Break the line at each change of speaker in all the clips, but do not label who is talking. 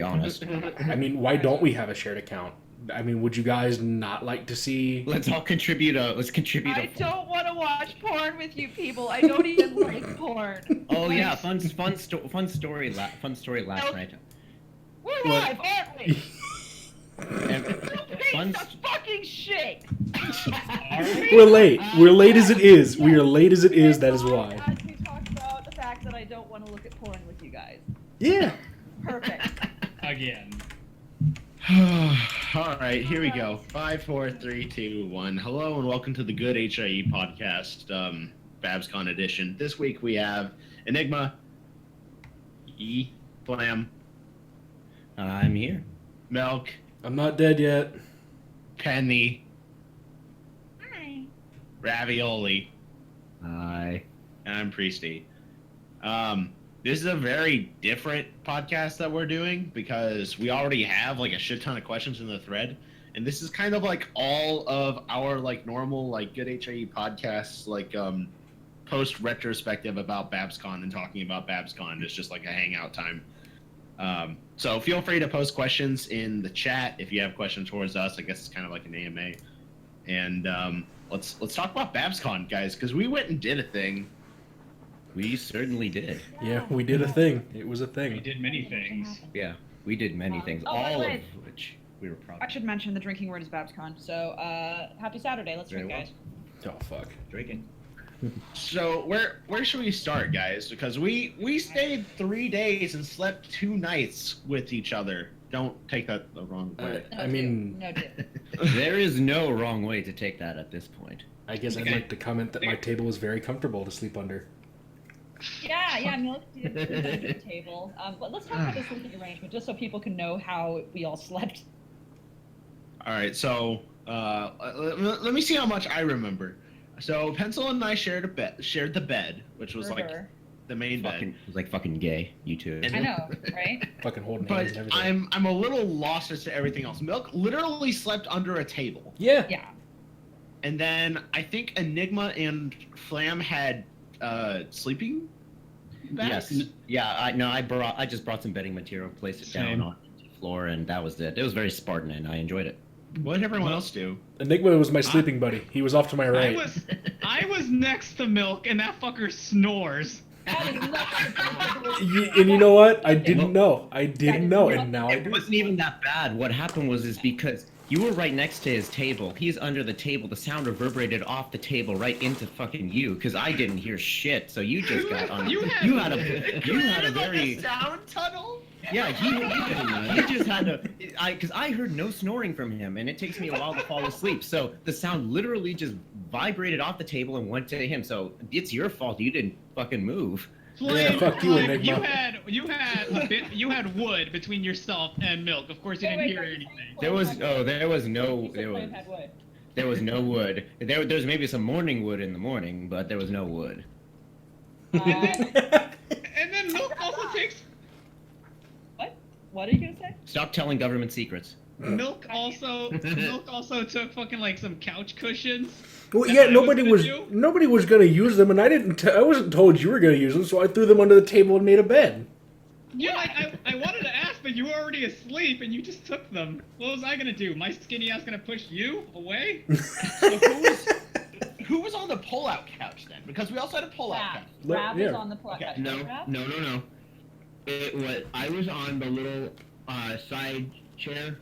be honest.
I mean, why don't we have a shared account? I mean, would you guys not like to see?
Let's all contribute. Let's contribute.
I don't want to watch porn with you people. I don't even like porn.
Oh yeah, fun story last night.
We're live, aren't we?
And
Piece of fucking shit.
We're late. We're late as it is. We are late as it is. That is why.
As we talk about the fact that I don't want to look at porn with you guys.
Yeah.
Perfect.
Again.
All right, here we go. 5, 4, 3, 2, 1. Hello and welcome to the Good HIE podcast, Babscon edition. This week we have Enigma, Flam,
I'm here.
Milk,
I'm not dead yet.
Penny,
Hi.
Ravioli,
Hi.
and I'm Priesty. This is a very different podcast that we're doing because we already have like a shit ton of questions in the thread, and this is kind of like all of our like normal like Good HIE podcasts, like post retrospective about Babscon and talking about Babscon. It's just like a hangout time. So feel free to post questions in the chat if you have questions towards us. I guess it's kind of like an AMA, and let's talk about Babscon, guys, because we went and did a thing.
We certainly did.
Yeah, we did a thing. It was a
We
thing.
did many things.
Yeah, we did many things,
Oh, by the
all of
way,
which we were proud
I
of.
should mention the drinking word is Babscon. So, happy Saturday. Let's drink,
Very
guys.
Oh fuck.
Drinking.
So where should we start, guys? Because we stayed 3 days and slept 2 nights with each other. Don't take that the wrong way.
I mean,
No, dude.
There is no wrong way to take that at this point.
I guess I'd like to comment that my table was very comfortable to sleep under.
Yeah, Milk did the table. But let's talk about the sleeping arrangement, just so people can know how we all slept.
All right, so let me see how much I remember. So Pencil and I shared the bed, which was like
Her.
the main bed.
It was like fucking gay, you two.
And-
I know, right?
Fucking holding hands
But
and everything.
I'm a little lost as to everything else. Milk literally slept under a table,
Yeah.
Yeah.
and then I think Enigma and Flam had sleeping bags.
Yes. Yeah. I just brought some bedding material, placed it down
Same.
on the floor, and that was it. It was very Spartan, and I enjoyed it.
What did everyone else do?
Enigma was my sleeping buddy. He was off to my right.
I was next to Milk, and that fucker snores.
That is not
And you know what? I didn't know. I didn't know, and now I
It
do.
wasn't even that bad. What happened was because you were right next to his table. He's under the table. The sound reverberated off the table right into fucking you, because I didn't hear shit. So you just got on.
You
had a very
sound tunnel.
yeah. He just had a. Because I heard no snoring from him, and it takes me a while to fall asleep. So the sound literally just vibrated off the table and went to him. So it's your fault. You didn't fucking move.
Yeah, fuck you,
Flame,
Enigma.
you had wood between yourself and Milk. Of course, you didn't hear anything.
There was no
Flame had wood.
There was no wood. There's maybe some morning wood in the morning, but there was no wood.
And then Milk also takes.
What are you gonna say?
Stop telling government secrets.
Milk also took fucking like some couch cushions.
Well,
That's
yeah,
what I
nobody
was
was
gonna do?
nobody was gonna use them, and I wasn't told you were gonna use them, so I threw them under the table and made a bed.
Yeah, I wanted to ask, but you were already asleep and you just took them. What was I gonna do? My skinny ass gonna push you away?
So who was on the pull-out couch then? Because we also had a pull-out
Rab.
couch.
Rab
Yeah.
was on the plot.
Okay.
No. It was. I was on the little side chair,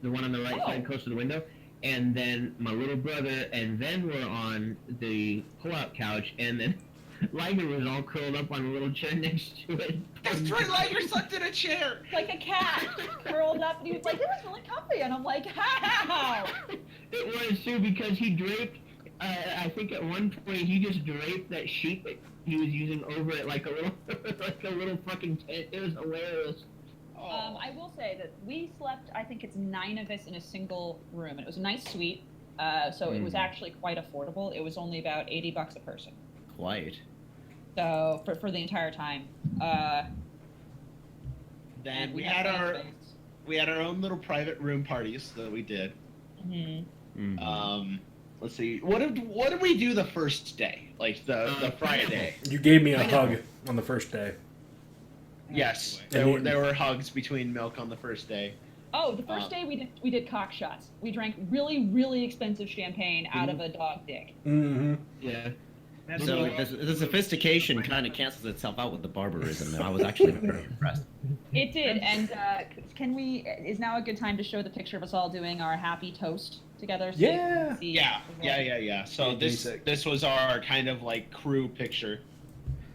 the one on the right side, close to the window, and then my little brother, and then we're on the pull-out couch, and then Liger was all curled up on a little chair next to it.
That's right, Liger slept in a chair.
Like a cat curled up, and he was like, "It was really comfy," and I'm like, "How?"
It was too, because he draped. I think at one point he just draped that sheet that he was using over it like a little, like a little fucking tent. It was hilarious.
I will say that we slept. I think it's 9 of us in a single room, and it was a nice suite. So it was actually quite affordable. It was only about $80 a person.
Quite.
So for the entire time.
Then
And
we
had
had
fan
our own little private room parties that we did.
space.
Mhm.
Let's see. What did we do the first day? Like the Friday.
You gave me a hug on the first day.
Yes,
And
there were hugs between Milk on the first day.
Oh, the first day we did cock shots. We drank really, really expensive champagne out of a dog dick.
Mm-hmm.
Yeah.
So the sophistication kind of cancels itself out with the barbarism, and I was actually very impressed.
It did, and is now a good time to show the picture of us all doing our happy toast together? So you
Yeah.
can see
Yeah. So
Yeah,
this was our kind of like crew picture.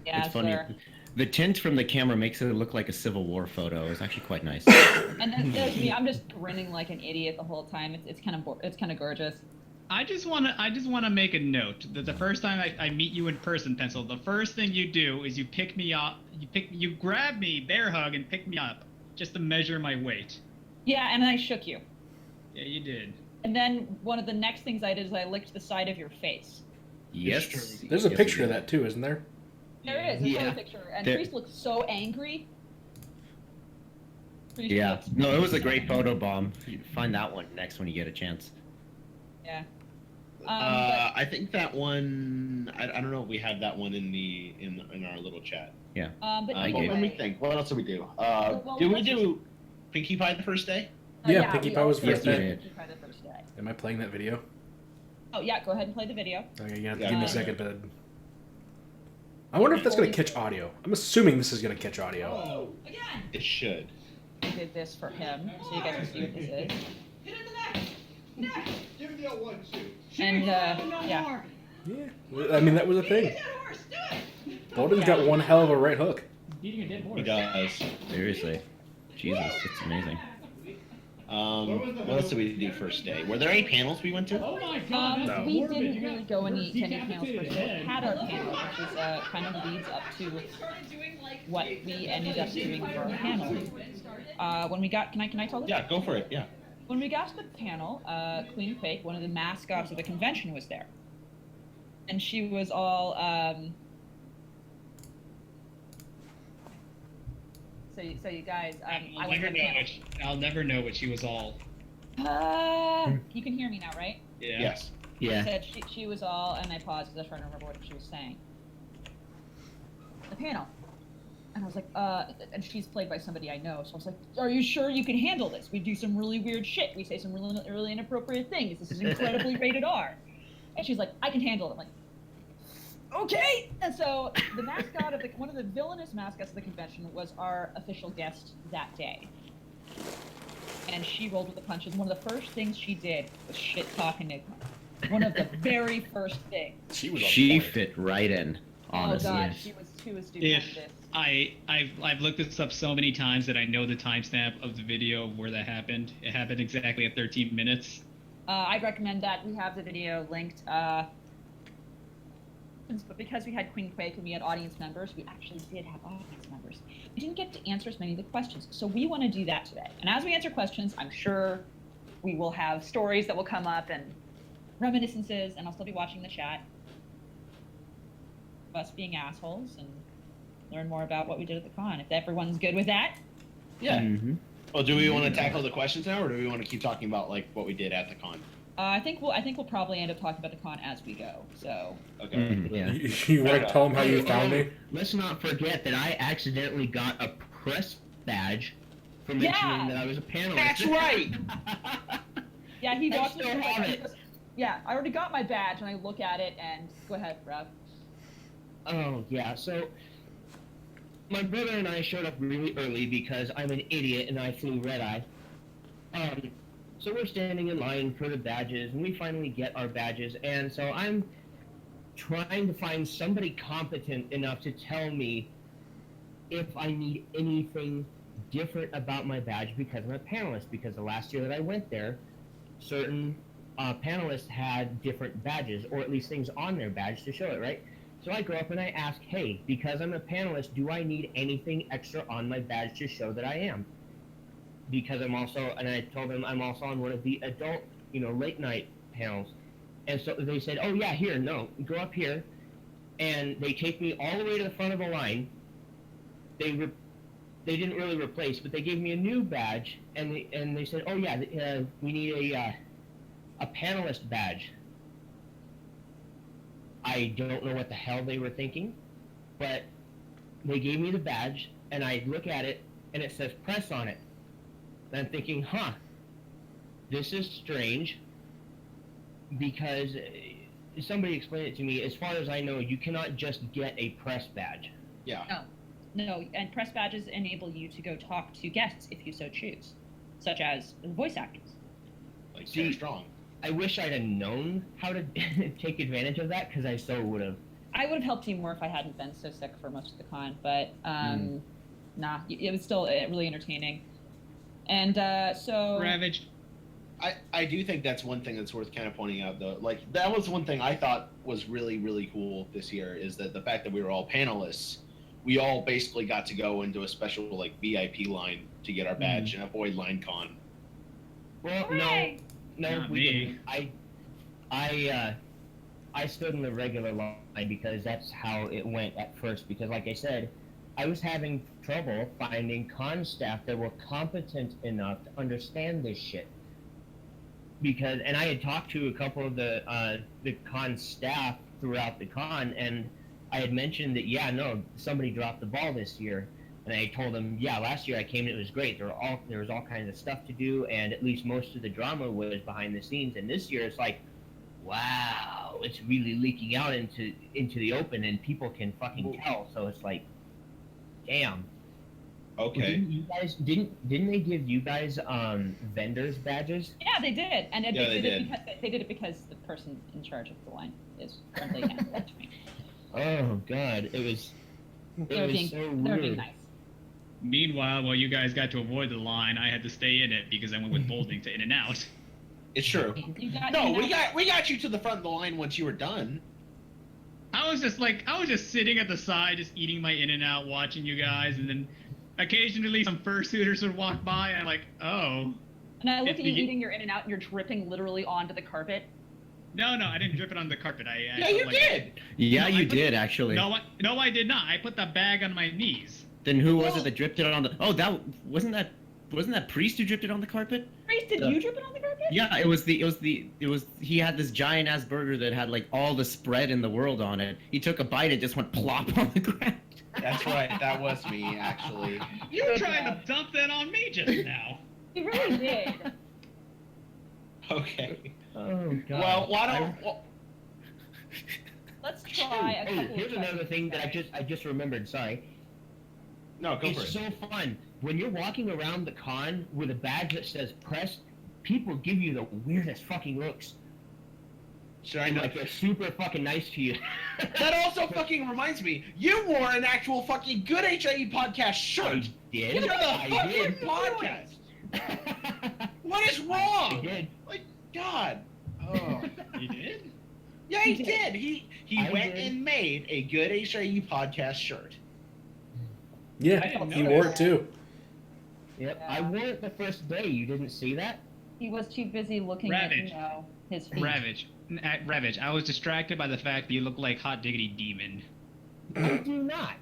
Yeah,
It's funny.
sure.
The tint from the camera makes it look like a Civil War photo. It's actually quite nice.
And then there's me. I'm just grinning like an idiot the whole time. It's kind of gorgeous.
I just wanna make a note that the first time I meet you in person, Pencil, the first thing you do is you pick me up, you grab me, bear hug, and pick me up just to measure my weight.
Yeah, and I shook you.
Yeah, you did.
And then one of the next things I did is I licked the side of your face.
Yes.
There's a
Yes,
picture
it
of
is.
that too, isn't there?
There it is. There's
Yeah.
a picture. And
There-
Priest looks so angry. Priest
Yeah.
looks
No, it was a
so
great
angry.
photo bomb. Find that one next when you get a chance.
Yeah.
I think that one. I don't know if we have that one in our little chat.
But
I
either
gave-
Let me
way,
think. What else did we do?
Well,
Did we
let's
do Pinkie Pie the first day?
Yeah, Pinkie
we
Pie was
also
first
did
day.
Pinkie Pie the first day.
Am I playing that video?
Oh yeah, go ahead and play the video.
Okay, you have to
Yeah.
give me a second, but I wonder if that's gonna catch audio. I'm assuming this is gonna catch audio.
Oh, again.
It should.
I did this for him, so you guys can see what this is.
Give me a 1-2.
And yeah.
Yeah, I mean that was a thing. Bolden's got one hell of a right hook.
Beating a dead
He does.
Seriously. Jesus, it's amazing.
What else did we do first day? Were there any panels we went to?
Oh my god, that's
We
morbid.
didn't
You
really
got
go any to any
decapitated
panels first. We
head.
had our panel, which is kind of leads up to what we ended up doing for our panel. When we got, can I tell this?
Yeah, go for it. Yeah.
When we got to the panel, Queen Quake, one of the mascots of the convention, was there, and she was all. So you guys, I
I'll
was
never
at the
know
panel.
I'll never know what she was all.
You can hear me now, right?
Yeah.
Yes.
Yeah.
Said she was all, and I paused because I was trying to remember what she was saying. The panel. And I was like, and she's played by somebody I know, so I was like, are you sure you can handle this? We do some really weird shit. We say some really inappropriate things. This is incredibly rated R. And she's like, I can handle it. I'm like, okay! And so the mascot of one of the villainous mascots of the convention was our official guest that day. And she rolled with the punches. One of the first things she did was shit talk Enigma. One of the very first things.
She was on
She
point.
fit right in, honestly.
Oh god, she was stupendous.
I've looked this up so many times that I know the timestamp of the video of where that happened. It happened exactly at 13 minutes.
I'd recommend that. We have the video linked. But because we had Queen Quake and we had audience members, we actually did have audience members. We didn't get to answer as many of the questions, so we want to do that today. And as we answer questions, I'm sure we will have stories that will come up and reminiscences, and I'll still be watching the chat. Of us being assholes and learn more about what we did at the con. If everyone's good with that.
Yeah.
Mm-hmm.
Well, do we want to tackle the questions now, or do we want to keep talking about like what we did at the con?
I think we'll probably end up talking about the con as we go. So
Okay.
Mhm.
Yeah.
You want to tell them how you found me?
Let's not forget that I accidentally got a press badge for
Yeah.
mentioning that I was a panelist.
That's right.
yeah, he
I
walked
still
into
have
my-
it.
Yeah, I already got my badge, and I look at it and go ahead, Rob.
Oh, yeah. So, my brother and I showed up really early because I'm an idiot and I flew red-eye. So we're standing in line for the badges, and we finally get our badges, and so I'm trying to find somebody competent enough to tell me if I need anything different about my badge because I'm a panelist, because the last year that I went there, certain panelists had different badges, or at least things on their badge to show it, right? So I go up and I ask, hey, because I'm a panelist, do I need anything extra on my badge to show that I am? Because I'm also, and I told them I'm also on one of the adult, late night panels. And so they said, oh yeah, here, no, go up here. And they take me all the way to the front of the line. They didn't really replace, but they gave me a new badge, and they said, oh yeah, we need a panelist badge. I don't know what the hell they were thinking, but they gave me the badge. and I look at it, and it says press on it. And I'm thinking, this is strange, because somebody explained it to me. As far as I know, you cannot just get a press badge.
Yeah.
No, and press badges enable you to go talk to guests if you so choose, such as voice actors.
Like
See,
Sarah Strong.
I wish I'd have known how to take advantage of that, because I so would have.
I would have helped you more if I hadn't been so sick for most of the con, but nah, it was still really entertaining. And so
Ravaged.
I do think that's one thing that's worth kind of pointing out, though. Like, that was one thing I thought was really, really cool this year, is that the fact that we were all panelists, we all basically got to go into a special, like, VIP line to get our badge and avoid line con.
Well,
Hooray!
no,
Not
we
me.
didn't. I stood in the regular line because that's how it went at first. Because, like I said, I was having trouble finding con staff that were competent enough to understand this shit. And I had talked to a couple of the con staff throughout the con, and I had mentioned that somebody dropped the ball this year, and I told them last year I came and it was great. There was all kinds of stuff to do, and at least most of the drama was behind the scenes. And this year it's like, wow, it's really leaking out into the open, and people can fucking tell. So it's like, damn.
Okay.
Didn't they give you guys vendors badges?
Yeah, they did, and
Yeah, they did.
They did it because the person in charge of the line is friendly and to me.
Oh god, it was so
They were being
weird.
nice.
Meanwhile, while you guys got to avoid the line, I had to stay in it because I went with Bolding to in and out.
It's true.
You got,
No,
you know,
we got you to the front of the line once you were done.
I was just sitting at the side, just eating my in and out, watching you guys, and then occasionally some fursuiters would walk by, and I'm like, oh.
And I look
It's
at you
begin-
eating your in and out, and you're dripping literally onto the carpet.
No, I didn't drip it on the carpet.
Yeah, you did.
Yeah,
No,
you
I put-
did actually.
No, I did not. I put the bag on my knees.
Then who was it that dripped it on the? Oh, that wasn't that priest who dripped it on the carpet?
Grace, did you drip it on the carpet?
Yeah, it was. He had this giant ass burger that had like all the spread in the world on it. He took a bite and just went plop on the ground.
That's right. That was me, actually.
You were trying to dump that on me just now.
You really did.
Okay.
Oh god.
Well, why don't? Well,
Let's try a couple
Here's
of
another thing that
questions.
I just remembered. Sorry.
no, go for
It's
it.
so fun when you're walking around the con with a badge that says press. People give you the weirdest fucking looks.
Should I
And
know?
like they're super fucking nice to you.
That also fucking reminds me. You wore an actual fucking good HIE podcast shirt.
did.
You're the
I
fucking
did.
podcast. What is wrong?
I did.
Like, God. Oh.
You did?
Yeah, he did. He
I
went
did.
and made a good HIE podcast shirt.
Yeah,
I didn't
he
know
wore
that.
it too.
Yep. I wore it the first day. You didn't see that?
He was too busy looking
Ravage.
at, his feet.
Ravage. I was distracted by the fact that you look like Hot Diggity Demon.
I do not.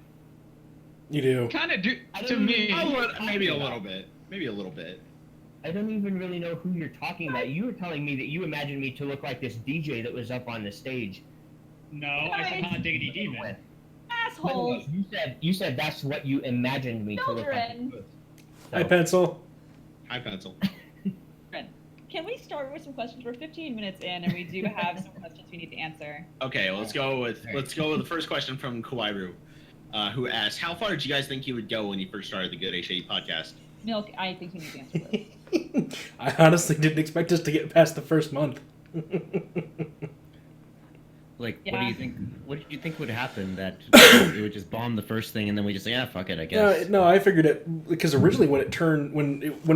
You do.
Kind of do
I
to
don't
me.
Maybe a little bit. Maybe a little bit.
I don't even really know who you're talking about. You were telling me that you imagined me to look like this DJ that was up on the stage.
No, I said Hot Diggity Demon.
Assholes.
You said that's what you imagined me to look
Children.
like.
Hi, pencil.
High pencil.
Can we start with some questions? We're 15 minutes in, and we do have some questions we need to answer.
Okay, well, let's go with the first question from Kawairu, who asked, "How far did you guys think you would go when you first started the Good HIE podcast?"
Milk, I think you need to answer this.
I honestly didn't expect us to get past the first month.
Like,
Yeah.
what do you think? What did you think would happen? That it would just bomb the first thing, and then we just say, "Yeah, fuck it, I guess."
No, I figured it because originally when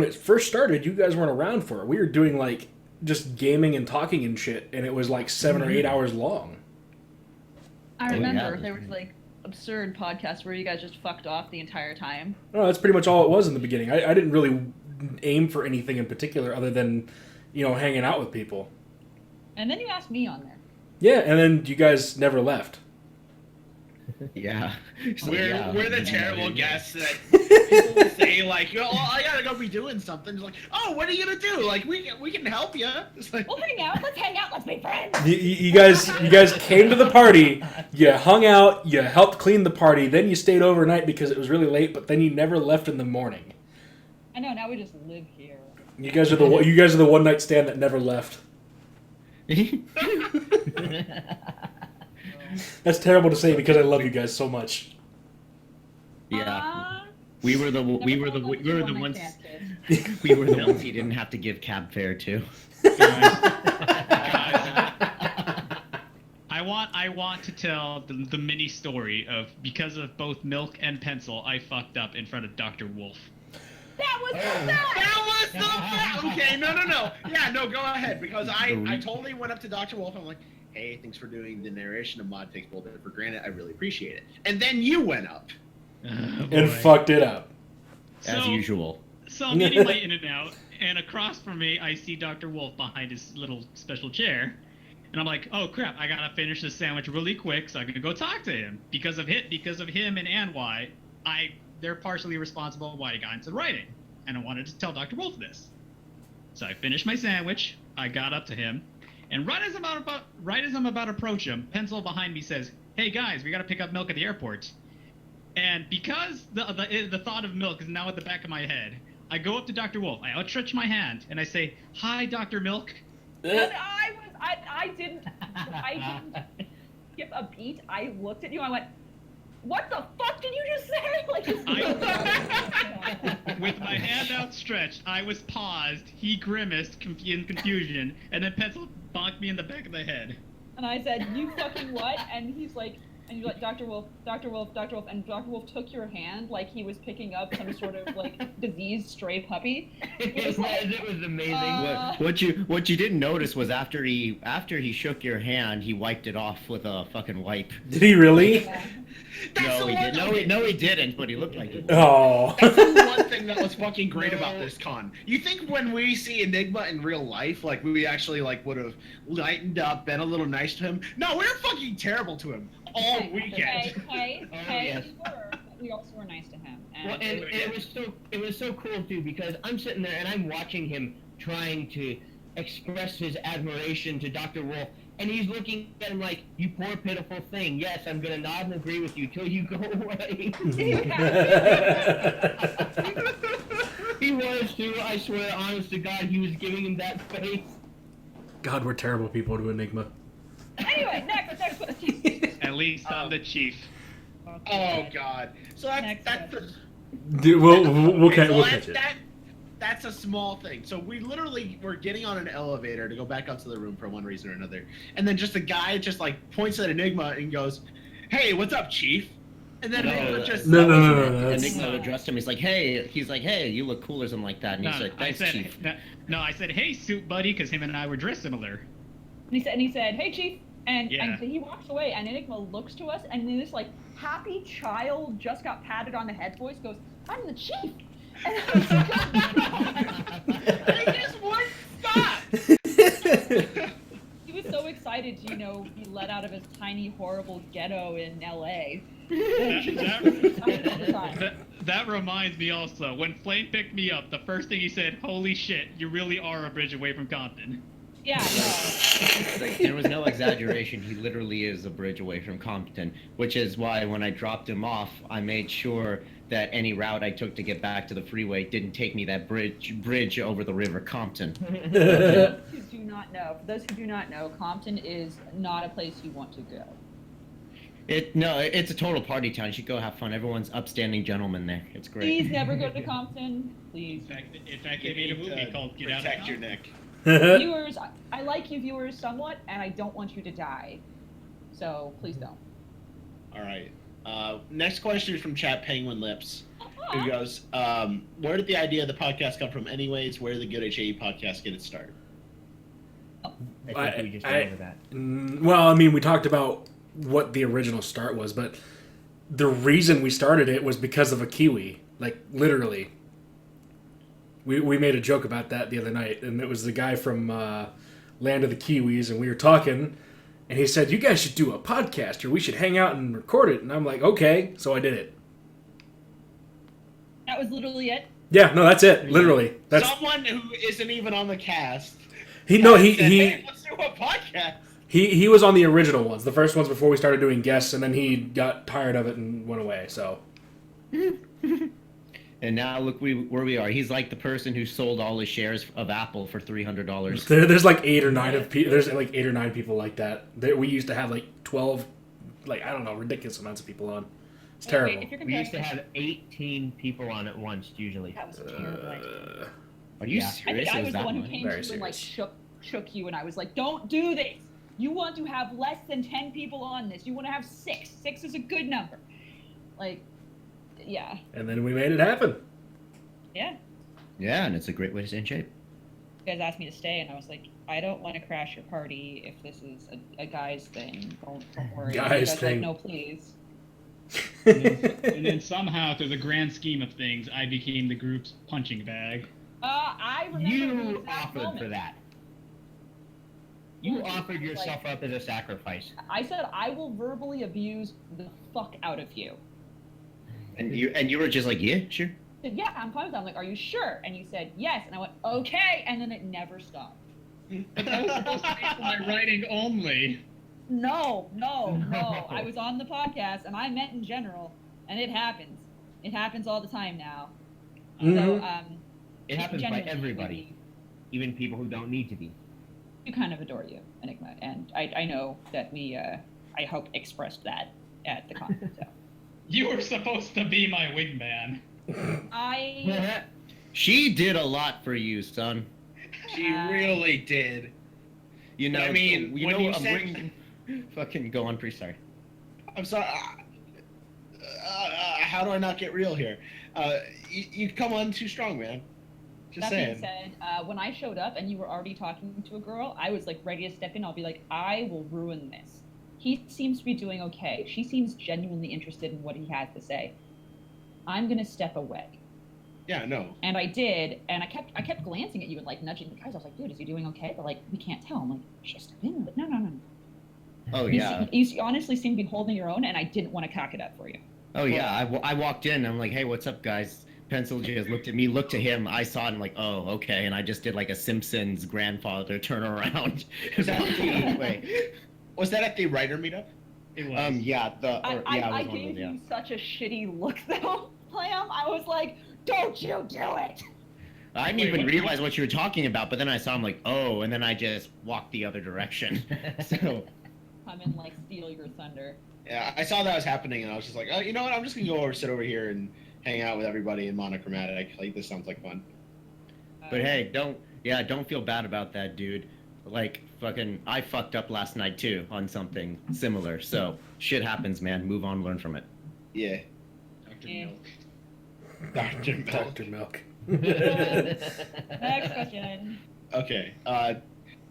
it first started, you guys weren't around for it. We were doing like just gaming and talking and shit, and it was like 7 or 8 hours long.
I
yeah,
remember
that's
there was like absurd podcasts where you guys just fucked off the entire time.
No, that's pretty much all it was in the beginning. I didn't really aim for anything in particular other than, hanging out with people.
And then you asked me on there.
Yeah, and then you guys never left.
Yeah. So,
We're the
yeah,
terrible
yeah.
guests that people will say like, "Oh, I gotta go be doing something." It's like, "Oh, what are you gonna do? Like, we can help you." It's like,
We'll hang out. Let's hang out. Let's be friends.
You guys came to the party. You hung out. You helped clean the party. Then you stayed overnight because it was really late. But then you never left in the morning.
I know. Now we just live here.
You guys are the one night stand that never left. That's terrible to say because I love you guys so much.
Yeah. We were the ones we were the ones he didn't have to give cab fare to.
I want to tell the mini story of because of both milk and pencil, I fucked up in front of Dr. Wolf.
That was
that was the best. Okay, no. Yeah, no, go ahead because I totally went up to Dr. Wolf. I'm like, "Hey, thanks for doing the narration of Mod Takes Boulder for granted. I really appreciate it." And then you went up.
And fucked it up.
As usual.
So I'm eating my In-N-Out, and across from me, I see Dr. Wolf behind his little special chair. And I'm like, oh crap, I gotta finish this sandwich really quick, so I'm gonna go talk to him. Because of him and Anwai, they're partially responsible why I got into writing. And I wanted to tell Dr. Wolf this. So I finished my sandwich, I got up to him, and right as I'm about to approach him, Pencil behind me says, "Hey guys, we gotta pick up milk at the airport." And because the thought of milk is now at the back of my head, I go up to Dr. Wolf, I outstretch my hand, and I say, "Hi, Dr. Milk."
And I didn't skip a beat. I looked at you. I went, "What the fuck did you just say?" Like,
with my hand outstretched, I was paused. He grimaced in confusion, and then Pencil bonked me in the back of the head.
and I said, "You fucking what?" And he's like, "Dr. Wolf, Dr. Wolf, Dr. Wolf," and Dr. Wolf took your hand like he was picking up some sort of like diseased stray puppy.
It was amazing.
What you didn't notice was after he shook your hand, he wiped it off with a fucking wipe.
Did he really?
Yeah.
No, he didn't. No, he didn't. But he looked like it.
Oh.
That's the one thing that was fucking great about this con. You think when we see Enigma in real life, like we actually like would have lightened up, been a little nice to him? No, we were fucking terrible to him all weekend.
Hey,
yes.
we also were nice to him.
Well, and it was so cool too because I'm sitting there and I'm watching him trying to express his admiration to Dr. Wolf, and he's looking at him like, "You poor pitiful thing. Yes, I'm gonna nod and agree with you till you go away." He was too. I swear, honest to God, he was giving him that face.
God, we're terrible people to Enigma.
Anyway, next question.
At least I'm the chief.
Oh God. So
Next
that's the.
question.
Dude, we'll
Okay,
catch it.
That's a small thing. So we literally were getting on an elevator to go back up to the room for one reason or another, and then just a guy just like points at Enigma and goes, "Hey, what's up, Chief?" And then Enigma just
No.
Enigma addressed him. He's like, "Hey," you look cool or something like that. And he's like, "Thanks, Chief."
I said, "Hey, suit buddy," because him and I were dressed similar.
And he said, "Hey, Chief," and
Yeah.
he walks away, and Enigma looks to us, and in this like happy child just got patted on the head voice goes, "I'm the Chief." And I was like,
They just wouldn't stop.
he was so excited to, be let out of his tiny, horrible ghetto in LA.
That reminds me also, when Flame picked me up, the first thing he said, "Holy shit, you really are a bridge away from Compton."
Yeah, no.
Like, there was no exaggeration. He literally is a bridge away from Compton, which is why when I dropped him off, I made sure that any route I took to get back to the freeway didn't take me that bridge over the river Compton.
For those who do not know, Compton is not a place you want to go.
It's a total party town. You should go have fun. Everyone's upstanding gentlemen there. It's great.
Please never go to Compton. Please.
In fact, they made a movie called Get Out of
Protect your
Compton.
neck.
Viewers, I like you viewers somewhat, and I don't want you to die. So please don't.
All right. Next question is from Chat Penguin Lips, who goes, "Where did the idea of the podcast come from, anyways? Where did the Good HAE podcast get its start?"
I think we just went over that.
Well, I mean, we talked about what the original start was, but the reason we started it was because of a Kiwi. Like, literally. We made a joke about that the other night, and it was the guy from Land of the Kiwis, and we were talking, And he said, you guys should do a podcast, or we should hang out and record it. And I'm like, okay. So I did it.
That was literally it.
Yeah, no, that's it. Literally. That's
Someone who isn't even on the cast.
he
said,
he
hey, let's do a podcast.
he was on the original ones, the first ones before we started doing guests, and then he got tired of it and went away. So
And now look where we are. He's like the person who sold all his shares of Apple for $300.
there's like 8 or 9 of people. There's like 8 or 9 people like that. We used to have like 12, like I don't know, ridiculous amounts of people on. It's terrible.
If you're
We
comparing
used to have 18 people on at once, usually.
that was terrible.
Are you
Yeah.
I
serious?
think I
It
was the
that
one who
much?
came
Very
to you and like
serious.
shook you, and I was like, "Don't do this. You want to have less than 10 people on this. You want to have 6. 6 is a good number." Like, yeah,
And then we made it happen.
yeah.
Yeah, and it's a great way to stay in shape.
You guys asked me to stay, and I was like, "I don't want to crash your party if this is a guy's thing. Don't worry." And you
Guy's
guys
thing.
Like, no, please.
And then somehow, through the grand scheme of things, I became the group's punching bag.
I remember the
You
exact
offered
moment.
for that. You
Well,
offered
like-
yourself up as a sacrifice.
I said, "I will verbally abuse the fuck out of you."
And you were just like, yeah, sure.
I said, "Yeah, I'm fine with that." I'm like, "Are you sure?" And you said, "Yes." And I went, "Okay." And then it never stopped.
But that was supposed to be for my writing only.
No. I was on the podcast, and I meant in general, and it happens. It happens all the time now. So,
Mhm.
It happens by
genuinely,
everybody, even people who don't need to be.
We kind of adore you, Enigma, and I know that we, I hope, expressed that at the con. So
You were supposed to be my wingman.
I,
She did a lot for you, son.
She really did.
You know,
I mean,
you
when
know,
you
I'm
said-
waiting- Fucking go on, pretty sorry.
I'm sorry. How do I not get real here? You come on too strong, man. Just
that being
saying.
said, when I showed up and you were already talking to a girl, I was like ready to step in. I'll be like, "I will ruin this." He seems to be doing okay. She seems genuinely interested in what he has to say. I'm gonna step away.
Yeah, no.
And I did, and I kept glancing at you and like nudging the guys. I was like, "Dude, is he doing okay?" But like, we can't tell. I'm like, "Should I step in?" I'm like, no.
Oh
You
yeah.
You honestly seem to be holding your own, and I didn't want to cock it up for you.
Oh yeah. I walked in. I'm like, hey, what's up, guys? Pencil just looked at me, looked to him. I saw it. I'm like, oh, okay. And I just did like a Simpsons grandfather turnaround.
Was that was that at the writer meetup?
It was.
Yeah.
I
it was one of
gave
those, yeah.
you such a shitty look though, Clam. I was like, "Don't you do it!"
I didn't even realize what you were talking about, but then I saw him like, oh, and then I just walked the other direction. So
Come and like steal your thunder.
Yeah, I saw that was happening, and I was just like, oh, you know what? I'm just gonna go sit over here and hang out with everybody in monochromatic. Like, this sounds like fun.
But hey, don't feel bad about that, dude. Like, fucking, I fucked up last night too on something similar. So, shit happens, man. Move on, learn from it.
Yeah.
Dr.
Yeah.
Milk.
Dr. Milk.
Dr. Milk.
Next question.
Okay.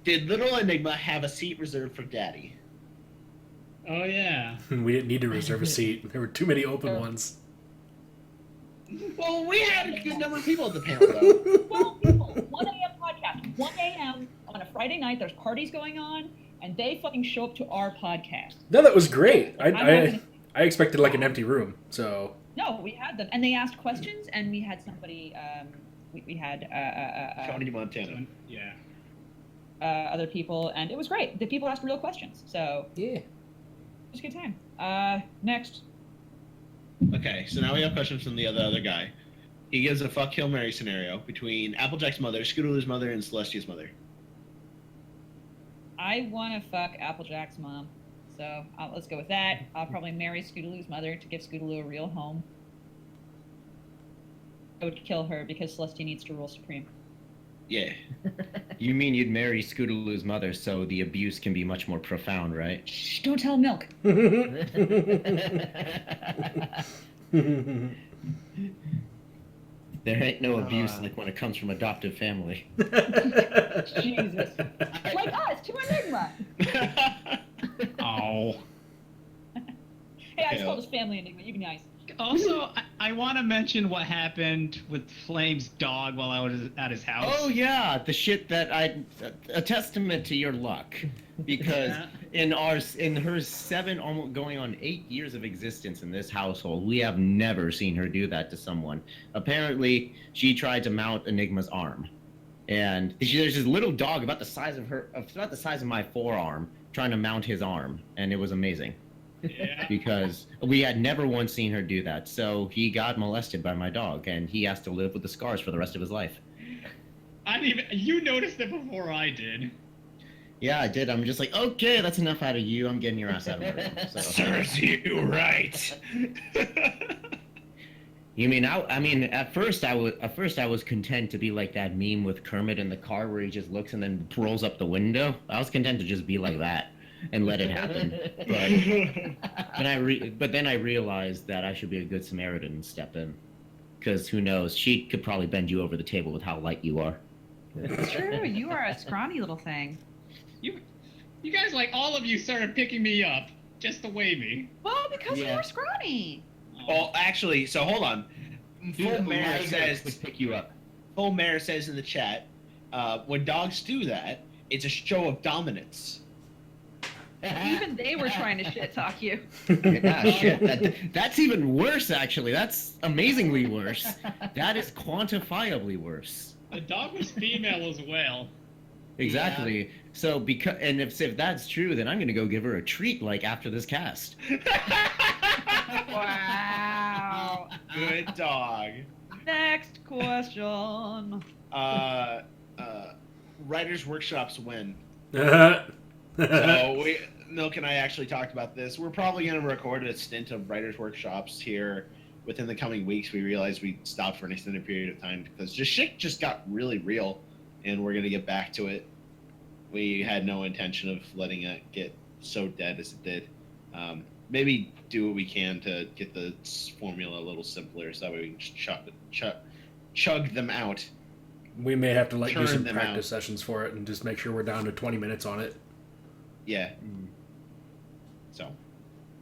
Did little Enigma have a seat reserved for Daddy?
Oh yeah.
We didn't need to reserve a seat. There were too many open ones.
Well, we had a good number of people at the panel, though.
12 people, 1 a.m. podcast, 1 a.m. on a Friday night. There's parties going on, and they fucking show up to our podcast.
No, that was great.
I'm not
I
gonna-
expected like an empty room. So
No, we had them, and they asked questions, and we had somebody. We had
Tony Montana.
So, yeah.
other people, and it was great. The people asked real questions, so
yeah.
it was a good time. Next.
Okay, so now we have questions from the other guy. He gives a fuck Hail Mary scenario between Applejack's mother, Scootaloo's mother, and Celestia's mother.
I want to fuck Applejack's mom, so let's go with that. I'll probably marry Scootaloo's mother to give Scootaloo a real home. I would kill her because Celestia needs to rule supreme.
Yeah.
You mean you'd marry Scootaloo's mother so the abuse can be much more profound, right?
Shh! Don't tell Milk.
There ain't no abuse like when it comes from adoptive family.
Jesus. Like us, to Enigma.
Oh.
Hey, I just called his family Enigma. You can be nice.
Also, I want to mention what happened with Flame's dog while I was at his house.
Oh yeah, the shit that a testament to your luck, because
Yeah.
in her 7, almost going on 8 years of existence in this household, we have never seen her do that to someone. Apparently, she tried to mount Enigma's arm, and there's this little dog about the size of my forearm trying to mount his arm, and it was amazing.
Yeah.
Because we had never once seen her do that. So he got molested by my dog, and he has to live with the scars for the rest of his life.
I didn't even. You noticed it before I did.
Yeah, I did. I'm just like, okay, that's enough out of you. I'm getting your ass out of my room. So.
Serves you right.
You mean I mean, at first I was content to be like that meme with Kermit in the car where he just looks and then rolls up the window. I was content to just be like that and let it happen. But then I realized that I should be a good Samaritan and step in, because who knows? She could probably bend you over the table with how light you are.
It's true. You are a scrawny little thing.
You guys, like, all of you started picking me up just to weigh me.
Well, because
Yeah.
you're scrawny.
Well, actually, so hold on. Full Mare
would
says.
pick you up.
Full Mare says in the chat, when dogs do that, it's a show of dominance.
Even they were trying to shit talk you.
Yeah, shit. That's even worse, actually. That's amazingly worse. That is quantifiably worse.
The dog was female as well.
Exactly. So if that's true, then I'm gonna go give her a treat like after this cast.
Wow.
Good dog.
Next question.
Writers' workshops win.
Uh-huh.
So Milk and I actually talked about this. We're probably going to record a stint of writers' workshops here within the coming weeks. We realized we stopped for an extended period of time because shit just got really real, and we're going to get back to it. We had no intention of letting it get so dead as it did. Maybe do what we can to get the formula a little simpler so that way we can just chug them out.
We may have to do
Turn
some
them
practice
out.
sessions for it and just make sure we're down to 20 minutes on it.
Yeah. So.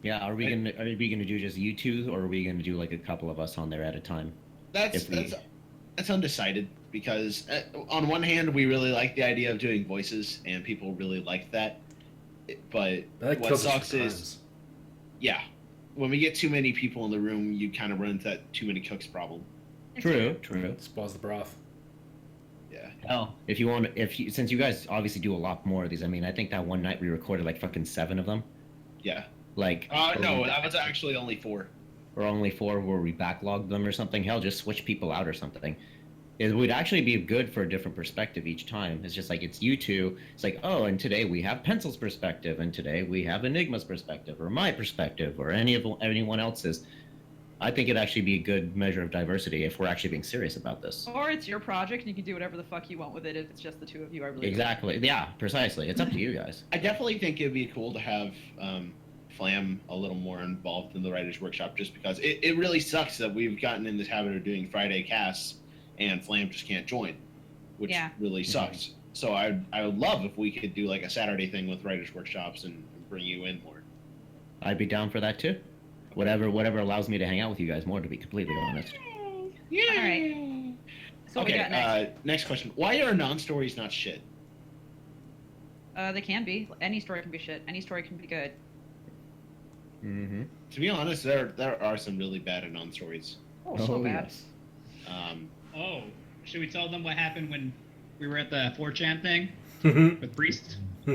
Yeah, are we gonna do just you two, or are we gonna do like a couple of us on there at a time?
That's undecided because on one hand we really like the idea of doing voices and people really like that, but
That
what
kills us
sucks
with
is
times.
yeah, when we get too many people in the room you kind of run into that too many cooks problem.
True.
Spoils the broth.
Yeah.
Hell, since you guys obviously do a lot more of these, I mean, I think that one night we recorded like fucking 7 of them.
Yeah.
Like.
No, that was actually only 4.
Or only 4 where we backlogged them or something. Hell, just switch people out or something. It would actually be good for a different perspective each time. It's just like, it's you two. It's like, oh, and today we have Pencil's perspective, and today we have Enigma's perspective, or my perspective, or anyone else's. I think it'd actually be a good measure of diversity if we're actually being serious about this.
Or it's your project and you can do whatever the fuck you want with it if it's just the two of you. I really
Exactly. Yeah, precisely. It's up to you guys.
I definitely think it'd be cool to have Flam a little more involved in the writers' workshop, just because it really sucks that we've gotten in this habit of doing Friday casts and Flam just can't join, which really sucks. So I would love if we could do like a Saturday thing with writers' workshops and bring you in more.
I'd be down for that too. Whatever allows me to hang out with you guys more, to be completely honest.
Yeah. All right. So what we
Okay,
got next?
next question. Why are non-stories not shit?
They can be. Any story can be shit. Any story can be good.
Mm-hmm.
To be honest, there are some really bad non-stories.
Oh, so bad.
Yes.
Oh, should we tell them what happened when we were at the 4chan thing with priests?
Oh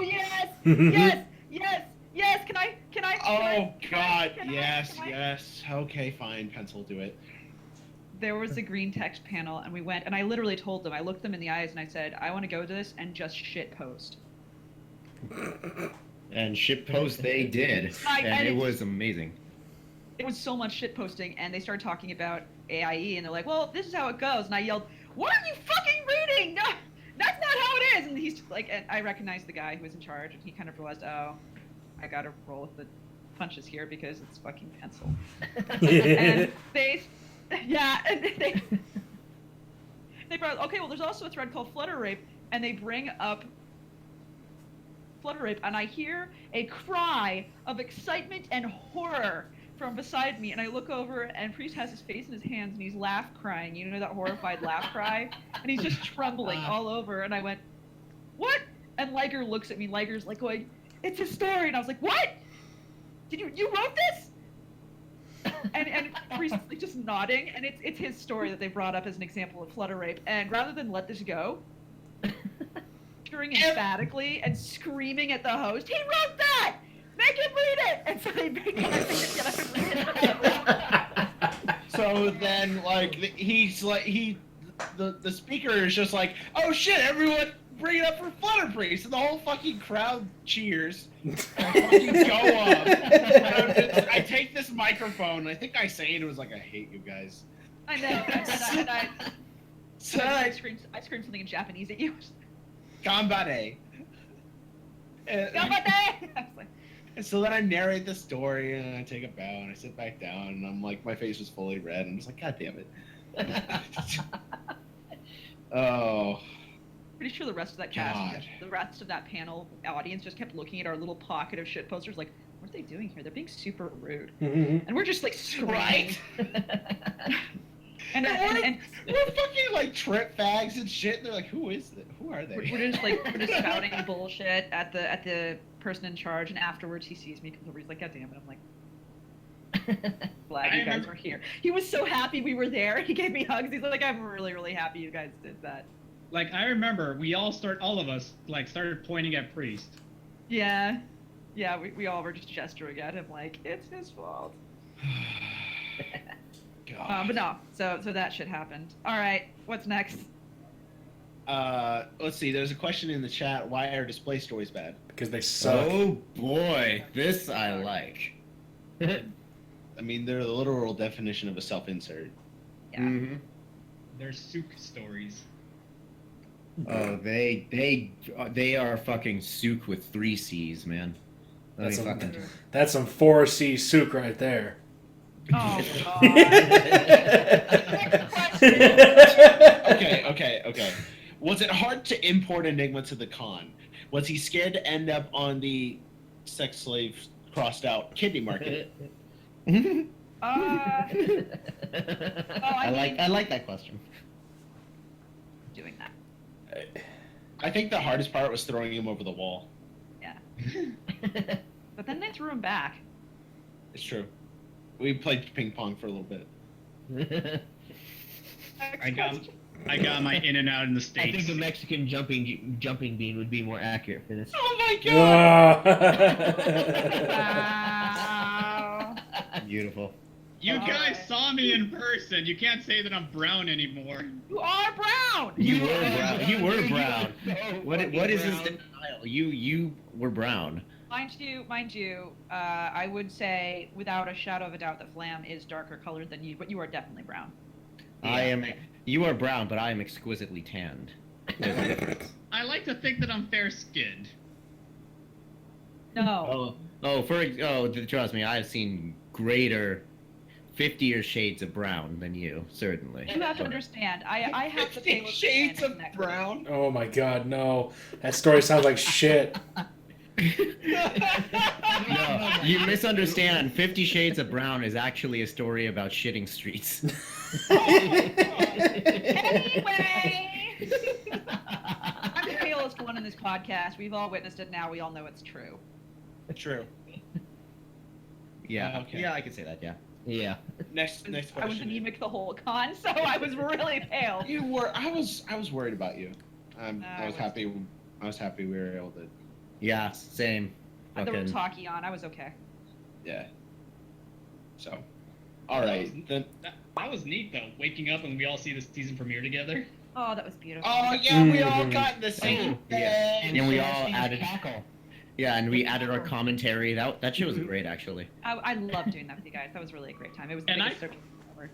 yes, yes, yes, yes. Can I?
Oh God!
can I-
Yes,
can I-
yes. Okay, fine. Pencil, do it.
There was a green text panel, and we went, and I literally told them. I looked them in the eyes, and I said, "I want to go to this and just shit post."
And shitpost they did, and it was amazing.
It was so much shit posting, and they started talking about AIE, and they're like, "Well, this is how it goes." And I yelled, "What are you fucking reading? No, that's not how it is." And he's like, and I recognized the guy who was in charge, and he kind of realized, "Oh, I gotta roll with the punches here because it's fucking Pencil." And they brought, okay, well, there's also a thread called Flutter Rape, and they bring up Flutter Rape, and I hear a cry of excitement and horror from beside me, and I look over, and Priest has his face in his hands, and he's laugh crying. You know that horrified laugh cry? And he's just trembling all over. And I went, "What?" And Liger looks at me. Liger's like going, "It's his story." And I was like, "What? Did you wrote this?" And Priest is like just nodding, and it's his story that they brought up as an example of flutter rape. And rather than let this go, cheering emphatically and screaming at the host, "He wrote that! Make him read it!" And so they make him get up and read it.
So then, like, the speaker is just like, "Oh shit, everyone, bring it up for Flutter Priest," and the whole fucking crowd cheers. I fucking go up. And I take this microphone. I think I say it was like, "I hate you guys."
I know. And I screamed something in Japanese at you.
Gambare.
Gambate! I was like,
And so then I narrate the story, and I take a bow, and I sit back down, and I'm like, my face was fully red, and I'm just like, God damn it. Oh.
pretty sure the rest of that cast, the rest of that panel audience just kept looking at our little pocket of shit posters like, what are they doing here? They're being super rude.
Mm-hmm.
And we're just like screaming.
Right?
and
we're fucking like trip fags and shit. And they're like, who is that? Who are they?
we're just spouting bullshit at the person in charge, and afterwards he sees me, comes over, he's like, God damn it. I'm like, glad you guys are here. He was so happy we were there. He gave me hugs. He's like, I'm really, really happy you guys did that.
Like, I remember all of us started pointing at Priest.
Yeah. Yeah, we all were just gesturing at him like, it's his fault. But no, so that shit happened. All right, what's next?
Let's see. There's a question in the chat. Why are display stories bad?
Because they suck.
Oh boy, this I like.
I mean, they're the literal definition of a self-insert.
Yeah.
Mm-hmm.
They're souk stories.
Oh, they are fucking souk with 3 C's, man.
That's some 4C souk right there.
Oh, God.
Okay. Was it hard to import Enigma to the con? Was he scared to end up on the sex slave crossed out kidney market?
I like that question.
Doing that.
I think the hardest part was throwing him over the wall.
Yeah. But then they threw him back.
It's true. We played ping pong for a little bit.
I got my in and out in the States.
I think the Mexican jumping bean would be more accurate for this.
Oh my god!
Wow.
Beautiful.
You guys saw me in person. You can't say that I'm brown anymore.
You are brown.
You were brown. What is this
brown.
denial? You were brown.
Mind you, I would say without a shadow of a doubt that Flam is darker colored than you, but you are definitely brown.
You are brown, but I am exquisitely tanned. There's a difference.
I like to think that I'm fair-skinned.
No.
Trust me, I've seen greater 50 shades of brown than you, certainly.
You have to understand. I have the pale
Shades
skin
of
next.
brown.
Oh my god, no. That story sounds like shit.
No, you misunderstand. 50 Shades of Brown is actually a story about shitting streets.
Anyway, I'm the palest one in this podcast. We've all witnessed it now. We all know it's true.
True.
Yeah.
Okay.
Yeah, I can say that. Yeah.
Yeah.
Next
I was
question.
anemic the whole con, so I was really pale.
You were. I was worried about you. I was happy we were able to.
Yeah. Same.
I had the
Fucking.
talkie on. I was okay.
Yeah. So. All right. Then.
That was neat, though. Waking up and we all see the season premiere together.
Oh, that was beautiful.
Oh yeah, we all got in the same
Yeah.
bed.
And we all
Sebastian's
added.
cackle.
Yeah, and we added our commentary. That shit was great, actually.
I loved doing that with you guys. That was really a great time. It was the
And
biggest circus ever.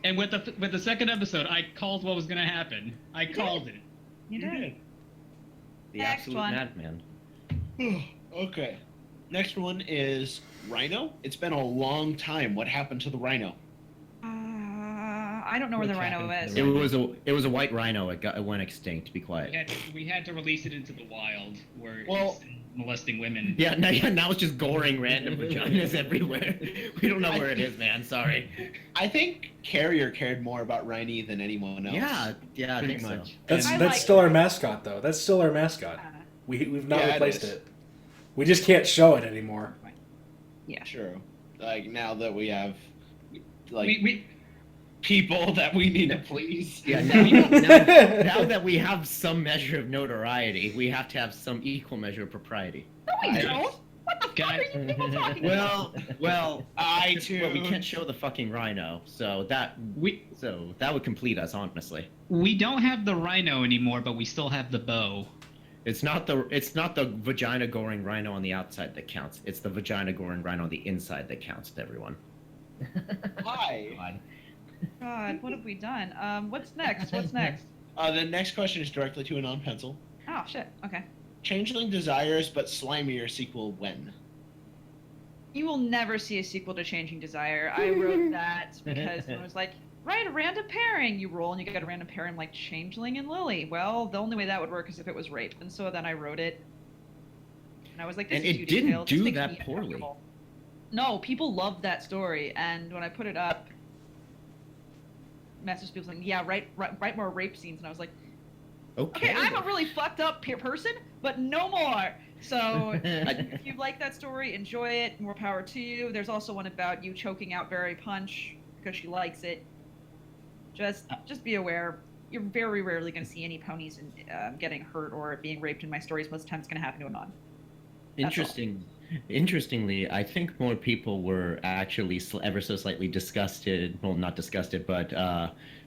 And with the second episode, I called what was going to happen. I called it.
You did.
The
Next
absolute
one.
madman.
Okay. Next one is Rhino. It's been a long time. What happened to the Rhino?
I don't know where the
What
rhino
happened
is.
to the it was a white rhino. It went extinct. Be quiet.
We had to release it into the wild where
Well-
it's molesting women.
Yeah, now it's just goring random vaginas everywhere. We don't know where it is, man. Sorry.
I think Carrier cared more about Rhiney than anyone else.
Yeah, I
Pretty
think
much.
so.
That's
I
that's
like
still
it.
our mascot, though. That's still our mascot. We've not
Yeah, it
replaced
is.
it. We just can't show it anymore.
Yeah.
True. Like now that we have, like
we
people that we need to please.
Yeah, now that we have some measure of notoriety, we have to have some equal measure of propriety.
No, we
I-
don't. What the fuck
Guys-
are you people talking
Well,
I too.
well, we can't show the fucking rhino, so that would complete us, honestly.
we don't have the rhino anymore, but we still have the bow.
It's not the vagina goring rhino on the outside that counts. It's the vagina goring rhino on the inside that counts, everyone.
Hi.
God, what have we done? What's next? What's next?
The next question is directly to a non-pencil.
Oh shit. Okay.
Changeling Desires, but slimier sequel when?
You will never see a sequel to Changing Desire. I wrote that because it was like, write a random pairing. You roll and you get a random pairing like Changeling and Lily. Well, the only way that would work is if it was rape. And so then I wrote it. And I was like, this
And
is
it
too
didn't
detailed. This
do
makes
that
me
poorly.
uncomfortable. No, people loved that story. And when I put it up, message people saying, yeah, write more rape scenes. And I was like, okay, I'm a really fucked up person, but no more. So if you like that story, enjoy it. More power to you. There's also one about you choking out Barry Punch because she likes it. Just be aware. You're very rarely going to see any ponies getting hurt or being raped in my stories. Most of the time, it's going to happen to a non.
Interestingly, I think more people were actually ever so slightly disgusted. Well, not disgusted, but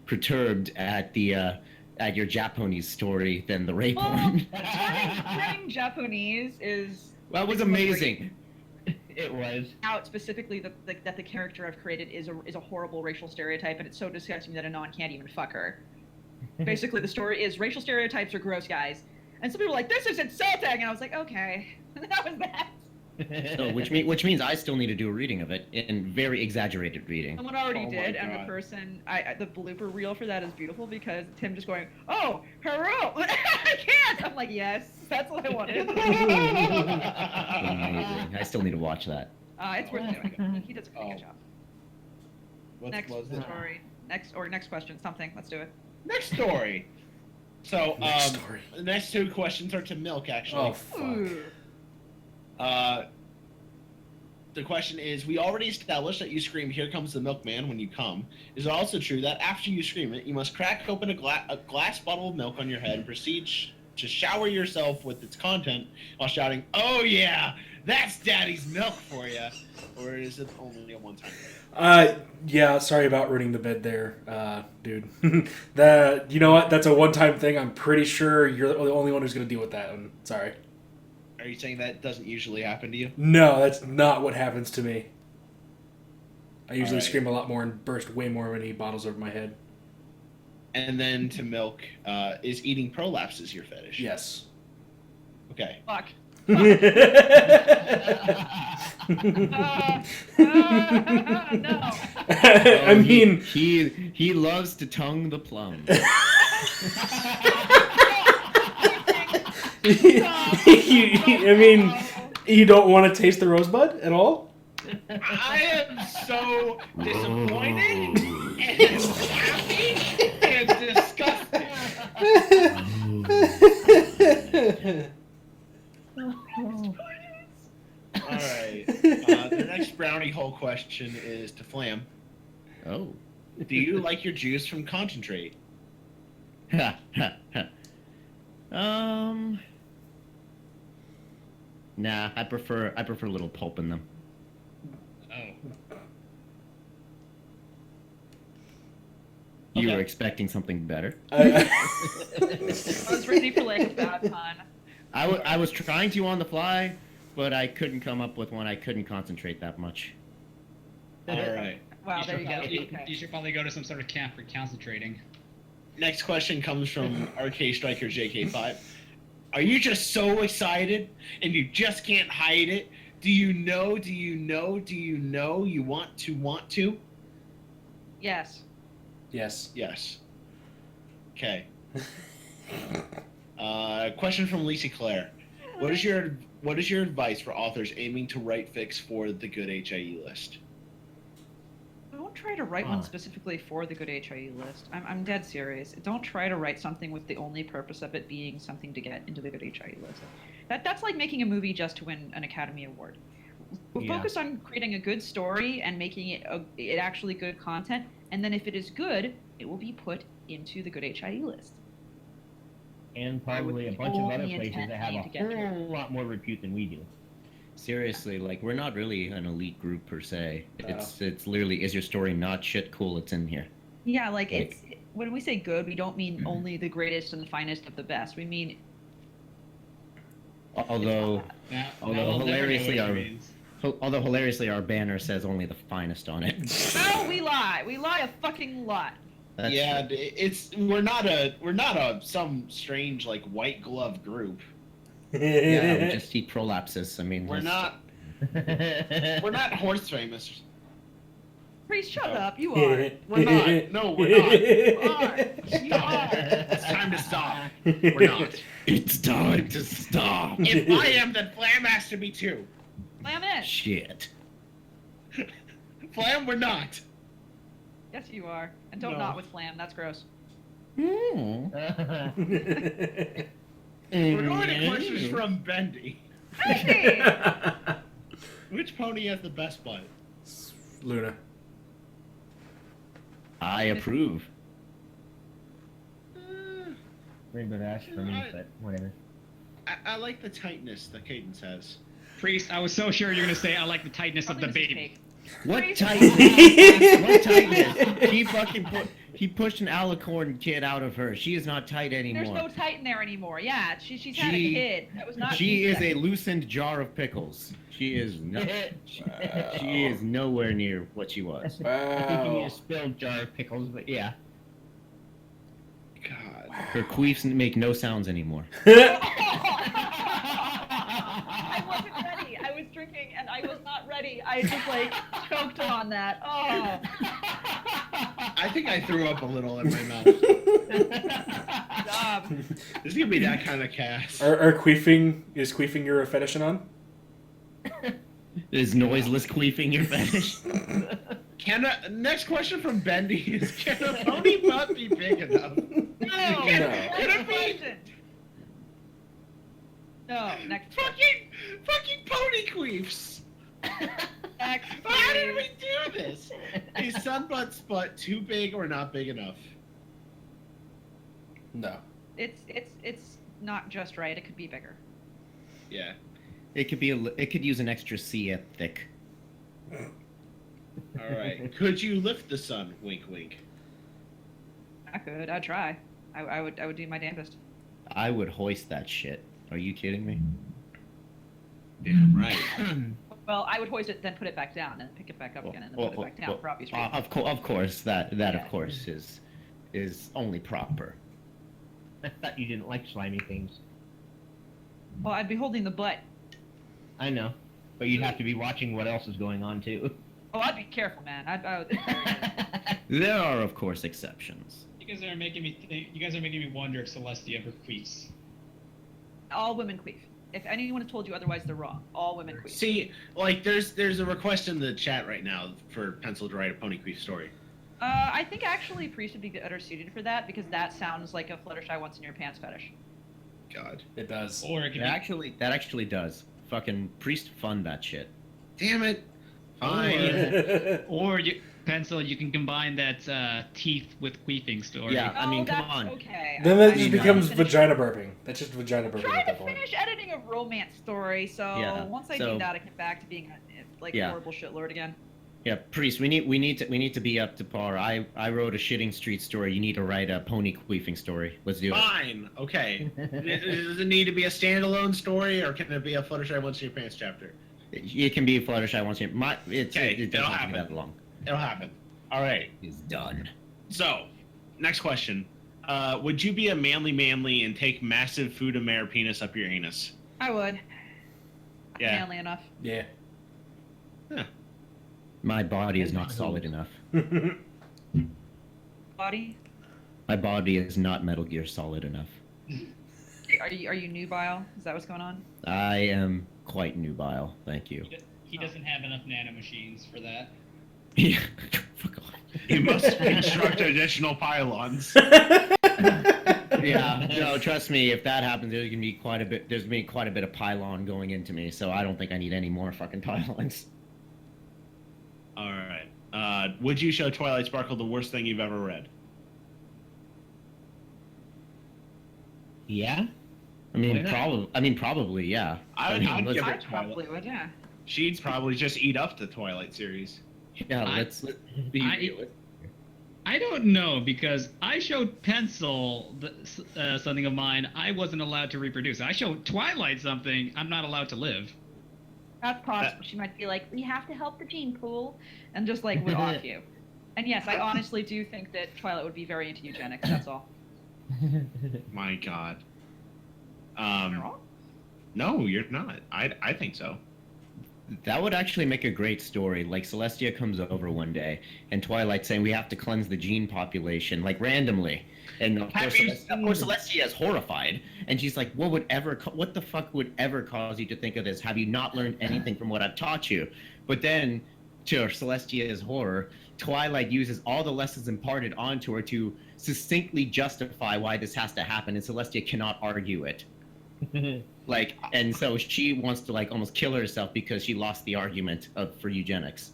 perturbed at your Japanese story than the rape one.
Turning Japanese is
Well, it was amazing.
It was.
out specifically that the character I've created is a horrible racial stereotype, and it's so disgusting that a non can't even fuck her. Basically, the story is racial stereotypes are gross, guys. And some people are like, this is insulting! And I was like, okay. That was that.
So, which means I still need to do a reading of it, in very exaggerated reading.
Someone already
Oh my
did, and the
God.
person, the blooper reel for that is beautiful because Tim just going, oh, hero! I can't! I'm like, yes, that's what I wanted.
Amazing. I still need to watch that.
It's worth doing. He does a pretty good
Oh.
job.
What
Next
was it?
story. Next question. Something. Let's do it.
Next story. So,
Next story.
the next two questions are to Milk, actually.
Oh, fuck.
Ooh.
The question is, we already established that you scream, "Here comes the milkman," when you come. Is it also true that after you scream it, you must crack open a glass bottle of milk on your head and proceed to shower yourself with its content while shouting, "Oh yeah, that's Daddy's milk for you"? Or is it only a one-time thing?
Yeah, sorry about ruining the bed there, dude. You know what? That's a one-time thing. I'm pretty sure you're the only one who's gonna deal with that. I'm sorry.
Are you saying that doesn't usually happen to you?
No, that's not what happens to me. I usually
Alright.
scream a lot more and burst way more many bottles over my head.
And then to Milk, is eating prolapses your fetish?
Yes.
Okay.
Fuck.
I
No.
Oh,
mean,
he loves to tongue the plum.
I mean, you don't want to taste the rosebud at all?
I am so disappointed and happy and disgusted. All right. The next brownie hole question is to Flam.
Oh.
Do you like your juice from concentrate?
Nah, I prefer a little pulp in them.
Oh.
You
Okay.
were expecting something better.
I was ready for like a bad pun.
I was trying to on the fly, but I couldn't come up with one. I couldn't concentrate that much.
All right.
Wow,
You
there
should
you go.
probably-
Okay.
You should probably go to some sort of camp for concentrating.
Next question comes from RK Striker JK5. Are you just so excited and you just can't hide it? Do you know you want to?
Yes.
Yes.
Yes. Okay. Question from Lisa Claire. What is your advice for authors aiming to write fics for the good HIE list?
Don't try to write one specifically for the good HIE list. I'm dead serious. Don't try to write something with the only purpose of it being something to get into the good HIE list. That's like making a movie just to win an Academy Award. We'll focus on creating a good story and making it actually good content, and then if it is good, it will be put into the good HIE list.
And probably a bunch of other places that have a whole lot more repute than we do.
Seriously, like, we're not really an elite group per se. It's literally, is your story not shit cool? It's in here.
Yeah, like it's when we say good, we don't mean only the greatest and the finest of the best. We mean
although
We'll never know what it means.
hilariously, our banner says only the finest on it.
no, we lie. We lie a fucking lot.
That's
Yeah, we're not a some strange like white glove group.
Yeah, we just eat prolapses. I mean,
We're not horse famous.
Priest, shut up. You are.
We're not. No, we're not. You are. Stop. It's time to stop. We're not.
It's time to stop.
If I am, then Flam has to be too.
Slam it.
Shit.
Flam, we're not.
Yes, you are. And don't
No.
not with flam. That's gross.
Mm.
We're going to questions from Bendy.
Hey!
Which pony has the best butt?
Luna.
I approve.
Rainbow Dash for me, but whatever.
I like the tightness that Cadence has.
Priest, I was so sure you were gonna say I like the tightness of the
Probably just
baby.
cake.
What
Priest-
tightness? What tightness? He pushed an alicorn kid out of her. She is not tight anymore.
There's no tight in there anymore. Yeah, she's had a kid. That was not.
She is a loosened jar of pickles. She is no, she is nowhere near what she was.
I think you need a spilled jar of pickles, but yeah.
God.
Her queefs make no sounds anymore.
I wasn't ready. I was drinking and I was not ready. I just like choked on that. Oh.
I think I threw up a little in my mouth.
Job.
This is gonna be that kind of cast.
Are queefing your fetish on?
Is noiseless queefing your fetish?
Next question from Bendy is: can a pony butt be big enough?
No.
Can
Next
it be?
question. No. Next.
Fucking pony queefs.
Next.
How did we do this? Is Sunbutt's butt too big or not big enough?
No.
It's not just right. It could be bigger.
Yeah.
It could use an extra C at thick.
All right. Could you lift the sun? Wink, wink.
I could. I'd try. I would do my damnedest.
I would hoist that shit. Are you kidding me?
Damn right.
Well, I would hoist it, then put it back down, and pick it back up again, and then put it back down for obvious reasons.
Of course, that
Yeah.
of course is only proper.
I thought you didn't like slimy things.
Well, I'd be holding the butt.
I know. But you'd have to be watching what else is going on, too.
Oh, I'd be careful, man. I would...
There are of course exceptions.
You guys are making me think. You guys are making me wonder if Celestia ever queefs.
All women queef. If anyone has told you otherwise, they're wrong. All women queef.
See, like, there's a request in the chat right now for Pencil to write a pony queef story.
I think actually Priest would be better suited for that, because that sounds like a Fluttershy once in your pants fetish.
God.
It does.
Or it could
That actually does. Fucking Priest fund that shit.
Damn it. Fine.
or you, Pencil, you can combine that teeth with queefing story.
Yeah. I mean, come
that's
on.
Okay.
Then that
I
just
mean,
becomes
I'm trying
vagina burping. That's just vagina burping
to
at that point.
finish editing a romance story, so
Yeah,
once I
so-
do that, I get back to being like
Yeah.
horrible shitlord again.
Yeah, Priest, we need to be up to par. I wrote a shitting street story. You need to write a pony queefing story. Let's do it.
Fine. Okay. Does it need to be a standalone story, or can it be a Fluttershy Once in Your Pants chapter?
It can be Fluttershy once you. It
Okay,
doesn't
it'll
have to be
happen.
that long.
It'll happen. All right.
It's done.
So, next question. Would you be a manly and take massive food of mare penis up your anus?
I would.
Yeah.
Manly enough.
Yeah.
My body is not solid enough.
Body body?
My body is not Metal Gear Solid enough.
Are you nubile? Is that what's going on?
I am quite nubile, thank you.
He doesn't have enough nanomachines for that.
Yeah, fuck off.
You must construct additional pylons.
Yeah, no, trust me. If that happens, there's gonna be quite a bit. There's gonna be quite a bit of pylon going into me, so I don't think I need any more fucking pylons.
All right. Would you show Twilight Sparkle the worst thing you've ever read?
Yeah. I
Why
mean,
not?
probably, yeah.
I'd
let's-
give
I
her
probably would, yeah.
She'd probably just eat up the Twilight series.
yeah.
I-
Let's be
I-
realistic.
I don't know because I showed Pencil something of mine I wasn't allowed to reproduce. I showed Twilight something I'm not allowed to live.
That's possible. She might be like, we have to help the gene pool, and just like would off you. And yes, I honestly do think that Twilight would be very into eugenics. That's all.
My God.
Am I wrong?
No, you're not. I think so.
That would actually make a great story. Like Celestia comes over one day, and Twilight saying we have to cleanse the gene population, like randomly. And of
Have
course,
you
Celestia is horrified, and she's like, what the fuck would ever cause you to think of this? Have you not learned anything from what I've taught you? But then, to Celestia's horror, Twilight uses all the lessons imparted onto her to succinctly justify why this has to happen, and Celestia cannot argue it. Like, and so she wants to like almost kill herself because she lost the argument for eugenics.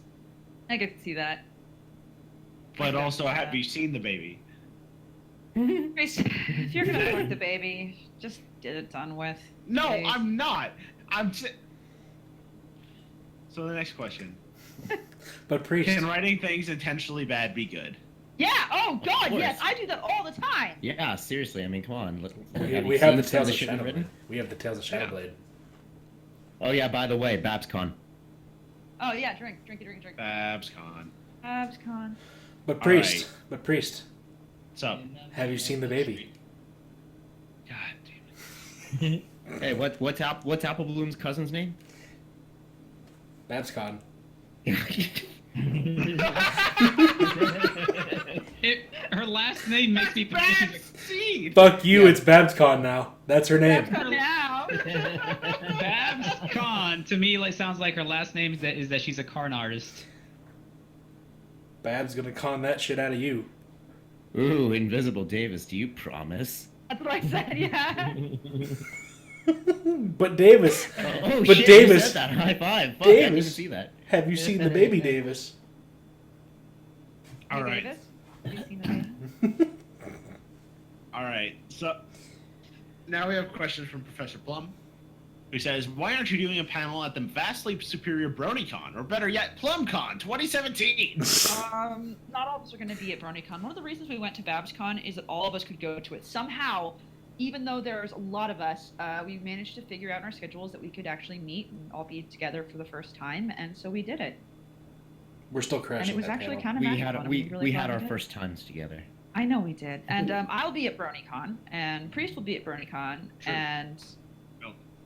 I get to see that.
But
I
also,
got
have
that.
you seen the baby?
Grace, if you're gonna fuck the baby, just get it done with.
No,
please.
I'm not. So the next question:
But priest,
can writing things intentionally bad be good?
Yeah. Oh God,
course.
yes, I do that all the time.
Yeah, seriously. I mean, come on.
we have the Tales of
shit we've
Shadowblade.
written?
We have the Tales of Shadowblade.
Oh yeah. By the way, Babscon.
Oh yeah, drink.
Babscon.
Babscon.
But
All right.
priest,
What's up?
have you seen the baby?
God damn it.
Hey, what's Apple Bloom's cousin's name?
Babscon.
Her last name makes me think she's
Vaccine.
Fuck you, it's Babscon now. That's her name.
Babscon now.
Babscon to me like sounds like her last name is that she's a carn artist.
Bab's gonna con that shit out of you.
Ooh, Invisible Davis. Do you promise?
That's what I said. Yeah.
But Davis,
Oh
But
shit!
Davis-
You said that. High five. Fuck, I didn't even
Davis-
see that.
have you seen the baby, Davis?
All
Hey,
right.
Davis, have you seen the baby?
All right. So now we have questions from Professor Plum, who says, "Why aren't you doing a panel at the vastly superior BronyCon, or better yet, PlumCon 2017?"
Not all of us are going to be at BronyCon. One of the reasons we went to BabsCon is that all of us could go to it. Somehow, even though there's a lot of us, we managed to figure out in our schedules that we could actually meet and all be together for the first time, and so we did it.
We're still crashing.
And it was
that
actually
panel.
kind of
We
magical.
had
and
we
I'm really
we
glad
had our
did it.
first times together.
I know we did, and I'll be at BronyCon, and Priest will be at BronyCon,
True.
and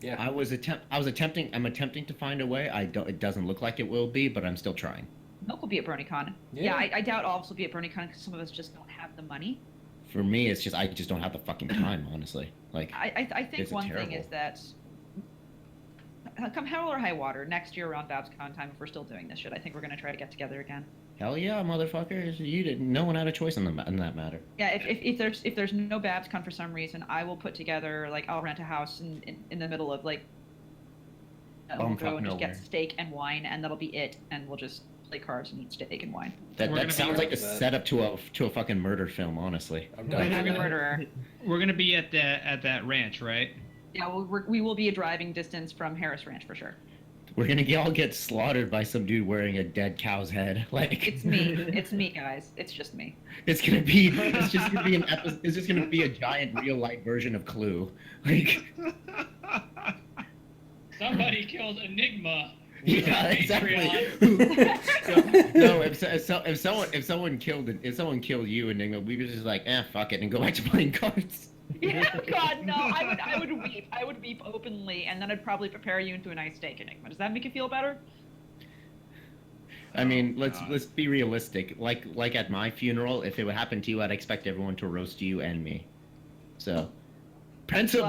Yeah.
I'm attempting to find a way. It doesn't look like it will be, but I'm still trying.
Milk will be at BronyCon.
Yeah.
I doubt all of us will be at BronyCon because some of us just don't have the money.
For me, it's just I just don't have the fucking time, honestly. Like,
I think
It's
one thing
terrible.
is that come hell or high water, next year around Babscon time, if we're still doing this shit, I think we're gonna try to get together again.
hell yeah, motherfucker! You didn't. No one had a choice in that matter.
Yeah, if there's no Babscon for some reason, I will put together like I'll rent a house in the middle of like we'll
Bumfuck
go and just get
nowhere.
steak and wine, and that'll be it, and we'll just play cards and eat steak and wine.
That
We're gonna
that
be
sounds like a
around that.
setup to a fucking murder film, honestly.
I'm
I'm
done.
a murderer.
We're gonna be at that ranch, right?
Yeah, we will be a driving distance from Harris Ranch for sure.
We're gonna all get slaughtered by some dude wearing a dead cow's head. Like
It's me. It's me, guys. It's just me.
It's just gonna be an episode. It's just gonna be a giant real life version of Clue. Like
Somebody killed Enigma.
yeah, exactly.
Patreon.
No, if someone killed you, Enigma, we were just like, fuck it, and go back to playing cards.
Yeah, God, no. I would weep. I would weep openly, and then I'd probably prepare you into a nice steak, Enigma. Does that make you feel better?
I mean,
Oh,
let's
God.
let's be realistic. Like at my funeral, if it would happen to you, I'd expect everyone to roast you and me. So,
Well-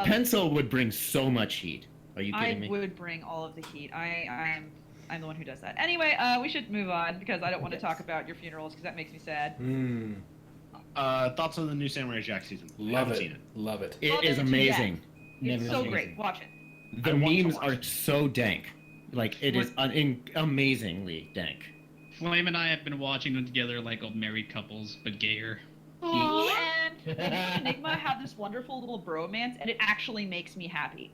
pencil would bring so much heat. Are you kidding
I
me?
would bring all of the heat. I'm the one who does that. Anyway, we should move on because I don't want to talk about your funerals because that makes me sad.
Thoughts on the new Samurai Jack season?
Love
Haven't
it.
seen it.
Love it.
It
Love
is
it,
amazing.
It's
Never
so
seen
great.
it.
Watch it.
The
I want to
memes
watch
are
it.
so dank. Like it is amazingly dank.
Flame and I have been watching them together like old married couples, but gayer.
Oh, and Flame and Enigma have this wonderful little bromance, and it actually makes me happy.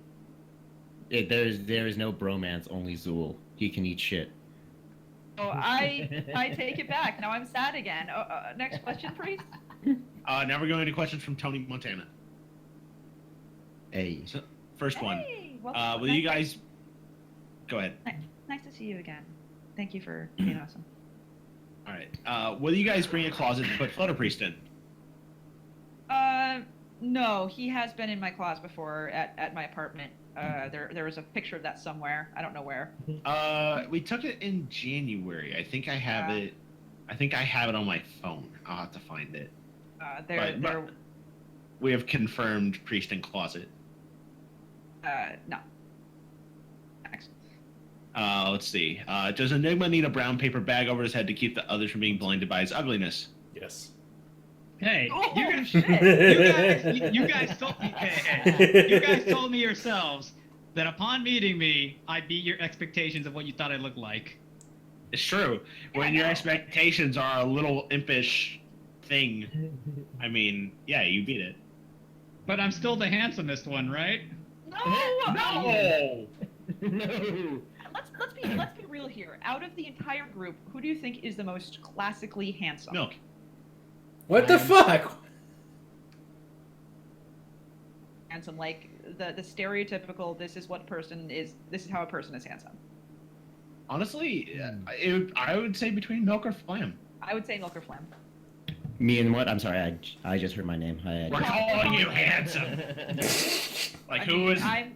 There is no bromance, only Zool. He can eat shit.
So I take it back. Now I'm sad again. Next question, please.
Now we're going to questions from Tony Montana.
Hey.
So, first one.
Hey, welcome.
Will you guys go ahead?
Nice to see you again. Thank you for being awesome.
All right. Will you guys bring a closet to put Flutter Priest in?
No, he has been in my closet before at my apartment. There was a picture of that somewhere. I don't know where.
We took it in January. I think I have it. I think I have it on my phone. I'll have to find it. But we have confirmed Priest in closet.
No. Next.
Let's see. Does Enigma need a brown paper bag over his head to keep the others from being blinded by his ugliness?
Yes.
Hey,
Oh,
you guys,
shit.
you guys told me. Hey, you guys told me yourselves that upon meeting me, I beat your expectations of what you thought I looked like.
It's true. When your expectations are a little impish thing, I mean, yeah, you beat it.
But I'm still the handsomest one, right?
No.
No.
No.
Let's be real here. Out of the entire group, who do you think is the most classically handsome?
Milk.
What the fuck?
Handsome, like the stereotypical. This is what person is. This is how a person is handsome.
Honestly, I would say between Milk or Flam.
I would say Milk or Flam.
Me and what? I'm sorry. I just heard my name.
We're calling you handsome. Like, who is
I'm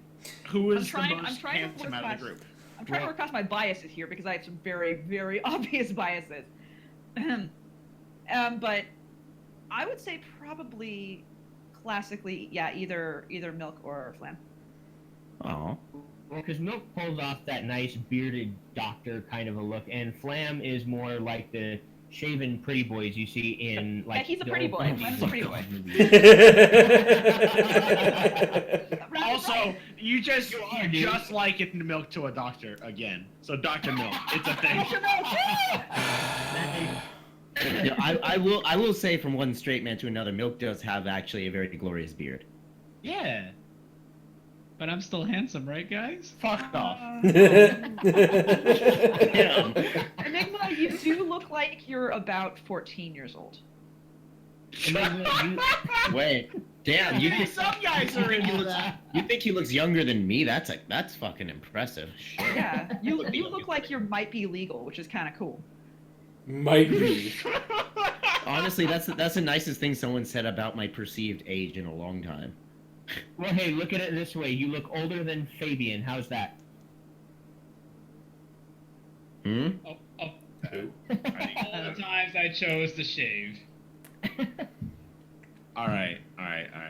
the most
trying to
handsome
work
out of
past-
the group?
I'm trying to work past my biases here because I have some very, very obvious biases. But I would say probably classically, yeah, either Milk or Flam.
Oh.
Well, because Milk pulls off that nice bearded doctor kind of a look, and Flam is more like the shaven pretty boys you see in like.
Yeah, he's a
the
pretty
old
boy.
movies.
Flam's a pretty boy.
Also, you just
are, dude.
just likened Milk to a doctor again. So Dr. Milk, it's a thing.
Yeah, I will say from one straight man to another, Milk does have actually a very glorious beard.
Yeah.
But I'm still handsome, right, guys?
Fuck off.
Enigma, you do look like you're about 14 years old.
Wait, damn, you think
Some guys are into that.
you think he looks younger than me? That's fucking impressive. Shit.
Yeah, you look like you might be legal, which is kind of cool.
Might be.
Honestly, that's the nicest thing someone said about my perceived age in a long time.
Well, hey, look at it this way. You look older than Fabian. How's that?
Hmm?
All the times I chose to shave.
All right.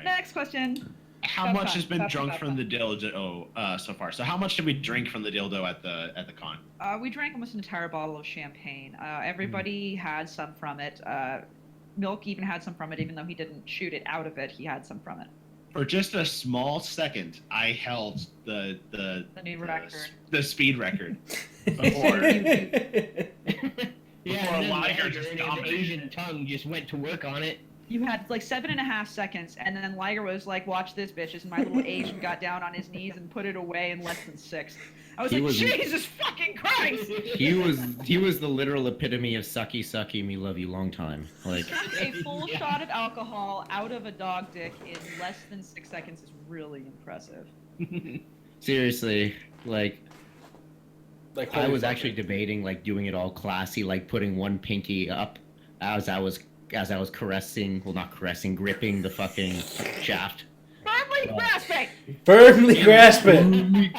Next question.
How
Stop
much
time,
has been
stop,
drunk
stop,
from
stop.
the dildo so far? So how much did we drink from the dildo at the con?
We drank almost an entire bottle of champagne. Everybody had some from it. Milk even had some from it, even though he didn't shoot it out of it. He had some from it.
For just a small second, I held the
new record.
the speed record before.
Yeah, and then
Liger just
the
dominated.
Asian tongue just went to work on it.
You had like 7.5 seconds, and then Liger was like, "Watch this, bitches!" And my little Asian got down on his knees and put it away in less than 6. I was
He
like,
was-
"Jesus fucking Christ!"
He was the literal epitome of sucky, me love you long time. Like
A full shot of alcohol out of a dog dick in less than 6 seconds is really impressive.
seriously, like
Like
I
holy
was
fuck.
actually debating like doing it all classy, like putting one pinky up as I was gripping the fucking shaft.
Firmly grasping.
Firmly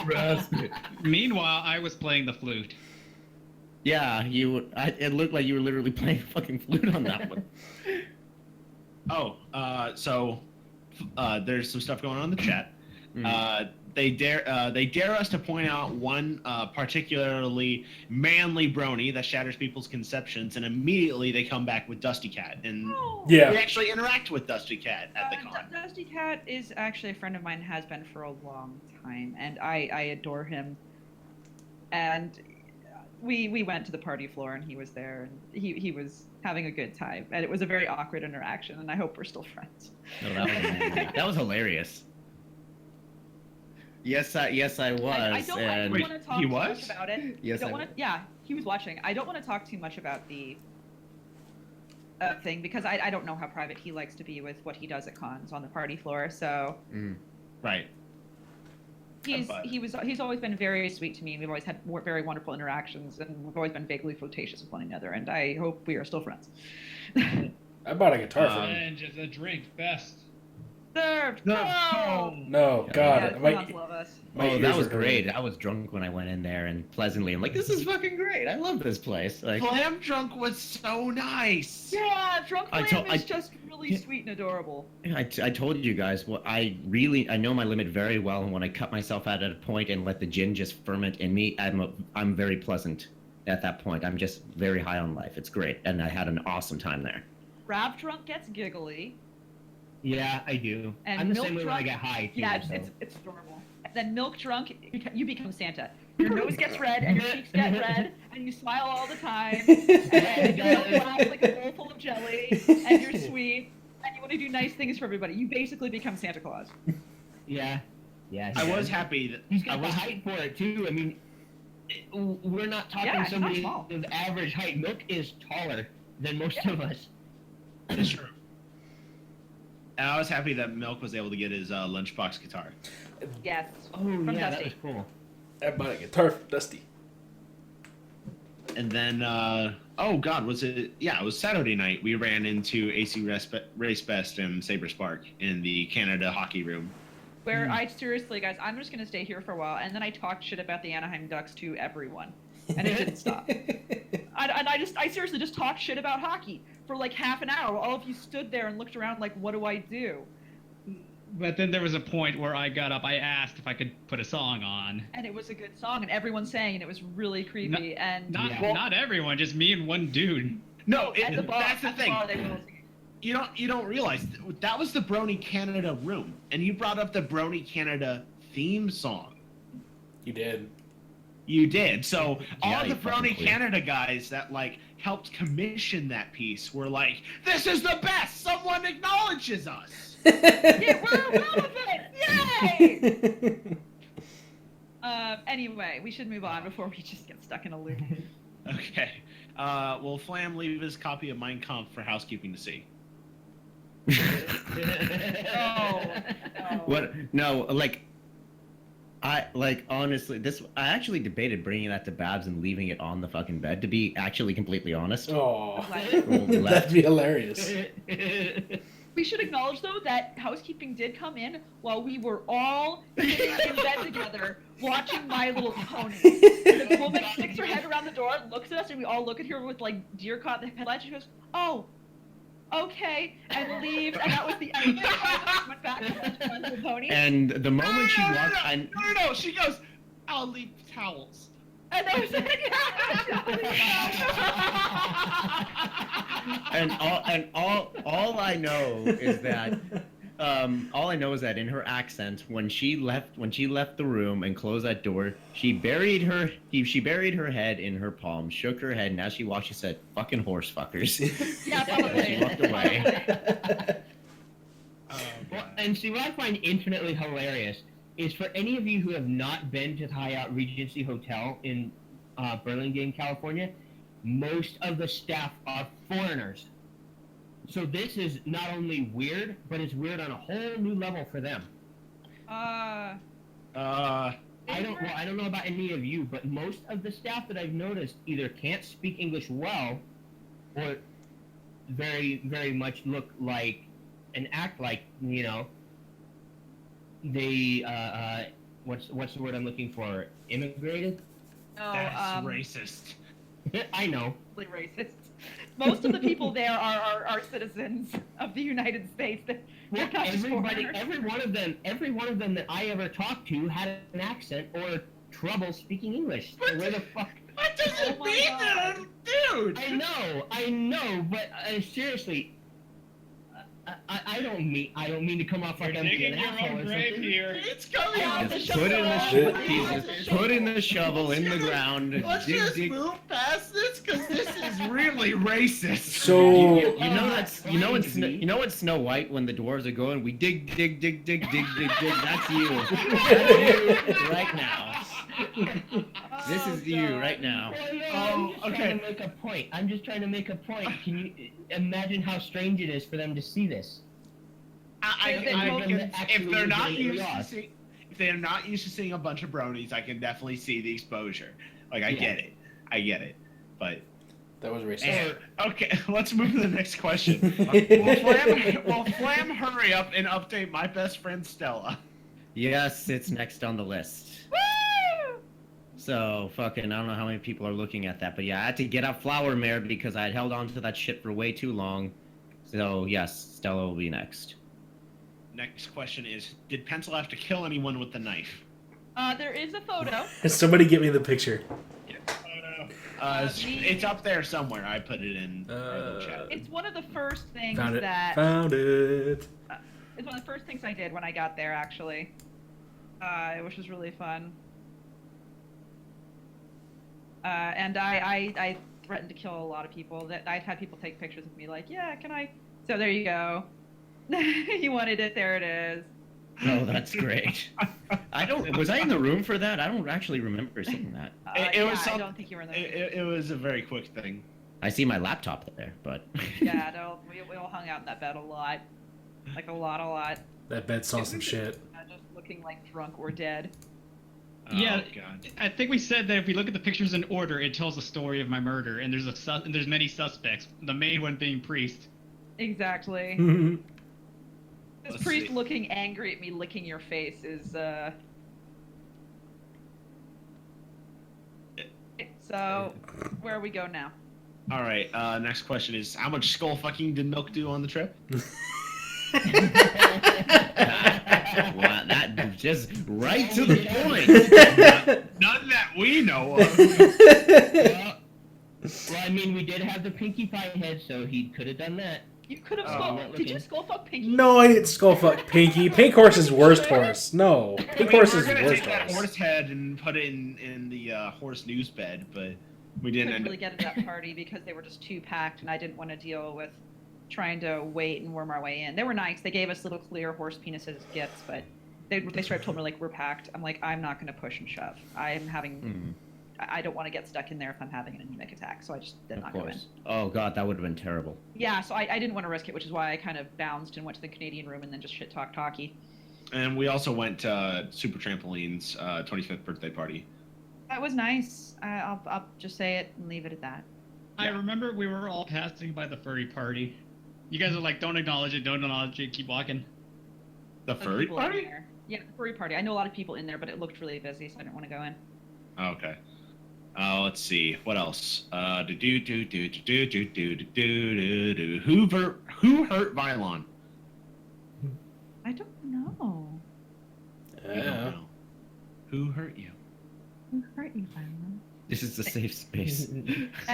grasp it.
Meanwhile, I was playing the flute.
Yeah, it looked like you were literally playing fucking flute on that one.
Oh, there's some stuff going on in the chat. They dare us to point out one particularly manly brony that shatters people's conceptions, and immediately they come back with Dusty Cat, and we
Yeah.
actually interact with Dusty Cat at the con.
Dusty Cat is actually a friend of mine, has been for a long time, and I adore him. And we went to the party floor, and he was there, and he was having a good time, and it was a very awkward interaction, and I hope we're still friends.
No, that was hilarious. Yes, I was.
I don't
Wait,
want to talk
he
too
was?
much about it.
Yes, I was.
Yeah, he was watching. I don't want to talk too much about the thing because I don't know how private he likes to be with what he does at cons on the party floor. So
Right.
he's always been very sweet to me. We've always had very wonderful interactions, and we've always been vaguely flirtatious with one another. And I hope we are still friends.
I bought a guitar for him.
And just a drink, best.
Served.
No, God.
Yeah,
my-
cons love us.
my
Oh,
ears
that was
are hurting.
great. I was drunk when I went in there, and pleasantly, I'm like, this is fucking great. I love this place. Like,
Clam Drunk was so nice.
Yeah, Drunk
I
Flame
told-
is just really sweet and adorable.
I told you guys, what I know my limit very well, and when I cut myself out at a point and let the gin just ferment in me, I'm very pleasant at that point. I'm just very high on life. It's great, and I had an awesome time there.
Rab Drunk gets giggly.
Yeah, I do.
And
I'm the
milk
same way when I
drunk-
get high too.
Yeah,
so.
it's adorable. And then Milk Drunk, you become Santa. Your nose gets red, and your cheeks get red, and you smile all the time, and you're black like a bowl full of jelly, and you're sweet, and you want to do nice things for everybody. You basically become Santa Claus.
Yeah. Yeah.
I
he
was
does.
happy that
He's
I
got the
was
height for it too. I mean, we're not talking
Yeah, it's not
somebody
small.
of average height. Milk is taller than most of us.
It's true. And I was happy that Milk was able to get his lunchbox guitar.
Yes.
Oh
From
yeah,
Dusty.
that was cool.
I bought a guitar for Dusty.
And then, oh God, was it? Yeah, it was Saturday night. We ran into AC Race Best and Saber Spark in the Canada hockey room.
Where I seriously, guys, I'm just gonna stay here for a while, and then I talked shit about the Anaheim Ducks to everyone, and it didn't stop. I seriously just talked shit about hockey for like half an hour. All of you stood there and looked around like, what do I do?
But then there was a point where I got up. I asked if I could put a song on.
And it was a good song, and everyone sang, and it was really creepy.
Not everyone, just me and one dude.
No,
At the bar,
that's the
at
thing.
bar, they were all singing.
You don't realize that was the Brony Canada room, and you brought up the Brony Canada theme song.
You did.
You did. So all
Yeah,
the
you fucking
Brony
queer.
Canada guys that like helped commission that piece were like, "This is the best. Someone acknowledges us."
Yeah, we're relevant! Yay! Anyway, we should move on before we just get stuck in a loop.
Okay. Will Flam leave his copy of Mein Kampf for housekeeping to see?
No.
What? No, like, honestly, I actually debated bringing that to Babs and leaving it on the fucking bed, to be actually completely honest.
Oh,
Roll left.
that'd be hilarious.
We should acknowledge, though, that housekeeping did come in while we were all sitting in bed together watching My Little Pony. The woman sticks her head around the door, looks at us, and we all look at her with, like, deer caught in the headlights. She goes, "Oh, okay," and leaves. And that was the end of it. We went back to watch My Little Pony.
And the moment she walked,
No. She goes, "I'll leave towels."
And I was like,
all I know is that in her accent, when she left the room and closed that door, she buried her head in her palm, shook her head, and as she walked, she said, "Fucking horse fuckers."
Yeah,
And she walked
probably.
away.
Well, and see, what I find infinitely hilarious is for any of you who have not been to the Hyatt Regency Hotel in Burlingame, California, most of the staff are foreigners. So this is not only weird, but it's weird on a whole new level for them. I don't know about any of you, but most of the staff that I've noticed either can't speak English well, or very, very much look like and act like, you know, they what's the word I'm looking for? Immigrated?
No,
That's racist.
I know.
Really racist. Most of the people there are citizens of the United States. They're
Well,
not just foreigners.
every one of them that I ever talked to had an accent or trouble speaking English. So where the fuck?
What does
Oh
it
my
mean,
God.
dude?
I know, but seriously, I don't mean to come off like
You're
I'm being
digging
an
your
asshole
own
or
grave
something.
here.
It's coming
Yeah,
out.
the
Just put in the
shovel.
Jesus, put in the shovel in the ground.
Let's
dig,
just
dig.
move past this because this is really racist.
So
You know that's you know in Snow White when the dwarves are going, we dig, dig, dig, dig, dig, dig, dig. That's you. That's you right now. This is you
God.
right now.
Well, no,
Oh,
I'm just
okay.
trying to make a point. I'm just trying to make a point. Can you imagine how strange it is for them to see this?
If they're not
legitimately
used to
lost.
see, if they're not used to seeing a bunch of bronies, I can definitely see the exposure. Like I
Yeah.
get it, but
that was racist.
and, okay, let's move to the next question. Will Flam hurry up and update my best friend Stella?
Yes, it's next on the list.
Woo!
So fucking, I don't know how many people are looking at that, but yeah, I had to get out Flower Mare because I had held on to that shit for way too long. So yes, Stella will be next.
Next question is: did Pencil have to kill anyone with the knife?
There is a photo.
Somebody get me the picture.
It's up there somewhere. I put it in the chat.
It's one of the first things
Found it.
that
Found it.
it's one of the first things I did when I got there, actually, which was really fun. And I threatened to kill a lot of people. That I've had people take pictures of me, like, yeah, can I? So there you go. You wanted it. There it is.
Oh, that's great. Was I in the room for that? I don't actually remember seeing that.
It was
I
some-
don't think you were in there.
It was a very quick thing.
I see my laptop there, but
Yeah, no, we all hung out in that bed a lot. Like a lot.
That bed saw some shit.
Just looking like drunk or dead.
Yeah.
Oh, God.
I think we said that if we look at the pictures in order, it tells the story of my murder, and there's many suspects. The main one being Priest.
Exactly. This
Let's
priest
see.
looking angry at me, licking your face is So, where we go now?
All right. Next question is: how much skull fucking did Milk do on the trip?
wow, that just right to the point.
None that we know of.
Well, I mean, we did have the Pinkie Pie head, so he could have done that.
You could have
Oh,
skull.
not
Did you
looking.
skull fuck Pinky?
No, I didn't skull fuck Pinky. Pink Horse is worst horse. No, Pink Horse
We
is
were gonna
worst
take that
horse.
horse head and put it in the horse news bed, but we didn't
Couldn't
end
really get into that party because they were just too packed, and I didn't want to deal with trying to wait and worm our way in. They were nice. They gave us little clear horse penises as gifts, but they straight up told me, like, we're packed. I'm like, I'm not going to push and shove. I'm having. I don't want to get stuck in there if I'm having an anemic attack, so I just did
Of
not go in.
course. Oh god, that would have been terrible.
Yeah, so I didn't want to risk it, which is why I kind of bounced and went to the Canadian room and then just shit talky.
And we also went to Super Trampoline's 25th birthday party.
That was nice. I'll just say it and leave it at that.
I remember we were all passing by the furry party. You guys are like, don't acknowledge it, keep walking.
The
Those
furry
people in
party?
there. Yeah, the furry party. I know a lot of people in there, but it looked really busy, so I didn't want to go in.
Oh, okay. Let's see. What else? Who hurt Vylon?
I don't know.
You don't know. Who hurt you?
Who hurt you, Viola?
This is a safe space.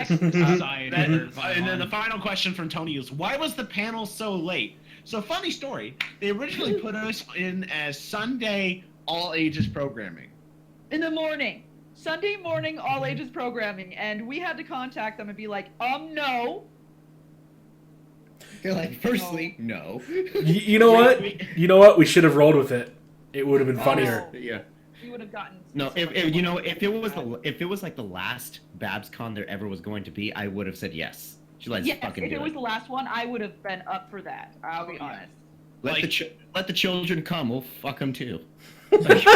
Society.
And then the final question from Tony is, why was the panel so late? So funny story. They originally put us in as Sunday all ages programming.
In the morning. Sunday morning, all ages programming. And we had to contact them and be like, no.
You're like, firstly, no.
You know what? You know what? We should have rolled with it. It would have been funnier.
Yeah.
We would have gotten.
No,
so
if
much
you
more
know, if it was
than
if it was like the last Babscon there ever was going to be, I would have said yes. Let's
yes,
fucking
if
do
it was
it.
the last one, I would have been up for that. I'll be
Oh, yeah.
honest.
Let the children come. We'll fuck them too.
Oh,
Like, no,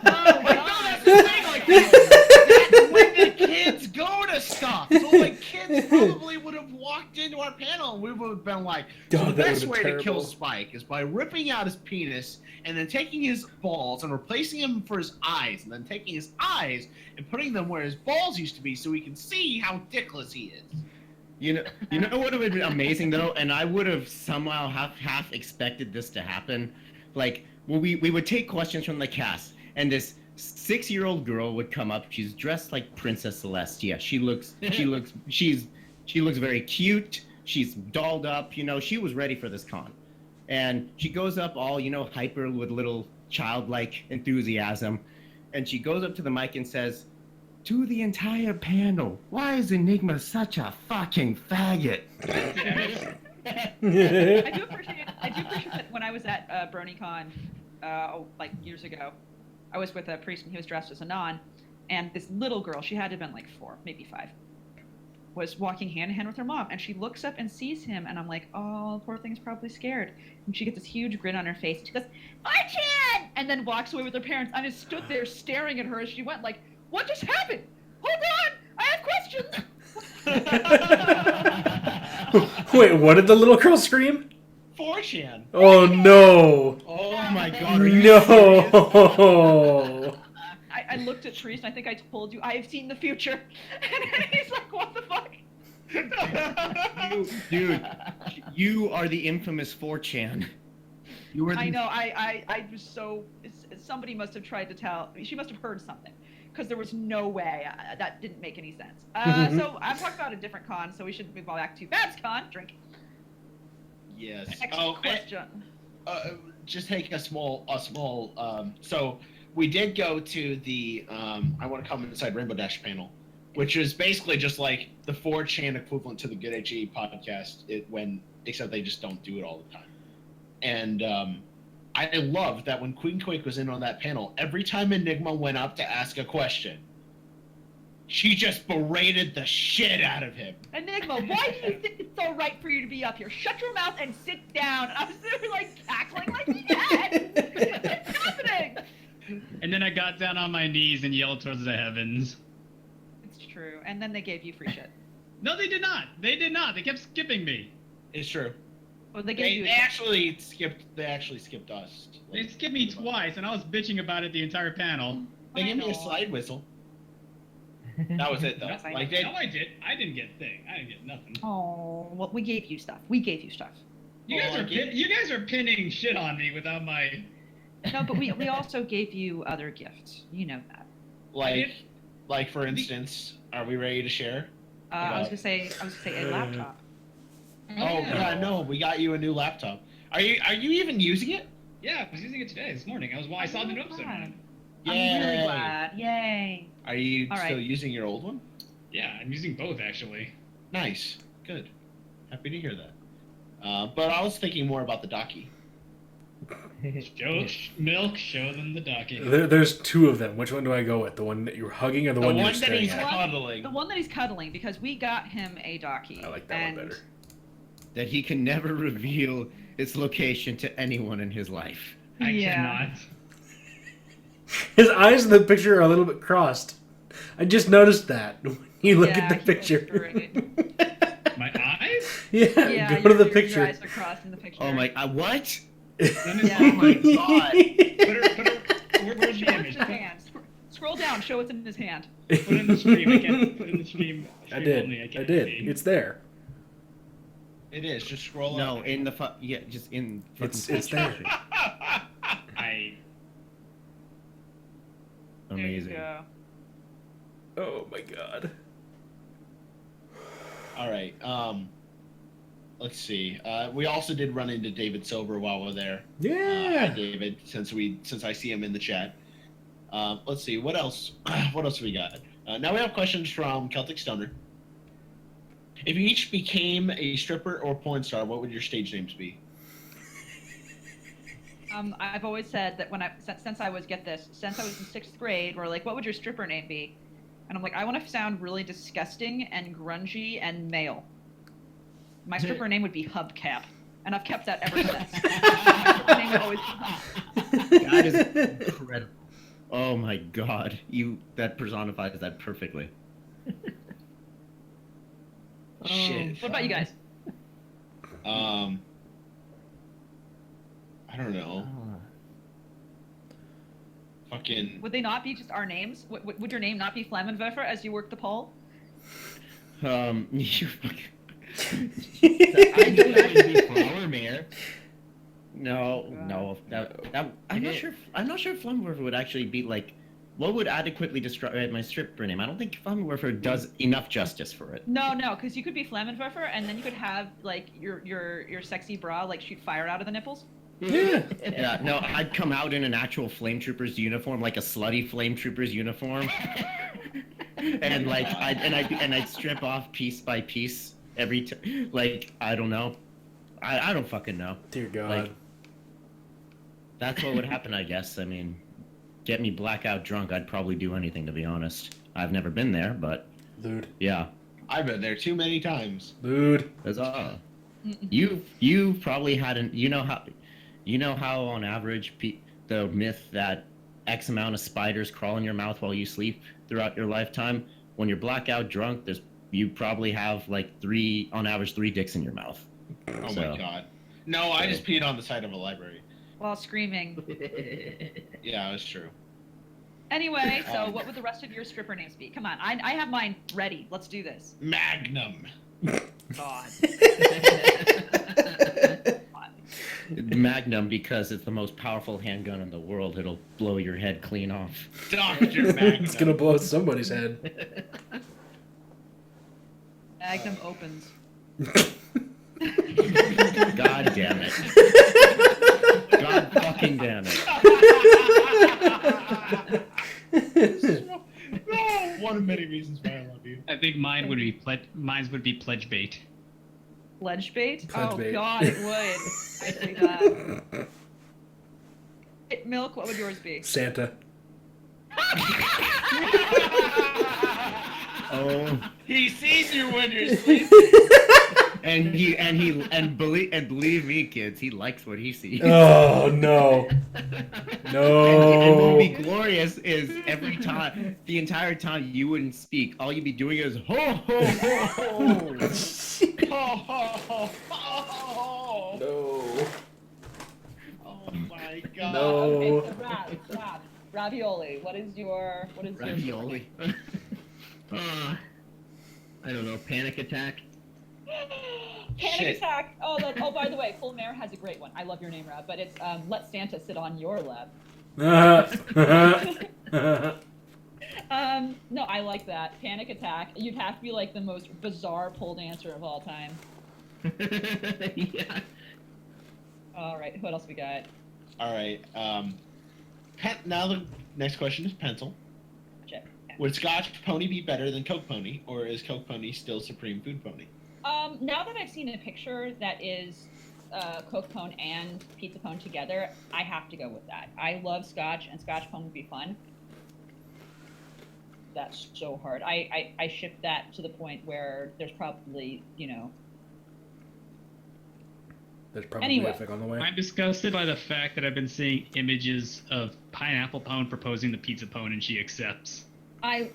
that's the thing. Like, that's when the kids go to stuff. So like, kids probably would have walked into our panel and we would have been like,
Oh,
so the
that
best
would've
way
been
to kill
terrible.
Spike is by ripping out his penis and then taking his balls and replacing them for his eyes, and then taking his eyes and putting them where his balls used to be so we can see how dickless he is.
You know what would have been amazing though, and I would have somehow half expected this to happen. Like, well, we would take questions from the cast, and this 6-year-old girl would come up. She's dressed like Princess Celestia. She looks very cute. She's dolled up. You know, she was ready for this con, and she goes up all hyper with little childlike enthusiasm, and she goes up to the mic and says, "To the entire panel, why is Enigma such a fucking faggot?"
I do appreciate that when I was at BronyCon, like years ago, I was with a priest and he was dressed as a non, and this little girl, she had to have been like 4, maybe 5, was walking hand in hand with her mom, and she looks up and sees him, and I'm like, oh, poor thing's probably scared. And she gets this huge grin on her face, and she goes, "Archan!" and then walks away with her parents. I just stood there staring at her as she went, like, what just happened? Hold on, I have questions.
Wait, what did the little girl scream?
4chan.
Oh no!
Oh my god, are you
No!
I looked at Therese, and I think I told you, I have seen the future. And he's like, what the fuck?
Dude, you are the infamous 4chan. You were the...
I know, I was so, somebody must have tried to tell, she must have heard something. Because there was no way, that didn't make any sense. So I'm talking about a different con, so we should move on back to Babscon. Drink.
Yes.
Next question.
Just take a small. So we did go to the I Want to Come Inside Rainbow Dash panel, which is basically just like the 4chan equivalent to the Good HE podcast. Except they just don't do it all the time. And I loved that when Queen Quake was in on that panel, every time Enigma went up to ask a question, she just berated the shit out of him.
Enigma, why do you think it's so right for you to be up here? Shut your mouth and sit down. And I was there like cackling like, yes! What's happening?
And then I got down on my knees and yelled towards the heavens.
It's true. And then they gave you free shit.
No, they did not. They did not. They kept skipping me.
It's true.
Well, they gave you
They actually skipped us.
They skipped me twice, and I was bitching about it the entire panel.
They gave me a slide whistle. That was it, though.
Yes, I
Like
know.
they,
No, I did. I didn't get a thing. I didn't get nothing.
Oh, well, we gave you stuff. We gave you stuff.
You guys are pinning shit on me without my.
No, but we also gave you other gifts. You know that.
like for instance, are we ready to share?
I was gonna say a laptop.
Oh God, no! We got you a new laptop. Are you even using it?
Yeah, I was using it today, this morning. I saw the notes on it.
I'm really glad. Yay.
Are you
All
still
right.
using your old one?
Yeah, I'm using both actually.
Nice, good. Happy to hear that. But I was thinking more about the docky.
Show them the docky.
There's 2 of them. Which one do I go with? The one that you're hugging or the one you're
that
staring
he's
at?
cuddling.
The one that he's cuddling, because we got him a docky.
I like that
and
one better.
that he can never reveal its location to anyone in his life.
I
Yeah.
cannot.
His eyes in the picture are a little bit crossed. I just noticed that when you look at the
he
picture.
looks great.
My eyes?
Yeah,
Yeah,
go to the
your
picture.
eyes are crossed in the picture.
Oh my, what?
Yeah.
Oh my god.
Where's the
Show
image?
us his hand. Scroll down. Show what's in his hand.
Put it in the stream. I can't put it in the stream.
I did.
Only.
I
can't
did.
see.
It's there.
It is. Just scroll
No,
up.
in the just in.
It's
fucking
there.
I.
Amazing.
There you go.
Oh my god.
All right. Let's see. We also did run into David Silver while we're there. Hi,
Yeah.
David. Since I see him in the chat. Let's see. What else? What else we got? Now we have questions from Celtic Stoner. If you each became a stripper or porn star, what would your stage names be?
I've always said that since I was in 6th grade, we're like, what would your stripper name be? And I'm like, I want to sound really disgusting and grungy and male. My stripper name would be Hubcap, and I've kept that ever since. My stripper name would always be Hub.
That is incredible. Oh my god, that personifies that perfectly.
Shit.
What about you guys?
I don't know. Fucking.
Would they not be just our names? Would your name not be Flammenwerfer as you work the poll?
You
I don't have to be Flower Mayor.
No. I'm not sure. I'm not sure if Flammenwerfer would actually be like. What would adequately describe my stripper name? I don't think Flammenwerfer does enough justice for it.
No, because you could be Flammenwerfer, and then you could have like your sexy bra like shoot fire out of the nipples.
Yeah.
Yeah, no, I'd come out in an actual Flame Troopers uniform, like a slutty Flame Troopers uniform, and like I'd strip off piece by piece every like I don't know, I don't fucking know.
Dear God.
Like, that's what would happen, I guess. I mean, get me blackout drunk, I'd probably do anything, to be honest. I've never been there, but
Dude.
yeah,
I've been there too many times.
Dude.
that's all. You probably hadn't. You know how on average the myth that X amount of spiders crawl in your mouth while you sleep throughout your lifetime. When you're blackout drunk, you probably have like on average three dicks in your mouth.
Oh
So-
my god. No, I just peed on the side of a library.
While screaming.
Yeah, that's true.
Anyway, so what would the rest of your stripper names be? Come on, I have mine ready. Let's do this.
Magnum.
God.
Magnum, because it's the most powerful handgun in the world. It'll blow your head clean off.
Dr. Magnum.
It's gonna blow somebody's head.
Magnum opens.
God damn it. God fucking damn it.
No, one of many reasons why I love you.
I think mine would be pledge bait.
Ledge bait?
Pledge
Oh
bait.
God, it would. I see that. Hey, Milk, what would yours be?
Santa.
Oh.
He sees you when you're sleeping.
And believe me, kids, he likes what he sees.
Oh no.
And what would be
No.
glorious is every time, the entire time you wouldn't speak, all you'd be doing is ho ho ho ho.
Ho, ho, ho, ho.
No.
Oh my god.
No.
Okay, so ravioli. What is your
Ravioli.
I don't know. Panic attack.
Panic
Shit.
attack. Oh, by the way, Full Mare has a great one. I love your name, Rav, but it's let Santa sit on your lap. No, I like that. Panic attack. You'd have to be like the most bizarre pole dancer of all time.
Yeah.
All right, what else we got?
All right. Now the next question is pencil.
Check.
Would Scotch Pony be better than Coke Pony, or is Coke Pony still Supreme Food Pony?
Now that I've seen a picture that is Coke Pone and Pizza Pone together, I have to go with that. I love Scotch, and Scotch Pone would be fun. That's so hard. I ship that to the point where there's probably,
There's probably
Anyway.
a fic on the way.
I'm disgusted by the fact that I've been seeing images of Pineapple Pone proposing the Pizza Pone and she accepts.
no.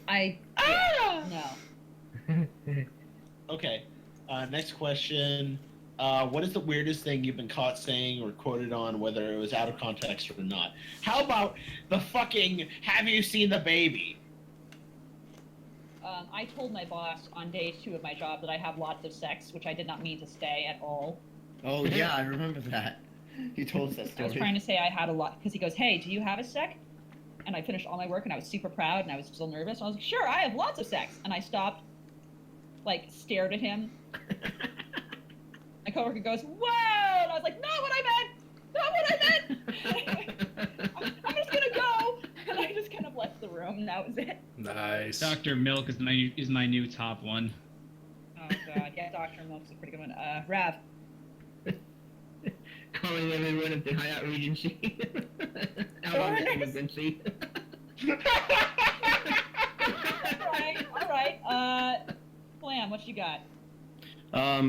Okay. Next question. What is the weirdest thing you've been caught saying or quoted on, whether it was out of context or not? How about the fucking "Have you seen the baby"?
I told my boss on day 2 of my job that I have lots of sex, which I did not mean to say at all.
Oh yeah, I remember that. You told us that
I was
story.
trying to say I had a lot, because he goes, "Hey, do you have a sec?" And I finished all my work, and I was super proud, and I was still nervous. And I was like, "Sure, I have lots of sex." And I stopped, stared at him. My coworker goes, "Whoa!" And I was like, "Not what I meant! Not what I meant!" I'm just gonna go. And I just kind of left the room, and that was it.
Nice.
Dr. Milk is my new top one.
Oh god, yeah, Dr. Milk's a pretty good one. Rav.
Calling everyone at the Hyatt Regency. Out on the
Nice.
emergency.
Alright. Flam, what you got?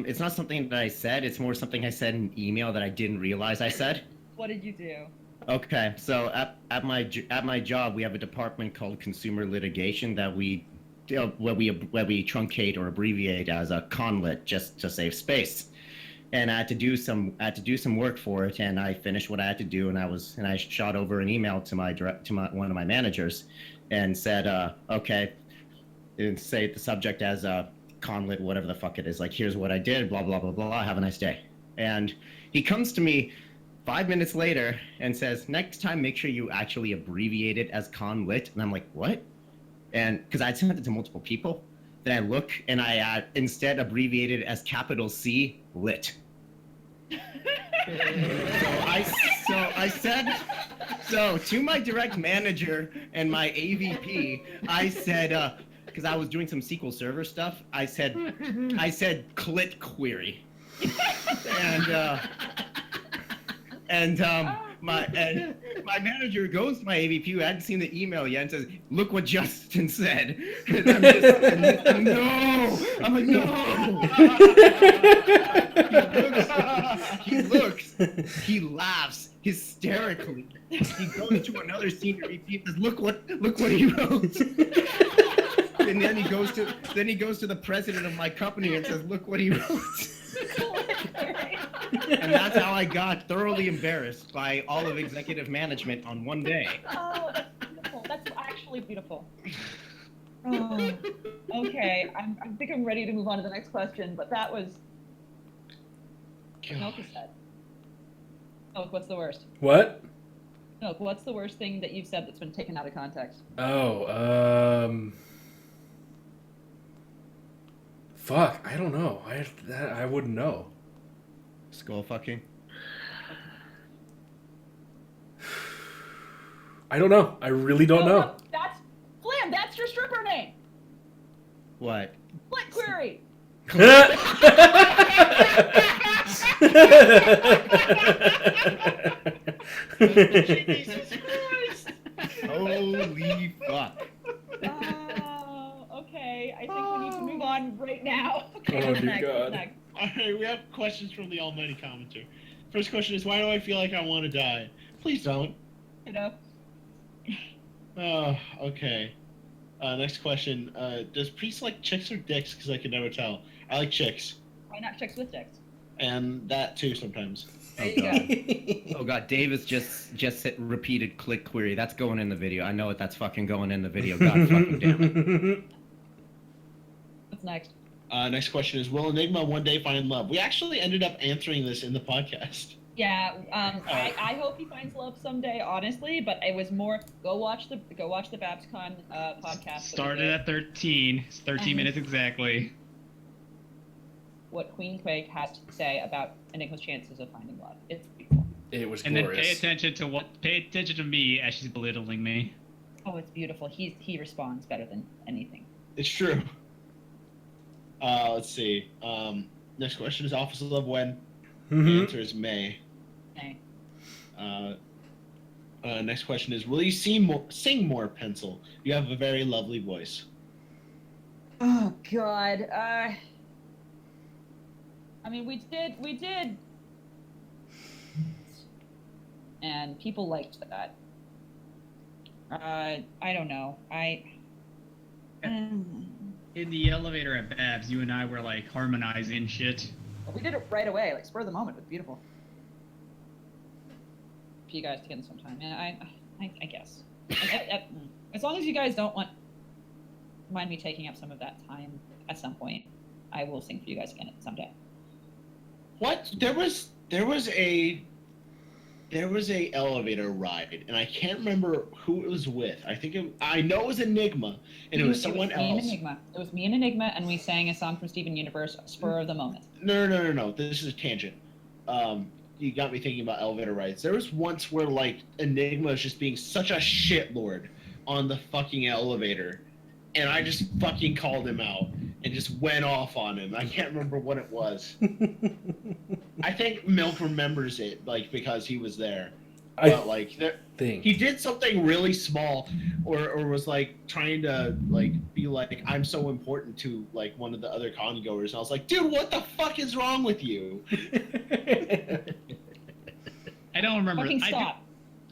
It's not something that I said. It's more something I said in an email that I didn't realize I said.
What did you do?
Okay, so at my job we have a department called consumer litigation that we what we truncate or abbreviate as a conlet just to save space. And I had to do some work for it, and I finished what I had to do, and I shot over an email to one of my managers, and said, okay, and say the subject as a conlet, whatever the fuck it is, like, here's what I did, blah blah blah blah. Have a nice day. And he comes to me 5 minutes later and says, next time make sure you actually abbreviate it as conlit. And I'm like, what? And because I'd sent it to multiple people. Then I look and I instead abbreviated as capital C lit. So to my direct manager and my AVP, I said, because I was doing some SQL Server stuff, I said clit query. And my manager goes to my AVP who hadn't seen the email yet and says, "Look what Justin said." And I'm like, no. He looks, he laughs hysterically. He goes to another senior VP and says, "Look what he wrote." And then he goes to the president of my company and says, "Look what he wrote." And that's how I got thoroughly embarrassed by all of executive management on one day.
Oh, that's beautiful. That's actually beautiful. Oh, okay. I think I'm ready to move on to the next question, but that was... Milk said. Milk, what's the worst?
What?
Milk, what's the worst thing that you've said that's been taken out of context?
Fuck, I don't know. I wouldn't know.
Skull fucking.
I don't know. I really don't know.
That's Flam. That's your stripper name.
What?
Split query.
Jesus Christ!
Holy fuck.
Okay. I think we need to move on right now. Okay,
Oh,
what's
dear
next?
God.
What's next?
Alright, we have questions from the Almighty Commenter. First question is, why do I feel like I want to die? Please don't.
You know.
Oh, okay. Next question. Does Priest like chicks or dicks? Because I can never tell. I like chicks.
Why not chicks with dicks?
And that too sometimes.
There you go.
Oh god, Davis just repeated click query. That's going in the video. I know it. That's fucking going in the video. God fucking damn it.
What's next?
Next question is, will Enigma one day find love? We actually ended up answering this in the podcast.
Yeah, I hope he finds love someday, honestly. But it was more go watch the Babscon podcast.
Started at 13. It's 13 minutes exactly.
What Queen Quake has to say about Enigma's chances of finding love. It's beautiful.
It was
And
glorious.
then pay attention to me as she's belittling me.
Oh, it's beautiful. He responds better than anything.
It's true. Let's see. Next question is Office of Love when? The answer is May.
Okay.
Next question is, will you sing more, Pencil? You have a very lovely voice.
Oh God. I mean, we did, and people liked that. I don't know.
In the elevator at Babs, you and I were like harmonizing shit.
We did it right away, like spur of the moment. It was beautiful. For you guys again sometime. Yeah, I guess. As long as you guys don't mind me taking up some of that time at some point, I will sing for you guys again someday.
What? There was a elevator ride, and I can't remember who it was with. I know it was Enigma, and it was someone else.
It was me and Enigma, and we sang a song from Steven Universe, spur of the moment.
No. This is a tangent. You got me thinking about elevator rides. There was once where like Enigma was just being such a shitlord on the fucking elevator, and I just fucking called him out and just went off on him. I can't remember what it was. I think Milk remembers it, like, because he was there. But, like, he did something really small, or was, like, trying to, like, be like, I'm so important to, like, one of the other con goers. And I was like, dude, what the fuck is wrong with you?
I don't remember.
Fucking stop.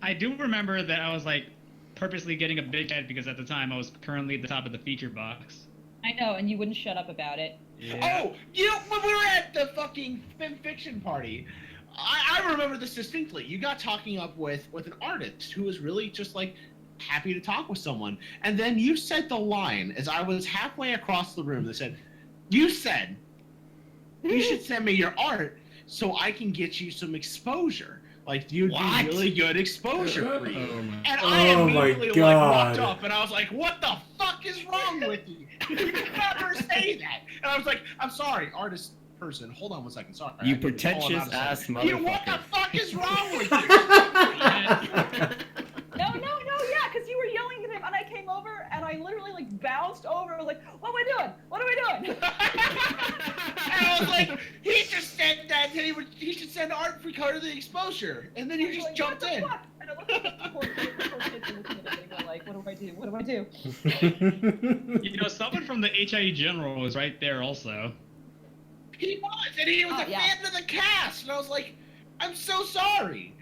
I do remember that I was like, purposely getting a big head because at the time I was currently at the top of the feature box.
I know, and you wouldn't shut up about it.
Oh, you know, when we were at the fucking fan fiction party, I remember this distinctly. You got talking up with an artist who was really just like happy to talk with someone, and then you said the line as I was halfway across the room. They said, "You said you should send me your art so I can get you some exposure. Like you'd be really good exposure for you." And I immediately like walked up and I was like, "What the fuck is wrong with you? You never say that." And I was like, "I'm sorry, artist person. Hold on one second. Sorry."
You pretentious ass motherfucker.
What the fuck is wrong with you?
No, yeah, because you were yelling at him, and I came over, and I literally like bounced over. I was like, "What am I doing? What am I doing?"
And I was like, he just said that he should send art for color the exposure, and then you just
like,
jumped
what the
in.
Fuck? And I looked at the poor kids and looking at it and going like, "What do I do? What do I do?"
You know, someone from the HIE General was right there also.
He was, and he was a fan of the cast, and I was like, "I'm so sorry."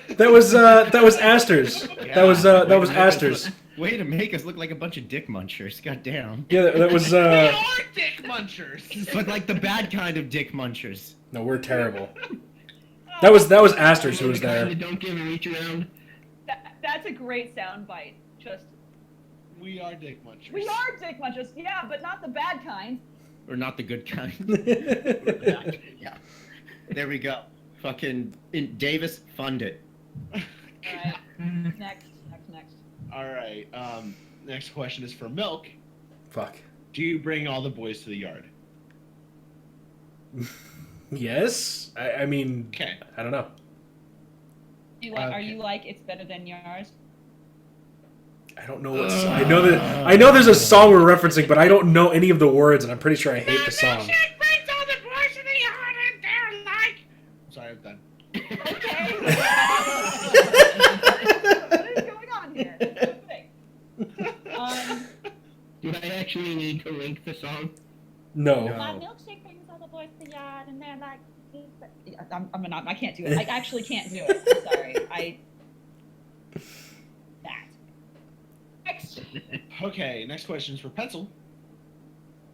That was Aster's.
Yeah.
That was Aster's.
Way to make us look like a bunch of dick munchers. Goddamn.
Yeah, that was.
We are dick munchers.
But like the bad kind of dick munchers.
No, we're terrible. That was Aster's who was there.
Don't give a reach around.
That's a great soundbite. Just
We are dick munchers.
we are dick munchers, yeah, but not the bad kind.
Or not the good kind. Yeah. There we go. Fucking Davis, fund it.
All right, next.
All right. Next question is for Milk.
Fuck.
Do you bring all the boys to the yard?
Yes. I mean.
Okay.
I don't know.
Are you like it's better than yours?
I don't know what song. I know there's a song we're referencing, but I don't know any of the words, and I'm pretty sure I hate the song.
Brings all the boys to the yard, and they're like. Sorry, I'm done.
Okay. What is going on here?
Do I actually need to link the song?
No.
My milkshake brings all the boys to the yard, and they're like, I'm not. I can't do it. I actually can't do it. I'm sorry. That. Next.
Okay, next question is for Pencil.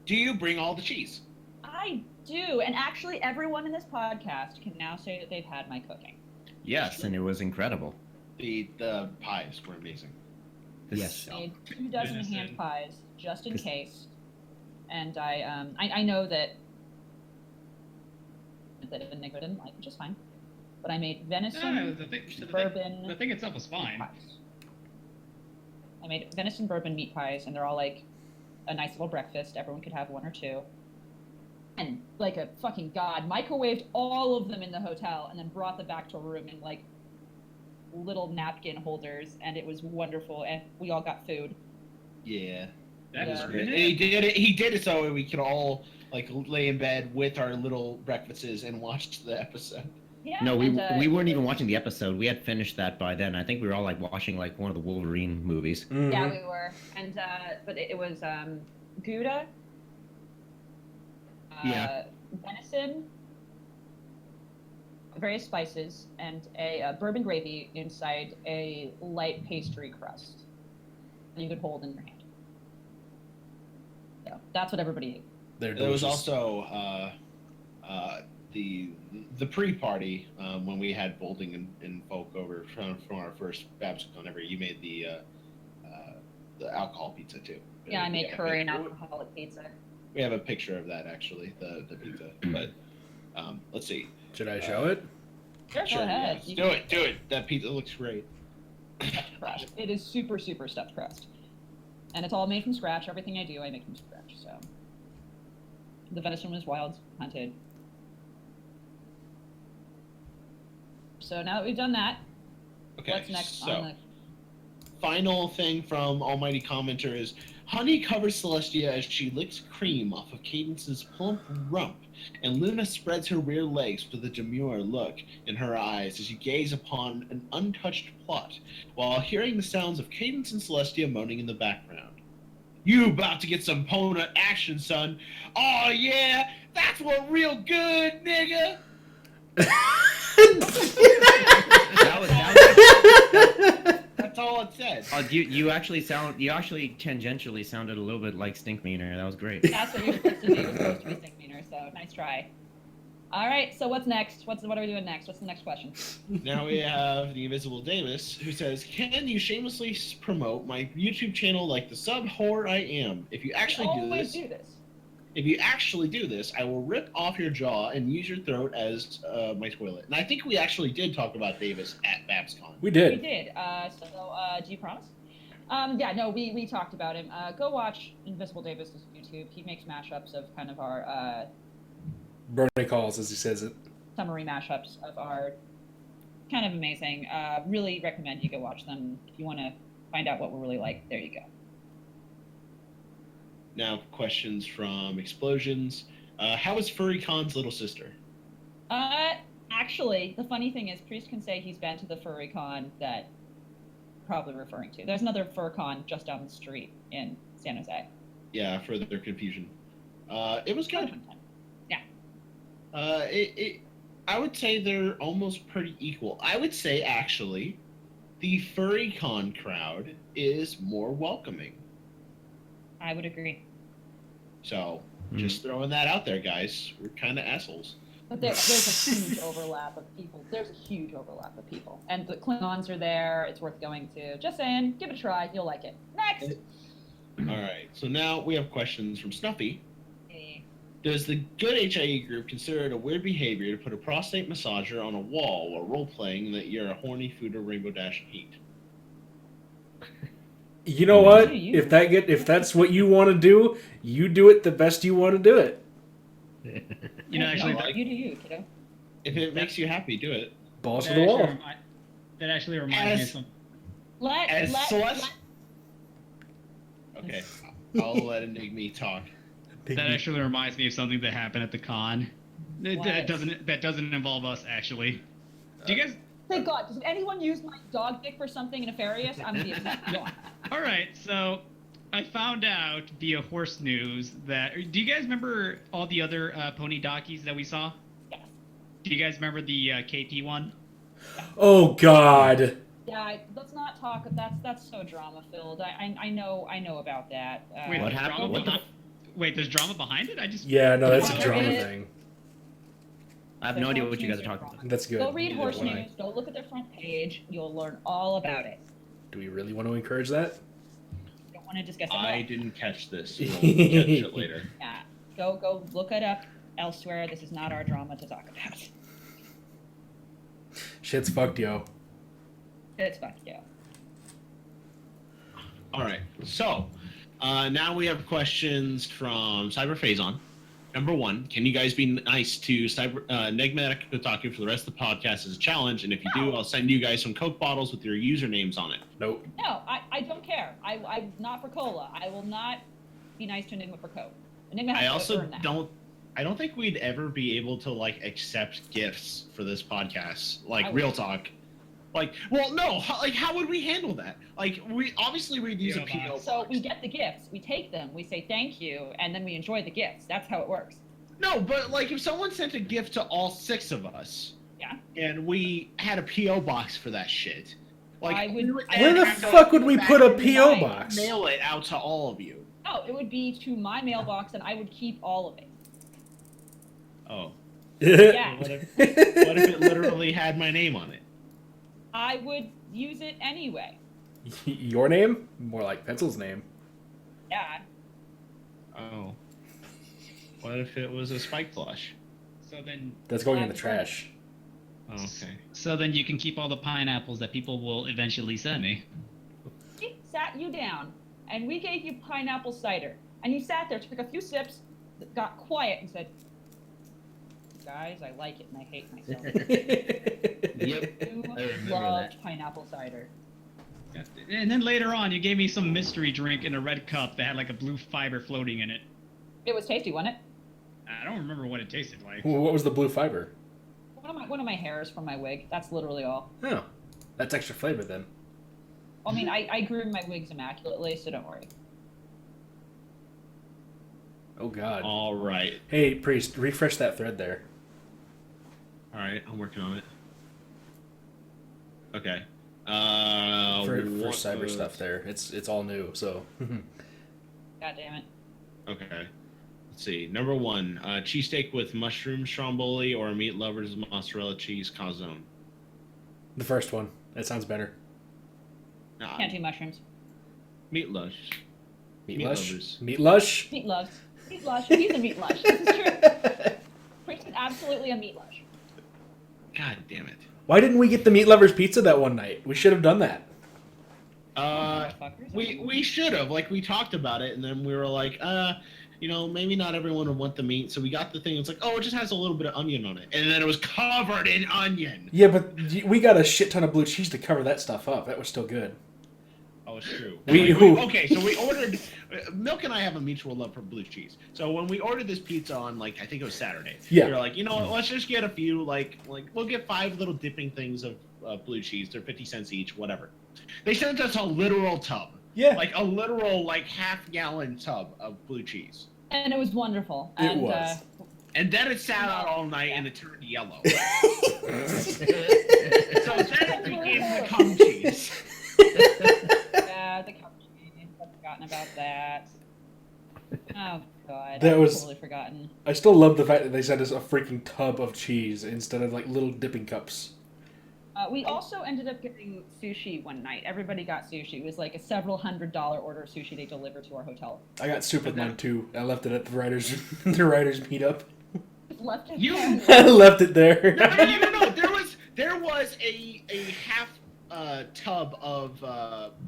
Do you bring all the cheese?
I do, and actually, everyone in this podcast can now say that they've had my cooking.
Yes, and it was incredible.
The pies were amazing.
Yes.
I made 2 dozen hand pies just in case, and I know that Nico didn't like, which is fine. But I made venison, bourbon.
The thing itself was fine.
Pies. I made venison bourbon meat pies, and they're all like a nice little breakfast. Everyone could have 1 or 2. And like a fucking god, microwaved all of them in the hotel, and then brought them back to a room in like little napkin holders, and it was wonderful. And we all got food.
Yeah.
That is
Yeah.
great.
And he did it so we could all like lay in bed with our little breakfasts and watch the episode.
Yeah.
No,
and,
we weren't even watching the episode. We had finished that by then. I think we were all like watching like one of the Wolverine movies.
Mhm.
Yeah, we were. And but it was Gouda.
Yeah.
Venison, various spices, and a bourbon gravy inside a light pastry crust that you could hold in your hand. So that's what everybody ate.
They're
There was
delicious.
also the pre-party when we had Bolding and folk over from our first Babscon ever. You made the alcohol pizza too.
Yeah, I made
We have
curry and
a-
alcoholic pizza.
We have a picture of that actually, the pizza. But let's see.
Should I show it?
Sure,
Sure,
go ahead.
yes.
You
Do it. That pizza looks great.
stuffed crust. It is super stuffed crust, and it's all made from scratch. Everything I do, I make from scratch. So the venison was wild hunted. So now that we've done that,
Okay.
what's next
so,
on the?
final thing from Almighty Commenter is Honey covers Celestia as she licks cream off of Cadence's plump rump, and Luna spreads her rear legs with a demure look in her eyes as you gaze upon an untouched plot, while hearing the sounds of Cadence and Celestia moaning in the background. You about to get some Pona action, son. Oh yeah, that's what real good, nigga.
That's all it said.
You actually tangentially sounded a little bit like Stinkmeaner. That was great.
That's what you're supposed to do. You're supposed to be Stinkmeaner, so nice try. All right, so what's next? What are we doing next? What's the next question?
Now we have the Invisible Davis, who says, "Can you shamelessly promote my YouTube channel like the sub whore I am? If you actually do
always
this,
do this.
if you actually do this, I will rip off your jaw and use your throat as my toilet." And I think we actually did talk about Davis at Babscon.
We
We
did.
did. Do you promise? Yeah, no, we talked about him. Go watch Invisible Davis' YouTube. He makes mashups of kind of our
Bernie calls, as he says it.
summary mashups of our kind of amazing. Really recommend you go watch them if you want to find out what we're really like. There you go.
Now, questions from Explosions. How is FurryCon's little sister?
Actually, the funny thing is, Priest can say he's been to the furry con that you're probably referring to. There's another fur con just down the street in San Jose.
Yeah, further confusion. It was good.
Yeah.
I would say they're almost pretty equal. I would say, actually, the FurryCon crowd is more welcoming.
I would agree.
So, just throwing that out there, guys. We're kind of assholes.
But there's a huge overlap of people. There's a huge overlap of people. And the Klingons are there. It's worth going to. Just saying, give it a try. You'll like it. Next!
All right. So now we have questions from Snuffy.
Hey.
Does the good HIE group consider it a weird behavior to put a prostate massager on a wall while role-playing that you're a horny food or Rainbow Dash Pete?
You know what?
You-
If that's what you want to do, you do it the best you want to do it.
You know, actually,
like-
You do you, kiddo.
If it makes you happy, do it.
Balls to
that
the
actually
wall.
that actually reminds me of
As-
something.
As
Let
Celeste. Okay, I'll let Enigma talk.
That actually reminds me of something that happened at the con.
What?
That doesn't involve us actually. Do you guys?
Thank God. Does anyone use my dog dick for something nefarious? I'm gonna be upset. Go on.
All right, so I found out via horse news that. Do you guys remember all the other pony dockies that we saw?
Yes.
Do you guys remember the KP one?
Oh God.
Yeah, let's not talk. That's so drama filled. I know about that.
Wait,
What
there's
happened?
drama
What the
behind- Wait, there's drama behind it? I just.
Yeah, no, that's a
There
drama
is.
thing.
I have no idea what you guys are talking about.
That's good.
Go read
Neither
Horse
do I.
News. Go look at their front page. You'll learn all about it.
Do we really want to encourage that?
Don't want to discuss it.
I
now.
didn't catch this. We'll catch it later.
Yeah. Go look it up elsewhere. This is not our drama to talk about.
Shit's fucked, yo.
It's fuck you.
All right. So now we have questions from Cyber Phazon. Number one, can you guys be nice to Enigmatic Kotaku for the rest of the podcast as a challenge? And if you do, I'll send you guys some Coke bottles with your usernames on it.
Nope.
No, I don't care. I'm not for cola. I will not be nice to Enigma for Coke. Enigma has
I
to
also
earn that.
don't think we'd ever be able to like accept gifts for this podcast. Like
I
real
would.
talk. Like, well, no. How would we handle that? Like, we'd use a
PO
PO box.
So we get the gifts, we take them, we say thank you, and then we enjoy the gifts. That's how it works.
No, but like if someone sent a gift to all 6 of us,
Yeah.
and we had a PO box for that shit, like
I would-
we would
I
Where
then
the
have to,
fuck would we put a
back in
PO
line.
box?
mail it out to all of you?
No, it would be to my mailbox, and I would keep all of it.
Oh,
Yeah.
what if it literally had my name on it?
I would use it anyway.
Your name? More like Pencil's name.
Yeah.
Oh, what if it was a spike plush?
So then,
That's going in the trash.
Oh, okay.
so then you can keep all the pineapples that people will eventually send me.
We sat you down, and we gave you pineapple cider, and you sat there, took a few sips, got quiet, and said, "Guys, I like it, and I hate myself."
Yep.
You
I remember
loved
that.
pineapple cider.
And then later on, you gave me some mystery drink in a red cup that had like a blue fiber floating in it.
It was tasty, wasn't it?
I don't remember what it tasted like.
What was the blue fiber?
One of my hairs from my wig. That's literally all.
Oh, that's extra flavor then.
I mean, I grew my wigs immaculately, so don't worry.
Oh God.
All right.
Hey, Priest, refresh that thread there.
All right, I'm working on it. Okay.
for
what
cyber
was-
stuff there. It's all new, so.
God damn it.
Okay. Let's see. Number 1, cheesesteak with mushroom stromboli or meat lovers mozzarella cheese calzone.
The first one. That sounds better.
Nah,
Can't do mushrooms.
meat lush.
Meat
Meat
lush.
lovers.
Meat lush.
Meat loves. Meat lush. He's a meat lush. This is true. Chris is absolutely a meat lush.
God damn it.
Why didn't we get the meat lovers pizza that one night? We should have done that.
Motherfuckers.
We should have, like, we talked about it, and then we were like, maybe not everyone would want the meat, so we got the thing. It's like, oh, it just has a little bit of onion on it, and then it was covered in onion.
Yeah, but we got a shit ton of blue cheese to cover that stuff up. That was still good.
Oh, it's true.
Okay,
So we ordered. Milk and I have a mutual love for blue cheese. So when we ordered this pizza on, like, I think it was Saturday.
Yeah.
We were like, you know what? Let's just get a few, like we'll get 5 little dipping things of blue cheese. They're 50 cents each, whatever. They sent us a literal tub.
Yeah.
Like a literal, like, half-gallon tub of blue cheese.
And it was wonderful.
It
And,
was.
And then it sat out all night and it turned yellow. So then it became the cum cheese.
Yeah, the cup cheese. I've forgotten about that. Oh god,
That
I've
was-
totally forgotten.
I still love the fact that they sent us a freaking tub of cheese instead of like little dipping cups.
We also ended up getting sushi one night. Everybody got sushi. It was like a several $100 order of sushi they delivered to our hotel.
I got soup with mine too. I left it at the writers meetup.
Just left it
You-
there.
I left it there.
No. There was a half tub of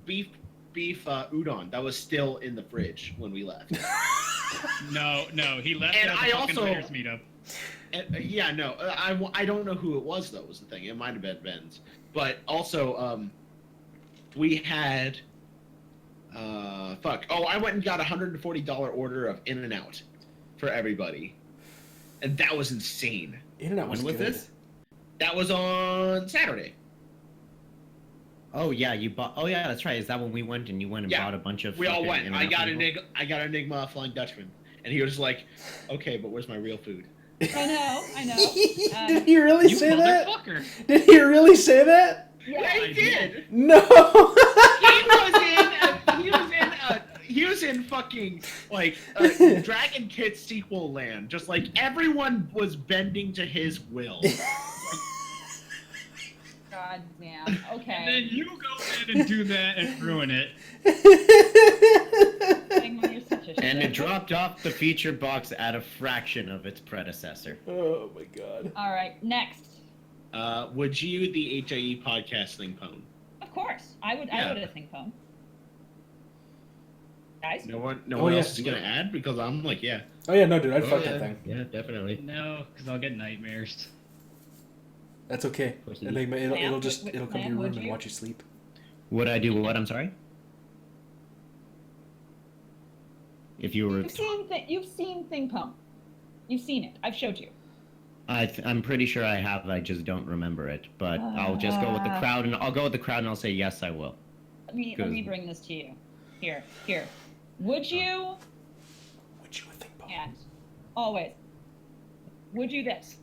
beef udon that was still in the fridge when we left.
No, he left
And
it at
I
the fucking
also-
writers meetup.
And, I don't know who it was though. Was the thing? It might have been Ben's. But also, we had I went and got a $140 order of In-N-Out for everybody, and that was insane.
In-N-Out was
When was
good.
this?
That was on Saturday.
Oh yeah, you bought. Oh yeah, that's right. Is that when we went and you went and
Yeah,
bought a bunch of?
We all
fucking
went. I
In-N-Out
got
people?
I got Enigma Flying Dutchman, and he was like, "Okay, but where's my real food?"
I know.
Did he really
You
say that?
motherfucker!
Did he really say that?
Yeah,
he did.
No.
He was in fucking like Dragon Kid sequel land. Just like everyone was bending to his will.
God damn.
And
Okay.
then you go in and do that and ruin it.
Penguin, you're such a
And
shit.
it dropped off the feature box at a fraction of its predecessor.
Oh my god.
All right, next.
Would you the HIE podcast thing pwn?
Of course, I would.
Yeah.
I would have think phone. Guys.
No one
Oh,
else
yeah.
is gonna add because I'm like, yeah.
Oh yeah, no, dude, I'd
Oh,
fuck
yeah.
that thing.
Yeah, definitely.
No, because I'll get nightmares.
That's okay.
Pussy.
Enigma, it'll
Ma'am,
just
would-
it'll come to
ma'am,
your
would
room and
you?
watch you sleep.
Would I do what? I'm sorry. If you were,
You've seen Thing Pong. You've seen it. I've showed you.
I'm pretty sure I have. I just don't remember it. But I'll just go with the crowd, and I'll go with the crowd, and I'll say yes, I will.
Let me
Good.
bring this to you. Here. Would you?
Would you think about?
Yes. Always. Would you this?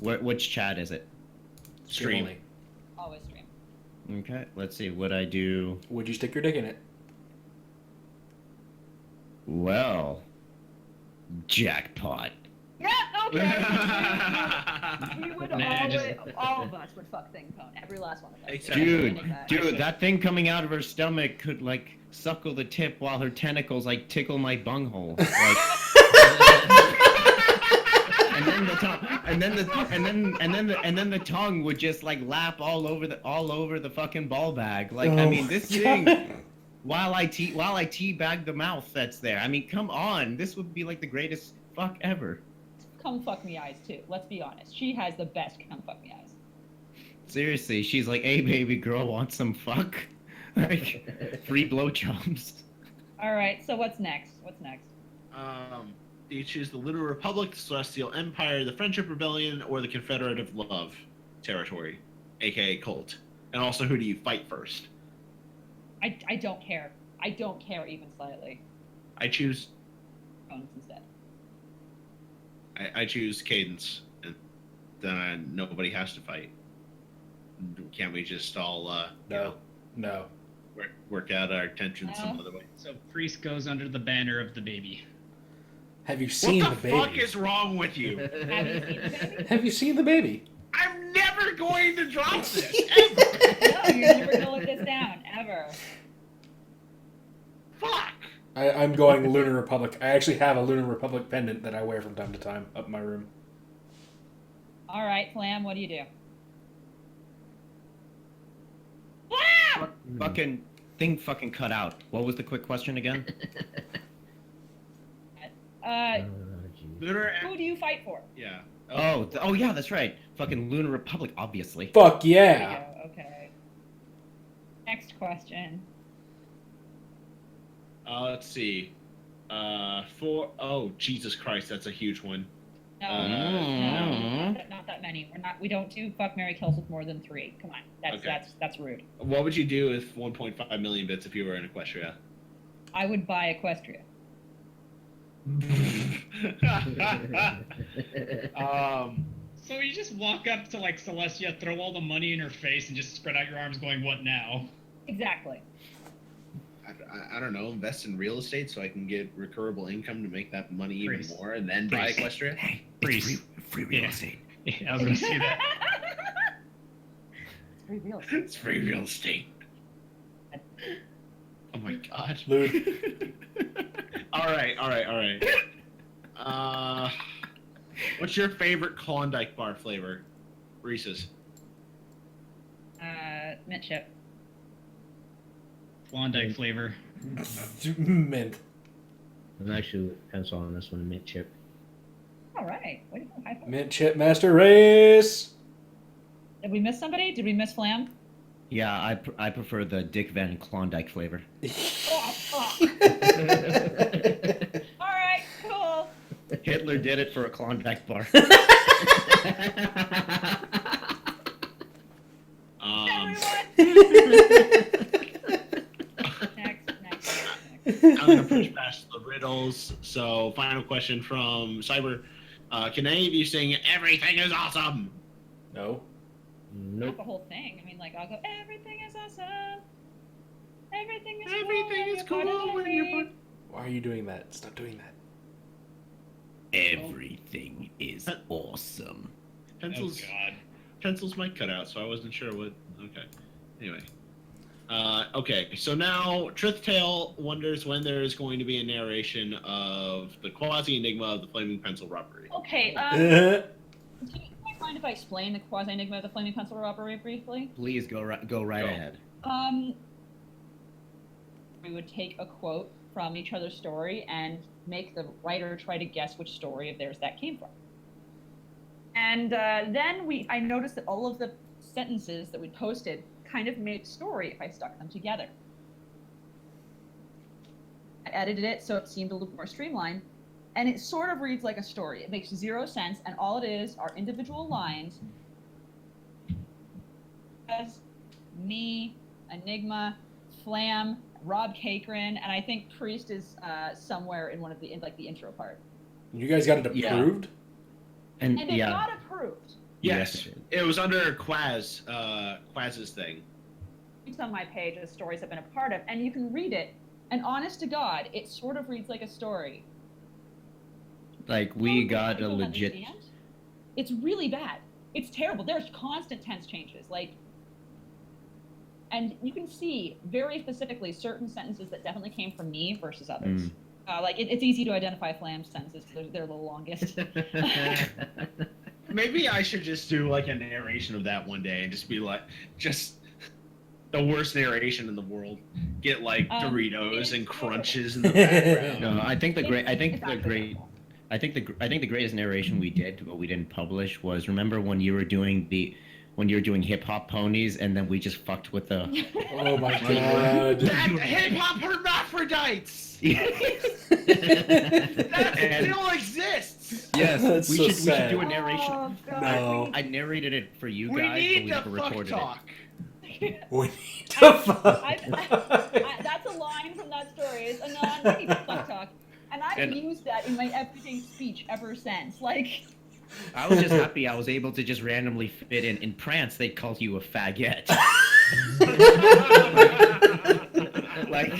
Which chat is it?
Stream.
Always stream.
Okay, let's see. Would I do?
Would you stick your dick in it?
Well, jackpot.
Yeah. Okay. We would
Nah,
always,
just-
all of us would fuck Thing Pong. Every last one of us.
Except-
Dude, that thing coming out of her stomach could like suckle the tip while her tentacles like tickle my bunghole. Like, and then the tongue, and then the tongue would just like lap all over the fucking ball bag. Like, I
Oh
mean, this
my
thing.
God.
While I teabag the mouth that's there. I mean, come on, this would be like the greatest fuck ever.
Come fuck me eyes too. Let's be honest. She has the best come fuck me eyes.
Seriously, she's like, "Hey, baby girl, want some fuck?" Like, free blowjobs.
All right. So what's next?
Do you choose the Little Republic, the Celestial Empire, the Friendship Rebellion, or the Confederative Love territory, aka cult? And also, who do you fight first?
I don't care. I don't care even slightly.
I choose
Phones instead.
I choose Cadence, and then nobody has to fight. Can't we just all
No.
work out our tensions some other way?
So priest goes under the banner of the baby.
Have you seen
What
the
the
baby?
fuck is wrong with you?
Have you seen the baby?
Have you seen the baby?
I'm never going to drop this
No, you're never gonna let this down ever.
Fuck.
I'm going Lunar Republic. I actually have a Lunar Republic pendant that I wear from time to time up in my room.
All right, Flam, what do you do?
Fucking thing fucking cut out. What was the quick question again?
Lunar.
Who do you fight for?
Yeah.
Oh yeah, that's right. Fucking Lunar Republic, obviously.
Fuck
There
yeah!
you go. Okay. Next question.
Let's see. Jesus Christ, that's a huge one.
No,
Mm.
not that many. We don't do fuck, marry, kills with more than 3. Come on,
Okay.
that's rude.
What would you do with 1.5 million bits if you were in Equestria?
I would buy Equestria.
So you just walk up to like Celestia, throw all the money in her face, and just spread out your arms, going, "What now?"
Exactly.
I don't know, invest in real estate so I can get recurable income to make that money even
Priest.
more, and then buy
Priest.
Equestria.
Hey,
Priest.
free real
Yeah.
estate.
Yeah, I was gonna say that.
It's free real estate.
It's free real estate. Oh my god.
Lude.
All right. What's your favorite Klondike bar flavor? Reese's.
Mint chip.
Klondike flavor.
Mint.
I'm actually with pencil on this one, mint chip.
All right. Way to go. High five.
Mint chip master race!
Did we miss somebody? Did we miss Flam?
Yeah, I prefer the Dick Van Klondike flavor.
Oh, fuck. All right. Cool.
Hitler did it for a Klondike bar. Next.
I'm gonna push past the riddles. So, final question from Cyber. Can any of you sing "Everything is Awesome"?
No.
Not
Nope.
the whole thing. I mean, like, I'll go, everything is awesome. Everything is
cool when you're part-
Why are you doing that? Stop doing that.
Everything is awesome.
Pencils.
Oh God.
Pencils might cut out, so I wasn't sure what. Okay. Anyway. Okay, so now Truth Tale wonders when there is going to be a narration of the quasi enigma of the flaming pencil robbery.
Okay,
Uh,
do you mind if I explain the quasi-enigma of the flaming pencil robbery briefly?
Please go right ahead.
We would take a quote from each other's story and make the writer try to guess which story of theirs that came from. And then I noticed that all of the sentences that we posted kind of made a story if I stuck them together. I edited it so it seemed a little more streamlined, and it sort of reads like a story. It makes 0 sense, and all it is are individual lines. As me, Enigma, Flam, Rob Cakerin, and I think Priest is somewhere in one of the the intro part.
you guys got it
Yeah.
approved?
And
And it
yeah,
got approved.
Yes, it was under Quaz's thing.
It's on my page the stories I've been a part of, and you can read it. And honest to God, it sort of reads like a story.
like we
Most
got a
people
legit.
understand. It's really bad. It's terrible. There's constant tense changes, and you can see very specifically certain sentences that definitely came from me versus others.
Mm.
It's easy to identify Flam's sentences because they're the longest.
Maybe I should just do like a narration of that one day and just be like, just the worst narration in the world. Get like Doritos
it's
and
terrible.
crunches in the background.
No, I think the
It's actually terrible.
I think the greatest narration we did, but we didn't publish, was remember when you were doing hip hop ponies, and then we just fucked with the.
Oh my god.
That hip hop hermaphrodites. That still exists.
Yes,
That's
we
so
should
sad.
do a narration.
Oh, God.
No.
I narrated it for you
We
guys, but
need
we
to
never
fuck
recorded
talk.
We need to fuck.
That's a line from that story. It's a non fuck talk, and I've
And-
used that in my everyday speech ever since.
I was just happy I was able to just randomly fit in. In France, they called you a faggot. Like,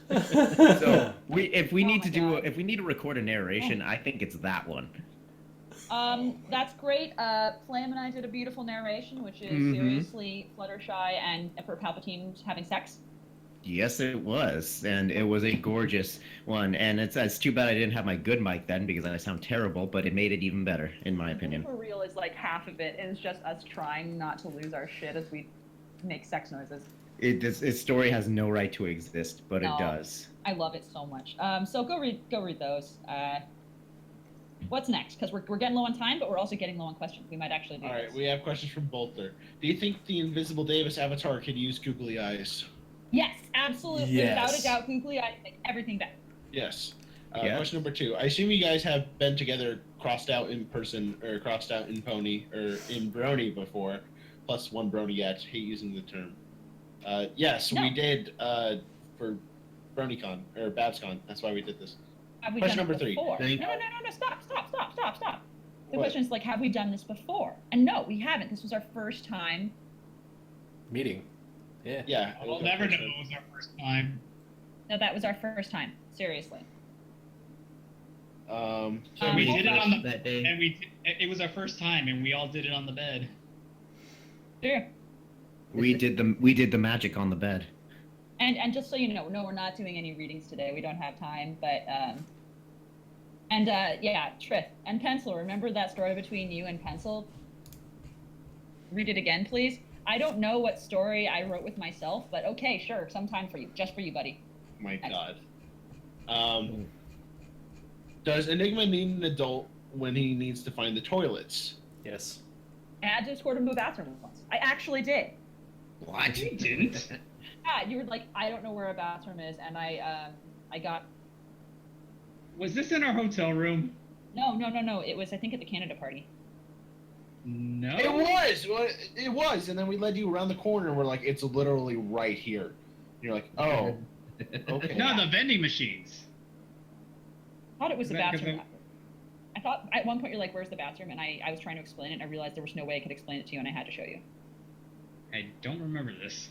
so if we need to do if we need to record a narration, I think it's that one.
That's great. Flame and I did a beautiful narration, which is seriously Fluttershy and Emperor Palpatine having sex.
Yes, it was, and it was a gorgeous one. And it's too bad I didn't have my good mic then because I sound terrible, but it made it even better, in my opinion.
For real is like half of it is just us trying not to lose our shit as we make sex noises.
Its story has no right to exist, but
No.
it does.
I love it so much. So go read those. What's next? Because we're getting low on time, but we're also getting low on questions. We might actually do
All right,
this.
we have questions from Bolter. Do you think the Invisible Davis avatar could use googly eyes?
Yes, absolutely.
Yes.
Without a doubt, googly eyes make everything better.
Yes.
Yeah.
Question number 2. I assume you guys have been together, crossed out in person, or crossed out in pony, or in brony before, plus one brony yet. Hate using the term. Yes,
No.
we did for BronyCon, or Babscon. That's why we did this.
Have we
Question
done it
number 3.
before?
Thank-
No, stop. The
What?
question is like, have we done this before? And no, we haven't. This was our first time.
Meeting. Yeah.
Yeah. it
We'll
was our
never know
first
it
time.
was our first time.
No, that was our first time. Seriously.
So
We did it on the
that day.
and it was our first time, and we all did it on the bed.
Yeah.
We did the magic on the bed.
And just so you know, no, we're not doing any readings today. We don't have time. But yeah, Trith and Pencil. Remember that story between you and Pencil? Read it again, please. I don't know what story I wrote with myself, but okay, sure, sometime for you, just for you, buddy.
My God. Does Enigma need an adult when he needs to find the toilets?
Yes.
I had to escort him to a bathroom once. I actually did.
What?
We didn't.
Yeah, you were like, I don't know where a bathroom is, and I got
Was this in our hotel room?
no. It was I think at the Canada party.
No.
It was. Well, it was, and then we led you around the corner, and we're like, it's literally right here. And you're like, oh, okay.
No, the vending machines.
I thought it was the
Right, 'cause
bathroom. I thought at one point you're like, where's the bathroom? And I was trying to explain it, and I realized there was no way I could explain it to you, and I had to show you.
I don't remember this.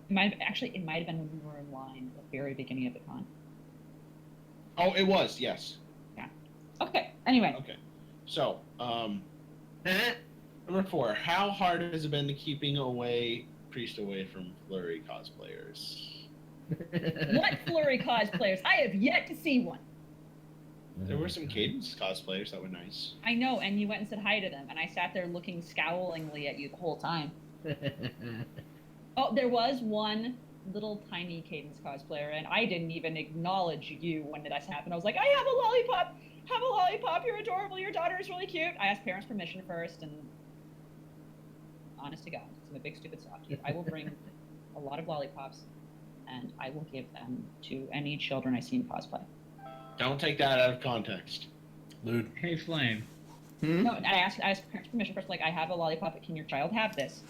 It might have been when we were in line at the very beginning of the con.
Oh, it was. Yes.
Okay. Anyway,
Okay. So, number 4. How hard has it been keeping Priest away from Flurry cosplayers?
what Flurry cosplayers? I have yet to see one.
There were some Cadence cosplayers that were nice.
I know, and you went and said hi to them, and I sat there looking scowlingly at you the whole time. Oh, there was one little tiny Cadence cosplayer, and I didn't even acknowledge you when this happened. I was like, I have a lollipop! Have a lollipop, you're adorable, your daughter is really cute. I asked parents' permission first, and honest to God, I'm a big stupid softie. I will bring a lot of lollipops, and I will give them to any children I see in cosplay.
Don't take that out of context.
Lewd.
Hey, Flame.
No, I asked parents' permission first, like, I have a lollipop, can your child have this?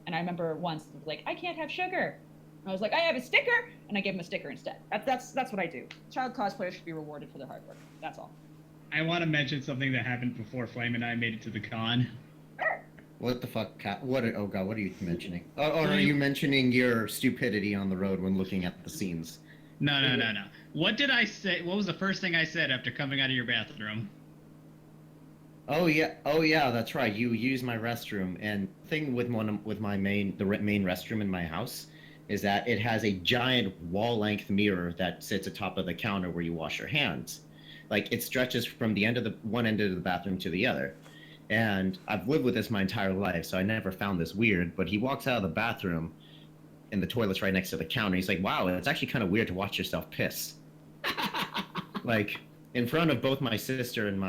And I remember once, it was like, I can't have sugar. And I was like, I have a sticker, and I gave him a sticker instead. That's what I do. Child cosplayers should be rewarded for their hard work. That's all.
I want to mention something that happened before Flame and I made it to the con.
What the fuck, Cat? Oh god, what are you mentioning? Or are you mentioning your stupidity on the road when looking at the scenes?
No. What did I say? What was the first thing I said after coming out of your bathroom?
Oh yeah, that's right. You use my restroom, and thing with my main restroom in my house is that it has a giant wall-length mirror that sits atop of the counter where you wash your hands. Like it stretches from the end of one end of the bathroom to the other. And I've lived with this my entire life, so I never found this weird. But he walks out of the bathroom, and the toilet's right next to the counter. He's like, "Wow, it's actually kind of weird to watch yourself piss." Like in front of both my sister and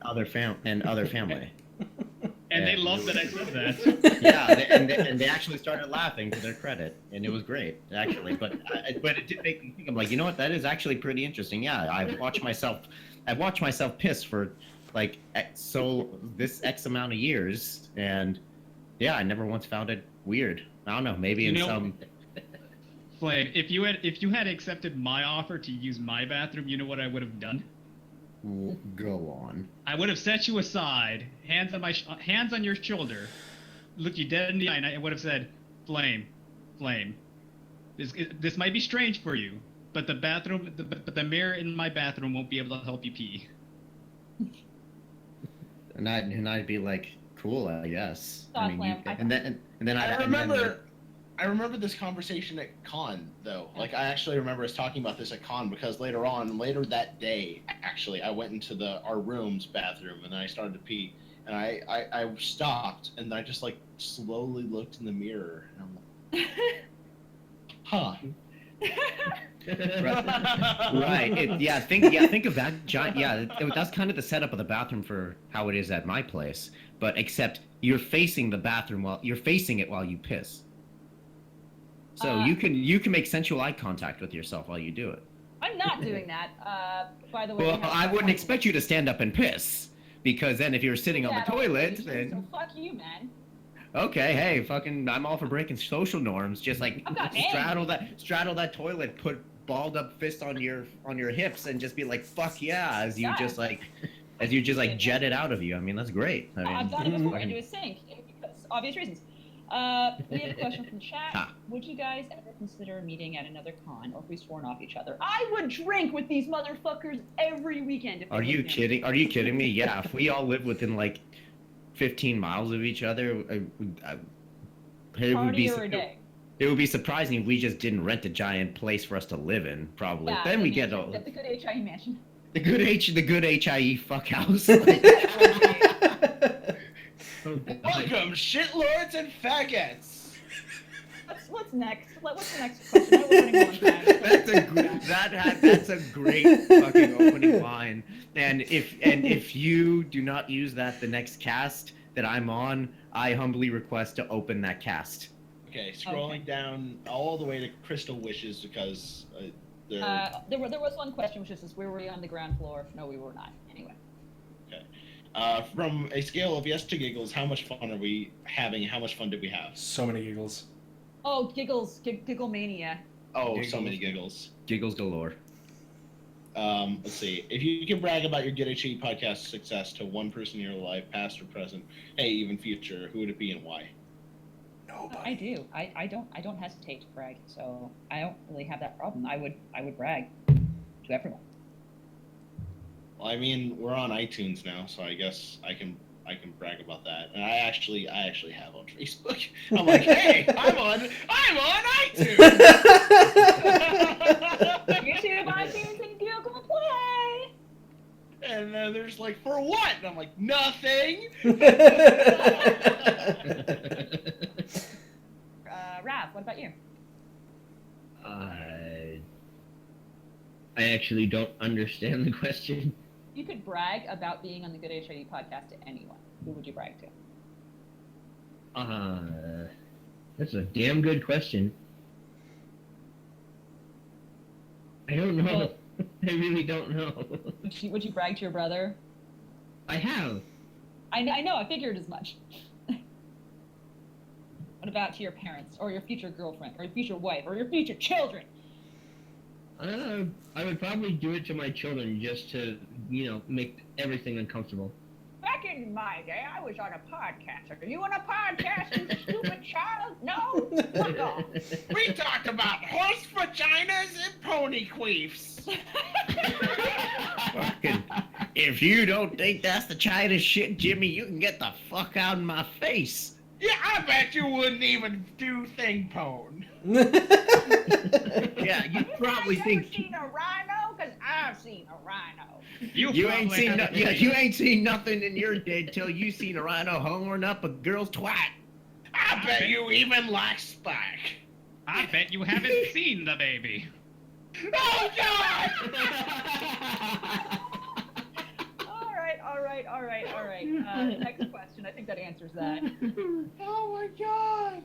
other family.
And they loved that I said that.
Yeah, and they actually started laughing to their credit, and it was great actually. But it did make me think. I'm like, you know what? That is actually pretty interesting. Yeah, I've watched myself piss for like this X amount of years, and yeah, I never once found it weird. I don't know, maybe
Flame, if you had accepted my offer to use my bathroom, you know what I would have done?
Go on.
I would have set you aside, hands on your shoulder, looked you dead in the eye, and I would have said, Flame, this might be strange for you, but the mirror in my bathroom won't be able to help you pee.
And I'd be like, cool, I guess.
Stop, Lamb.
And then
I remember this conversation at con though. Like I actually remember us talking about this at con because later that day, actually, I went into our room's bathroom and I started to pee, and I stopped and I just like slowly looked in the mirror and I'm like, huh.
Right. Think of that giant. Yeah, that's kind of the setup of the bathroom for how it is at my place. But except you're facing the bathroom while you piss. So you can make sensual eye contact with yourself while you do it.
I'm not doing that. By the way.
Well, I wouldn't expect you to stand up and piss, because then if you're sitting on the toilet,
So
then
fuck you, man.
okay, hey, fucking, I'm all for breaking social norms. Just like
I'm not
straddle that toilet, put balled up fist on your hips, and just be like, fuck yeah, as you just like jet it out of you. I mean, that's great. I mean,
I've done it before into a sink because obvious reasons. We have a question from chat. Would you guys ever consider meeting at another con, or if we sworn off each other? I would drink with these motherfuckers every weekend. If
Are you kidding? Are you kidding me? Yeah, if we all live within like 15 miles of each other, it would be surprising if we just didn't rent a giant place for us to live in. Probably.
Yeah,
then we get
the good HIE mansion.
the good HIE fuck house.
Welcome, shitlords and faggots.
What's next? What's the next question? I was running one time.
That's a great fucking opening line. And if you do not use that the next cast that I'm on, I humbly request to open that cast.
Okay, scrolling down all the way to Crystal Wishes because
there was one question which is, were we on the ground floor? No, we were not. Anyway.
Okay. From a scale of yes to giggles, how much fun are we having? How much fun did we have?
So many giggles.
Oh, giggles, giggle mania.
Oh,
Giggles.
so many giggles.
Giggles galore.
Let's see. If you can brag about your Get HE podcast success to one person in your life, past or present, hey, even future, who would it be and why?
Nobody.
I do. I don't hesitate to brag, so I don't really have that problem. I would brag to everyone.
Well, I mean, we're on iTunes now, so I guess I can brag about that. And I actually have on Facebook. I'm like, hey, I'm on iTunes.
YouTube, iTunes, and Google Play.
And then there's like, for what? And I'm like, nothing.
Rav, what about you?
I actually don't understand the question.
You could brag about being on the Good HIE podcast to anyone. Who would you brag to?
That's a damn good question. I don't know.
Well,
I really don't know.
Would you brag to your brother?
I have.
I know. I figured as much. What about to your parents, or your future girlfriend, or your future wife, or your future children?
I would probably do it to my children just to, make everything uncomfortable.
Back in my day, I was on a podcast. Are you on a podcast, you stupid child? No? Fuck off.
We talked about horse vaginas and pony queefs.
Fucking, if you don't think that's the China shit, Jimmy, you can get the fuck out of my face.
Yeah, I bet you wouldn't even do thing pone.
Yeah, you probably
Have you
think
ever seen a rhino? Because I've seen a rhino.
you ain't seen nothing in your day till you seen a rhino horn up a girl's twat.
I bet you even like Spike.
I bet you haven't seen the baby.
Oh, God!
All right. Next question. I think that answers that.
Oh, my God.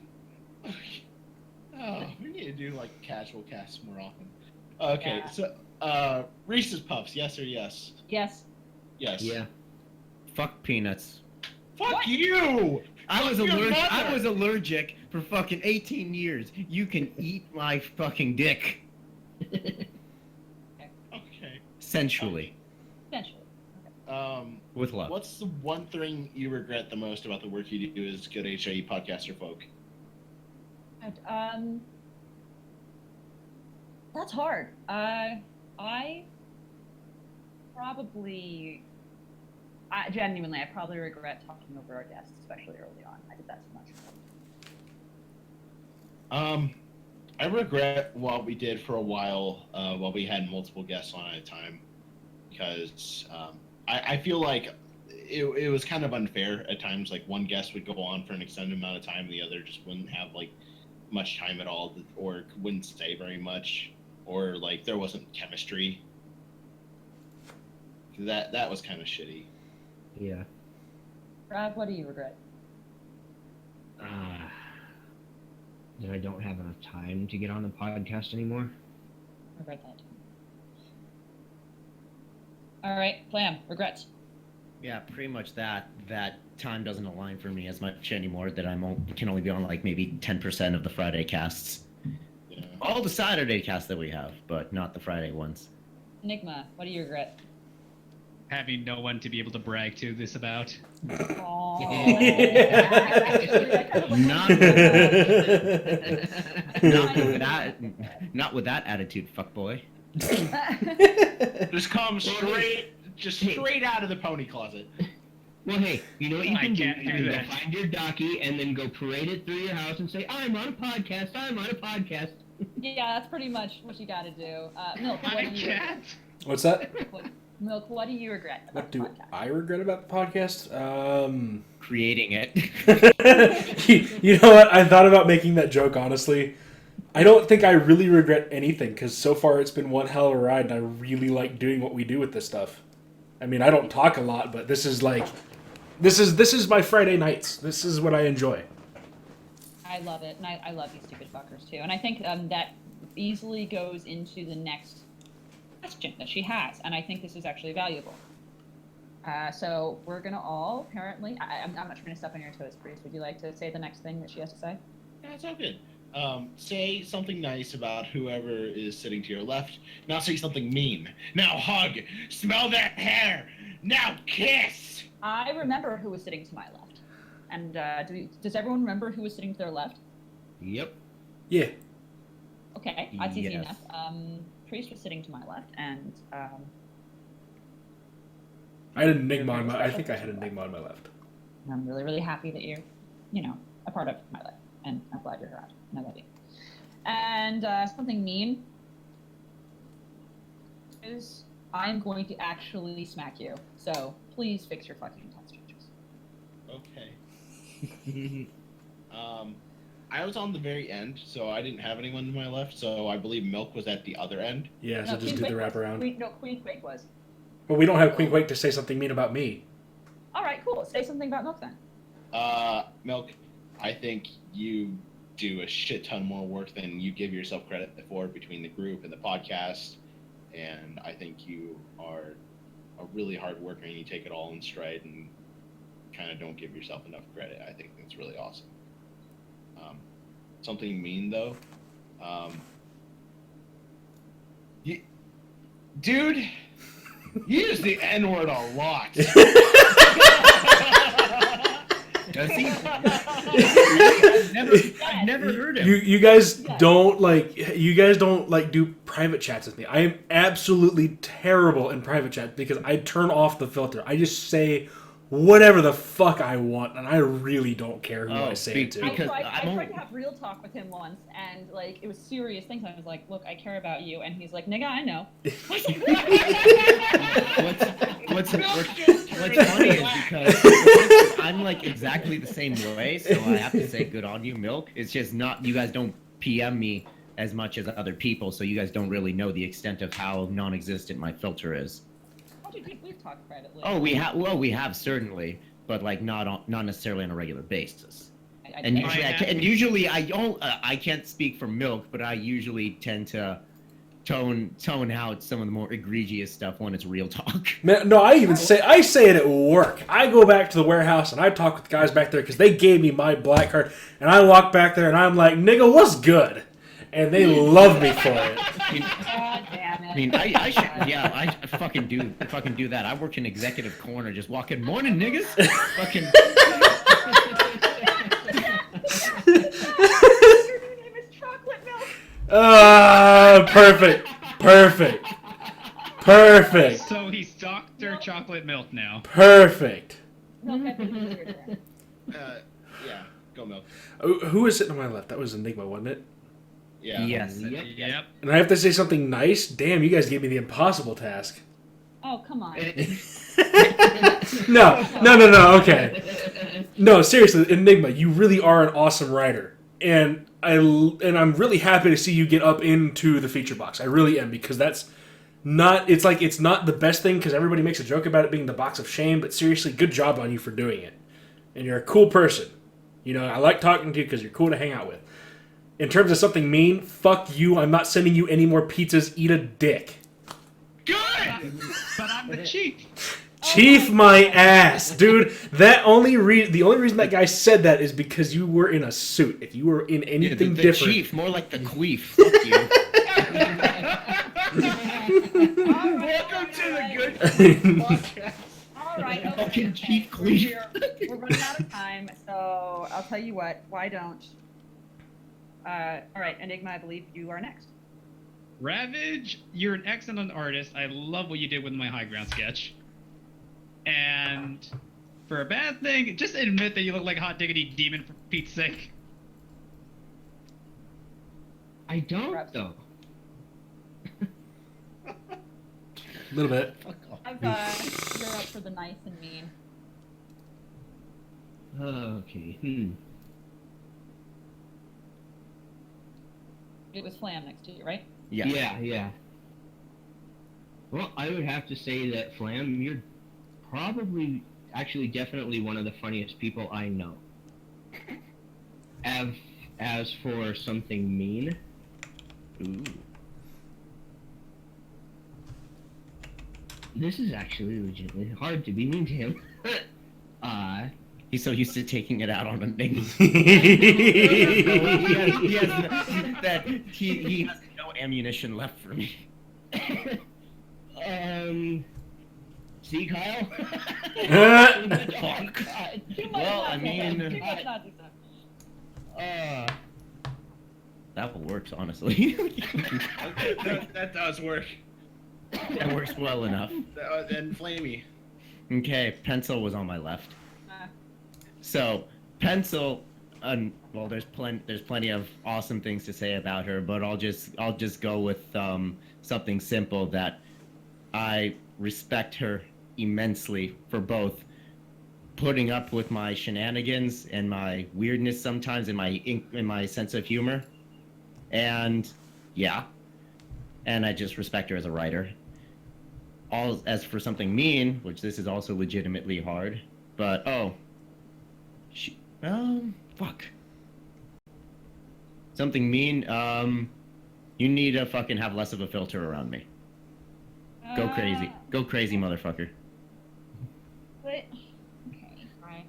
Oh, we need to do, like, casual casts more often. Okay,
Yeah.
so, Reese's Puffs, yes or yes?
Yes.
Yes.
Yeah.
Fuck peanuts.
Fuck
What?
you!
I was
Fuck your
allergic.
mother.
I was allergic for fucking 18 years. You can eat my fucking dick
Okay.
sensually
Essentially.
with love.
What's the one thing you regret the most about the work you do as good HIE podcaster folk?
That's hard. I genuinely, I probably regret talking over our guests, especially early on. I did that too much.
I regret what we did for a while while we had multiple guests on at a time, because I feel like it was kind of unfair at times. Like one guest would go on for an extended amount of time, the other just wouldn't have like much time at all, or wouldn't say very much, or like there wasn't chemistry. That was kind of shitty.
Yeah.
Rob, what do you regret?
That I don't have enough time to get on the podcast anymore.
I regret that. All right, Flam, regrets.
Yeah, pretty much that time doesn't align for me as much anymore. That can only be on like maybe 10% of the Friday casts.
Yeah.
All the Saturday casts that we have, but not the Friday ones.
Enigma, what do you regret?
Having no one to be able to brag to this about.
Oh.
Not with that attitude, fuckboy.
Just come straight out of the pony closet.
Well, hey, you know what you
I
can do?
can't
You
do
can go
that.
find your docky and then go parade it through your house and say, I'm on a podcast, I'm on a podcast.
Yeah, that's pretty much what you got to do. Milk, what
I
do you
can't.
What's that?
Milk, what do you regret about
What
the
do
podcast?
I regret about the podcast?
Creating it.
You know what? I thought about making that joke, honestly. I don't think I really regret anything, because so far it's been one hell of a ride, and I really like doing what we do with this stuff. I mean, I don't talk a lot, but this is like... This is my Friday nights. This is what I enjoy.
I love it, and I love you stupid fuckers too. And I think that easily goes into the next question that she has, and I think this is actually valuable. So we're gonna all apparently. I'm not trying to step on your toes, Priest. Would you like to say the next thing that she has to say?
Yeah, it's all good. Say something nice about whoever is sitting to your left. Now say something mean. Now hug. Smell that hair. Now kiss.
I remember who was sitting to my left, and does everyone remember who was sitting to their left?
Yep.
Yeah.
Okay, that's easy
Yes.
enough. Priest was sitting to my left, and
I had an Enigma on my... I think I had an Enigma on my left.
I'm really, really happy that you're, a part of my life, and I'm glad you're around. And I love you. And something mean is I'm going to actually smack you. So please fix your fucking text changes.
Okay. I was on the very end, so I didn't have anyone to my left. So I believe Milk was at the other end.
Yeah, so
No,
just do
Queen
the
Quake was.
wraparound.
Queen Quake was.
But we don't have Queen Quake to say something mean about me.
All right, cool. Say something about Milk then.
Milk, I think you do a shit ton more work than you give yourself credit for between the group and the podcast. And I think you are a really hard worker, and you take it all in stride and kind of don't give yourself enough credit. I think that's really awesome. Something mean though, dude, you use the N-word a lot.
Does he? I've never heard him.
You guys don't like do private chats with me. I am absolutely terrible in private chat because I turn off the filter. I just say whatever the fuck I want, and I really don't care who I say it to.
I
Because
tried
I'm
to have real talk with him once, and it was serious things. I was like, "Look, I care about you," and he's like, "Nigga, I know."
What's funny is because I'm like exactly the same way, so I have to say good on you, Milk. It's just not you guys don't PM me as much as other people, so you guys don't really know the extent of how non-existent my filter is.
Oh, dude, we've talked privately.
Oh, we have. Well, we have certainly, but like not necessarily on a regular basis. And usually, I can't speak for Milk, but I usually tend to tone out some of the more egregious stuff when it's real talk.
Man, no, I say it at work. I go back to the warehouse and I talk with the guys back there because they gave me my black card, and I walk back there and I'm like, "Nigga, what's good?" And they love me for it.
God damn it.
I mean, I should, yeah, I fucking do that. I work in executive corner, just walking, morning, niggas. Fucking.
Your new name is Chocolate Milk.
Perfect.
So he's Dr. Chocolate Milk now.
Perfect.
Milk, I think it's your turn.
Yeah, go milk.
Oh, who was sitting on my left? That was Enigma, wasn't it?
Yeah.
Yes.
Yep.
And I have to say something nice? Damn, you guys gave me the impossible task.
Oh, come on.
No, okay. No, seriously, Enigma, you really are an awesome writer. And I'm really happy to see you get up into the feature box. I really am, because that's not, it's not the best thing, because everybody makes a joke about it being the box of shame, but seriously, good job on you for doing it. And you're a cool person. You know, I like talking to you because you're cool to hang out with. In terms of something mean, fuck you, I'm not sending you any more pizzas, eat a dick.
Good! But I'm the chief.
Chief my ass, dude. The only reason that guy said that is because you were in a suit. If you were in anything
the
different,
chief, more like the queef. Fuck you.
Welcome to the good podcast.
All right.
Fucking Chief Queef.
We're running out of time, so I'll tell you what. Why don't? All right, Enigma. I believe you are next.
Ravage, you're an excellent artist. I love what you did with my high ground sketch. And for a bad thing, just admit that you look like a hot diggity demon for Pete's sake.
I don't though.
a little bit.
You're up for the nice and mean.
Okay.
It was Flam next to you, right?
Yeah.
Yeah. Well, I would have to say that Flam, you're probably, actually, definitely one of the funniest people I know. As for something mean,
Ooh.
this is actually legitimately hard to be mean to him.
He's so used to taking it out on Enigma. He has no ammunition left for me.
See, Kyle?
Fuck.
You might
Well,
not
I
do
mean,
that. You might not do that.
That works, honestly.
That does work.
That works well enough.
Then Flamey.
Okay, Pencil was on my left. So, Pencil, well, there's plenty of awesome things to say about her, but I'll just go with something simple that I respect her immensely for both putting up with my shenanigans and my weirdness sometimes, and my sense of humor, and yeah, and I just respect her as a writer. As for something mean, which this is also legitimately hard, but fuck. Something mean, you need to fucking have less of a filter around me. Go crazy. Go crazy, motherfucker.
But, okay, right.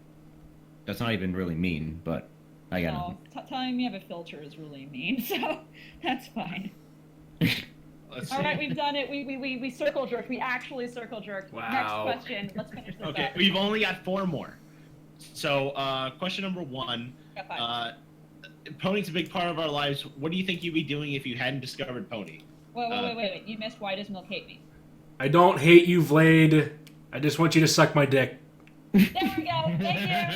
That's not even really mean, but I gotta...
No, telling me I have a filter is really mean, so that's fine.
Let's
All
see.
right, we've done it. We circle jerked. We actually circle jerked.
Wow.
Next question. Let's finish this
Okay,
up.
we've only got 4 more. So, question number 1.
Got 5.
Pony's a big part of our lives. What do you think you'd be doing if you hadn't discovered Pony?
Wait. You missed why does Milk hate me?
I don't hate you, Vlade. I just want you to suck my dick.
There we go. Thank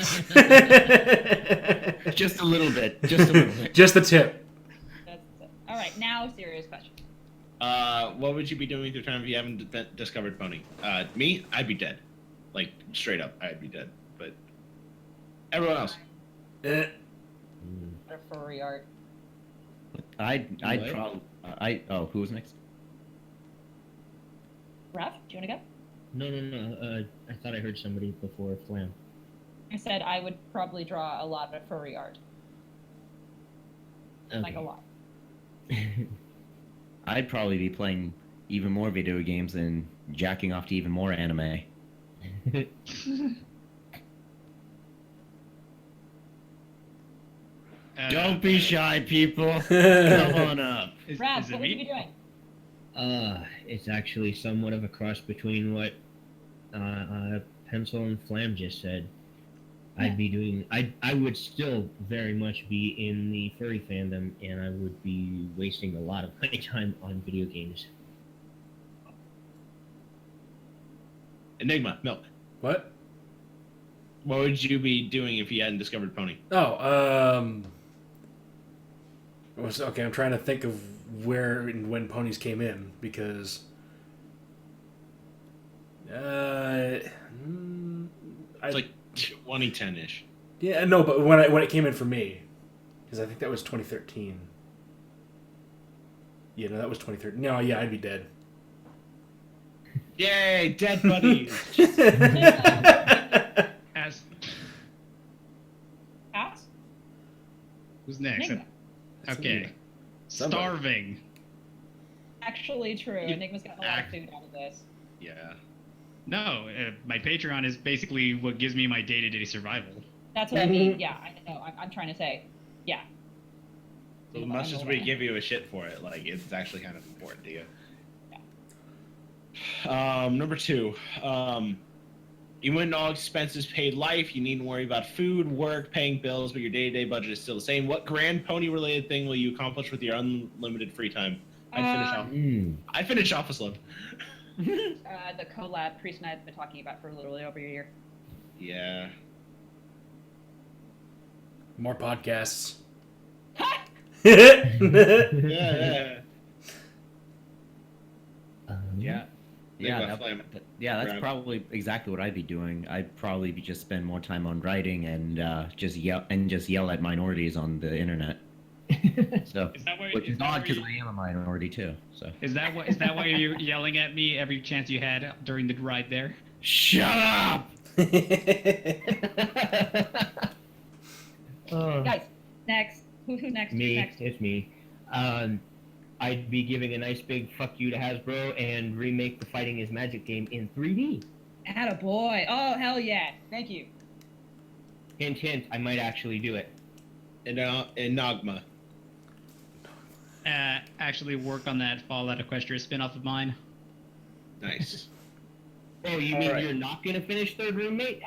you.
Just a little bit. Just a little bit.
Just the tip.
That's it. All right, now serious question.
What would you be doing with your time if you haven't discovered Pony? Me, I'd be dead. Like, straight up, I'd be dead. But everyone else.
Eh.
Or furry art.
I'd
What?
probably... who was next?
Raph, do you want to go?
No. I thought I heard somebody before Flam.
I said I would probably draw a lot of furry art. Like a lot.
I'd probably be playing even more video games and jacking off to even more anime. Don't be shy, people. Come on up.
Brad,
Is it
what would you
me?
be doing?
It's actually somewhat of a cross between what Pencil and Flam just said. I'd be doing. I would still very much be in the furry fandom, and I would be wasting a lot of my time on video games.
Enigma, milk.
What?
What would you be doing if you hadn't discovered Pony?
Oh, okay, I'm trying to think of where and when ponies came in because
It's like 2010-ish.
yeah, no, but when it came in for me, because I think that was 2013. Yeah, no, that was 2013. No, yeah, I'd be dead.
Yay, dead buddies.
As
Cats?
who's next?
Enigma.
Okay.
Somebody.
Starving.
Actually true.
You-
Enigma's got a lot of food out of this.
Yeah.
No, my Patreon is basically what gives me my day-to-day survival.
That's what I mean. Yeah, I know. I'm trying to say. Yeah.
So as much as we give you a shit for it, like it's actually kind of important to you. Number 2. Even when all expenses paid life, you needn't worry about food, work, paying bills, but your day-to-day budget is still the same. What grand pony-related thing will you accomplish with your unlimited free time? I finish Office Love.
The collab Priest and I have been talking about for literally over a year.
Yeah.
More podcasts.
Yeah.
Yeah. Yeah,
Enigma, Flame.
that's
Grab.
probably exactly what I'd be doing. I'd probably be just spend more time on writing and just yell at minorities on the internet. So,
Is that why?
which is odd because
why
I am a minority too. So.
Is that why you're yelling at me every chance you had during the ride there?
Shut up!
Guys, next. Who next? Who's
Me,
next?
it's me. I'd be giving a nice big fuck you to Hasbro and remake the Fighting is Magic game in 3D.
Attaboy. Oh, hell yeah. Thank you.
Hint, hint, I might actually do it.
Enigma.
Actually work on that Fallout Equestria spin-off of mine.
Nice.
Oh, you
All
mean
right.
you're not gonna finish Third Roommate?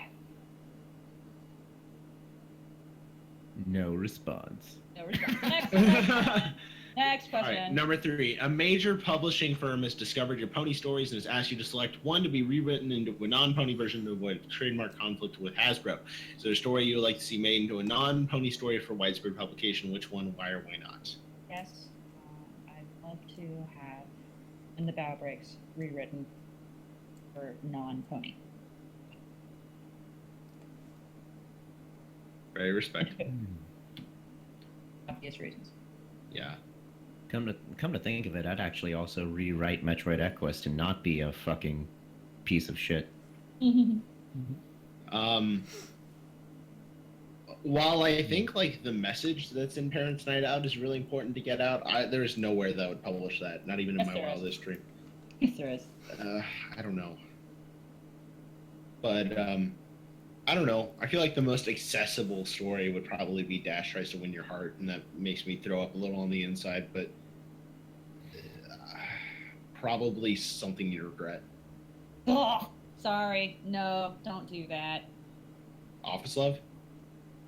No response.
No response. Next question. Next
All right,
question.
number 3. A major publishing firm has discovered your pony stories and has asked you to select one to be rewritten into a non-pony version to avoid trademark conflict with Hasbro. Is there a story you would like to see made into a non-pony story for widespread publication? Which one, why, or why not?
Yes, I'd love to have In the Bow Breaks rewritten for non-pony.
Very respectful.
Obvious reasons.
Yeah.
Come to think of it, I'd actually also rewrite Metroid Equest to not be a fucking piece of shit.
While I think like the message that's in Parents Night Out is really important to get out, there is nowhere that would publish that. Not even in
Yes,
my
there is.
wildest dream.
Yes, there is.
I don't know. But I don't know. I feel like the most accessible story would probably be Dash Tries to Win Your Heart, and that makes me throw up a little on the inside, but probably something you regret.
Oh, sorry. No, don't do that.
Office Love?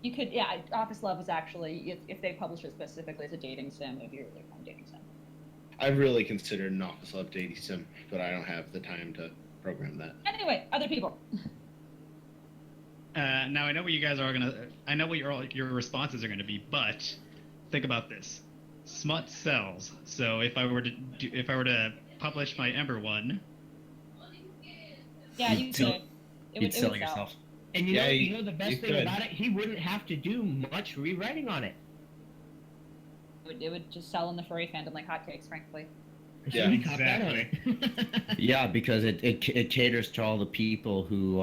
You could, yeah, Office Love is actually, if they publish it specifically as a dating sim, it would be a really fun dating sim.
I've really considered an Office Love dating sim, but I don't have the time to program that.
Anyway, other people.
Now I know what you guys are gonna. I know what your responses are gonna be, but think about this. Smut sells. So if I were to publish my Ember one,
Yeah, you
You'd
could.
sell-
It
You'd
would
sell
sell.
yourself.
And
Yeah,
you know the
you
best thing
could.
about it? He wouldn't have to do much rewriting on it.
It would just sell in the furry fandom like hotcakes, frankly.
Yeah,
We caught that on it.
Yeah, because it caters to all the people who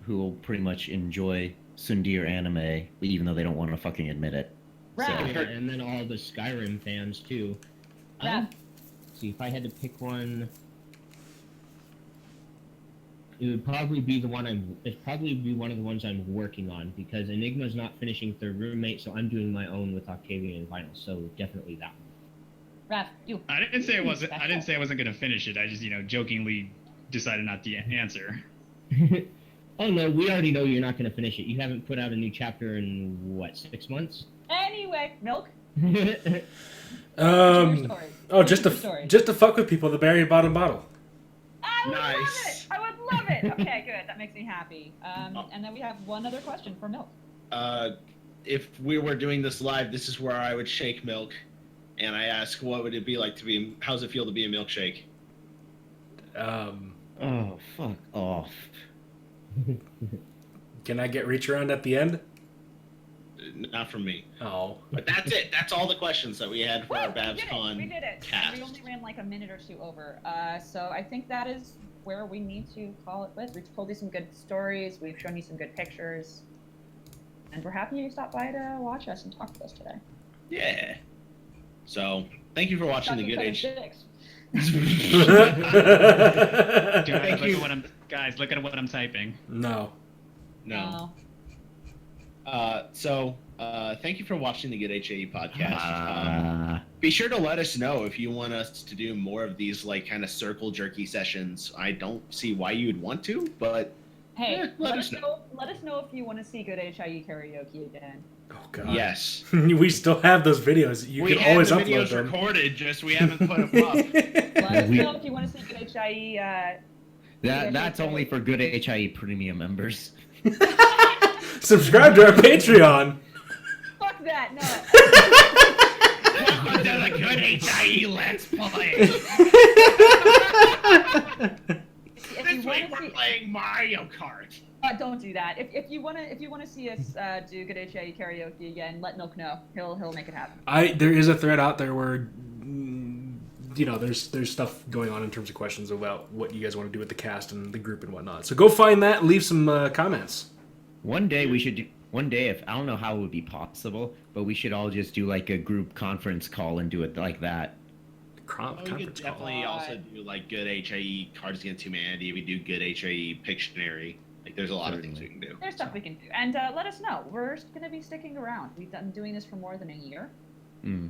will pretty much enjoy Sundir anime, even though they don't want to fucking admit it.
Right.
Yeah, and then all the Skyrim fans too.
Yeah.
see. If I had to pick one, it would probably be the one It'd probably be one of the ones I'm working on because Enigma's not finishing Third Roommate, so I'm doing my own with Octavian and Vinyl. So definitely that one.
Raph, you.
I didn't say I wasn't gonna finish it. I just jokingly decided not to answer.
Oh no, we already know you're not going to finish it. You haven't put out a new chapter in what, 6 months?
Anyway, Milk.
Oh, just
story.
to fuck with people, the Barry Bottom bottle.
I would love
Nice.
it. I would love it. Okay, good. That makes me happy. And then we have one other question for Milk.
If we were doing this live, this is where I would shake milk, and I ask, what would it be like to be? How's it feel to be a milkshake?
Oh, fuck off.
Can I get reach around at the end?
Not from me.
Oh.
But that's it. That's all the questions that we had for our
We
Babscon
did it.
cast.
We only ran like a minute or two over. So I think that is where we need to call it quits. We've told you some good stories. We've shown you some good pictures. And we're happy you stopped by to watch us and talk to us today.
Yeah. So, thank you for watching the Good Age.
Guys, look at what I'm typing.
No.
No. Thank you for watching the Good HAE podcast. Be sure to let us know if you want us to do more of these, like, kind of circle jerky sessions. I don't see why you would want to, but
Hey,
let us know.
Let us know if you want to see Good HIE karaoke again.
Oh god.
Yes.
We still have those videos. You
We
can
have
always
the
upload
videos
them.
recorded, just we haven't put them up.
Let us know if you want to see Good HIE.
That's only for good HIE premium members.
Subscribe to our Patreon.
Fuck that, no.
Welcome to the Good HIE Let's Play.
If
This
you
week
want to
we're
see,
playing Mario Kart.
don't do that. If you wanna see us do Good HIE karaoke again, let Milk know. He'll make it happen.
There is a thread out there where there's stuff going on in terms of questions about what you guys want to do with the cast and the group and whatnot. So go find that and leave some comments.
One day we should do. One day, if I don't know how it would be possible, but we should all just do like a group conference call and do it like that.
We could
Conference call.
definitely also do like Good HIE Cards Against Humanity. We do Good HIE Pictionary. Like, there's a lot of things we can do.
There's stuff we can do, and let us know. We're gonna be sticking around. We've been doing this for more than a year.
Mm.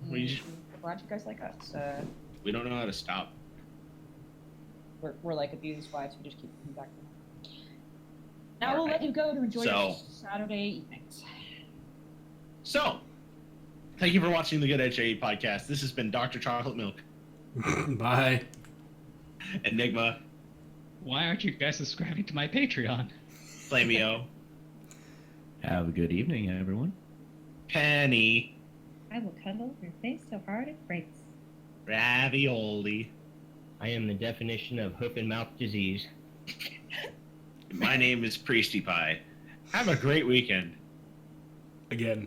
We-
We're glad you guys like us.
We don't know how to stop.
We're like these wives who just keep coming back. Now we'll let you go to enjoy your Saturday evenings.
So, thank you for watching the Good HAE podcast. This has been Dr. Chocolate Milk,
Bye.
Enigma,
Why aren't you guys subscribing to my Patreon?
Flamio,
Have a good evening, everyone.
Penny,
I will cuddle your face so hard it breaks.
Ravioli.
I am the definition of hoof and mouth disease.
My name is Priesty Pie. Have a great weekend.
Again.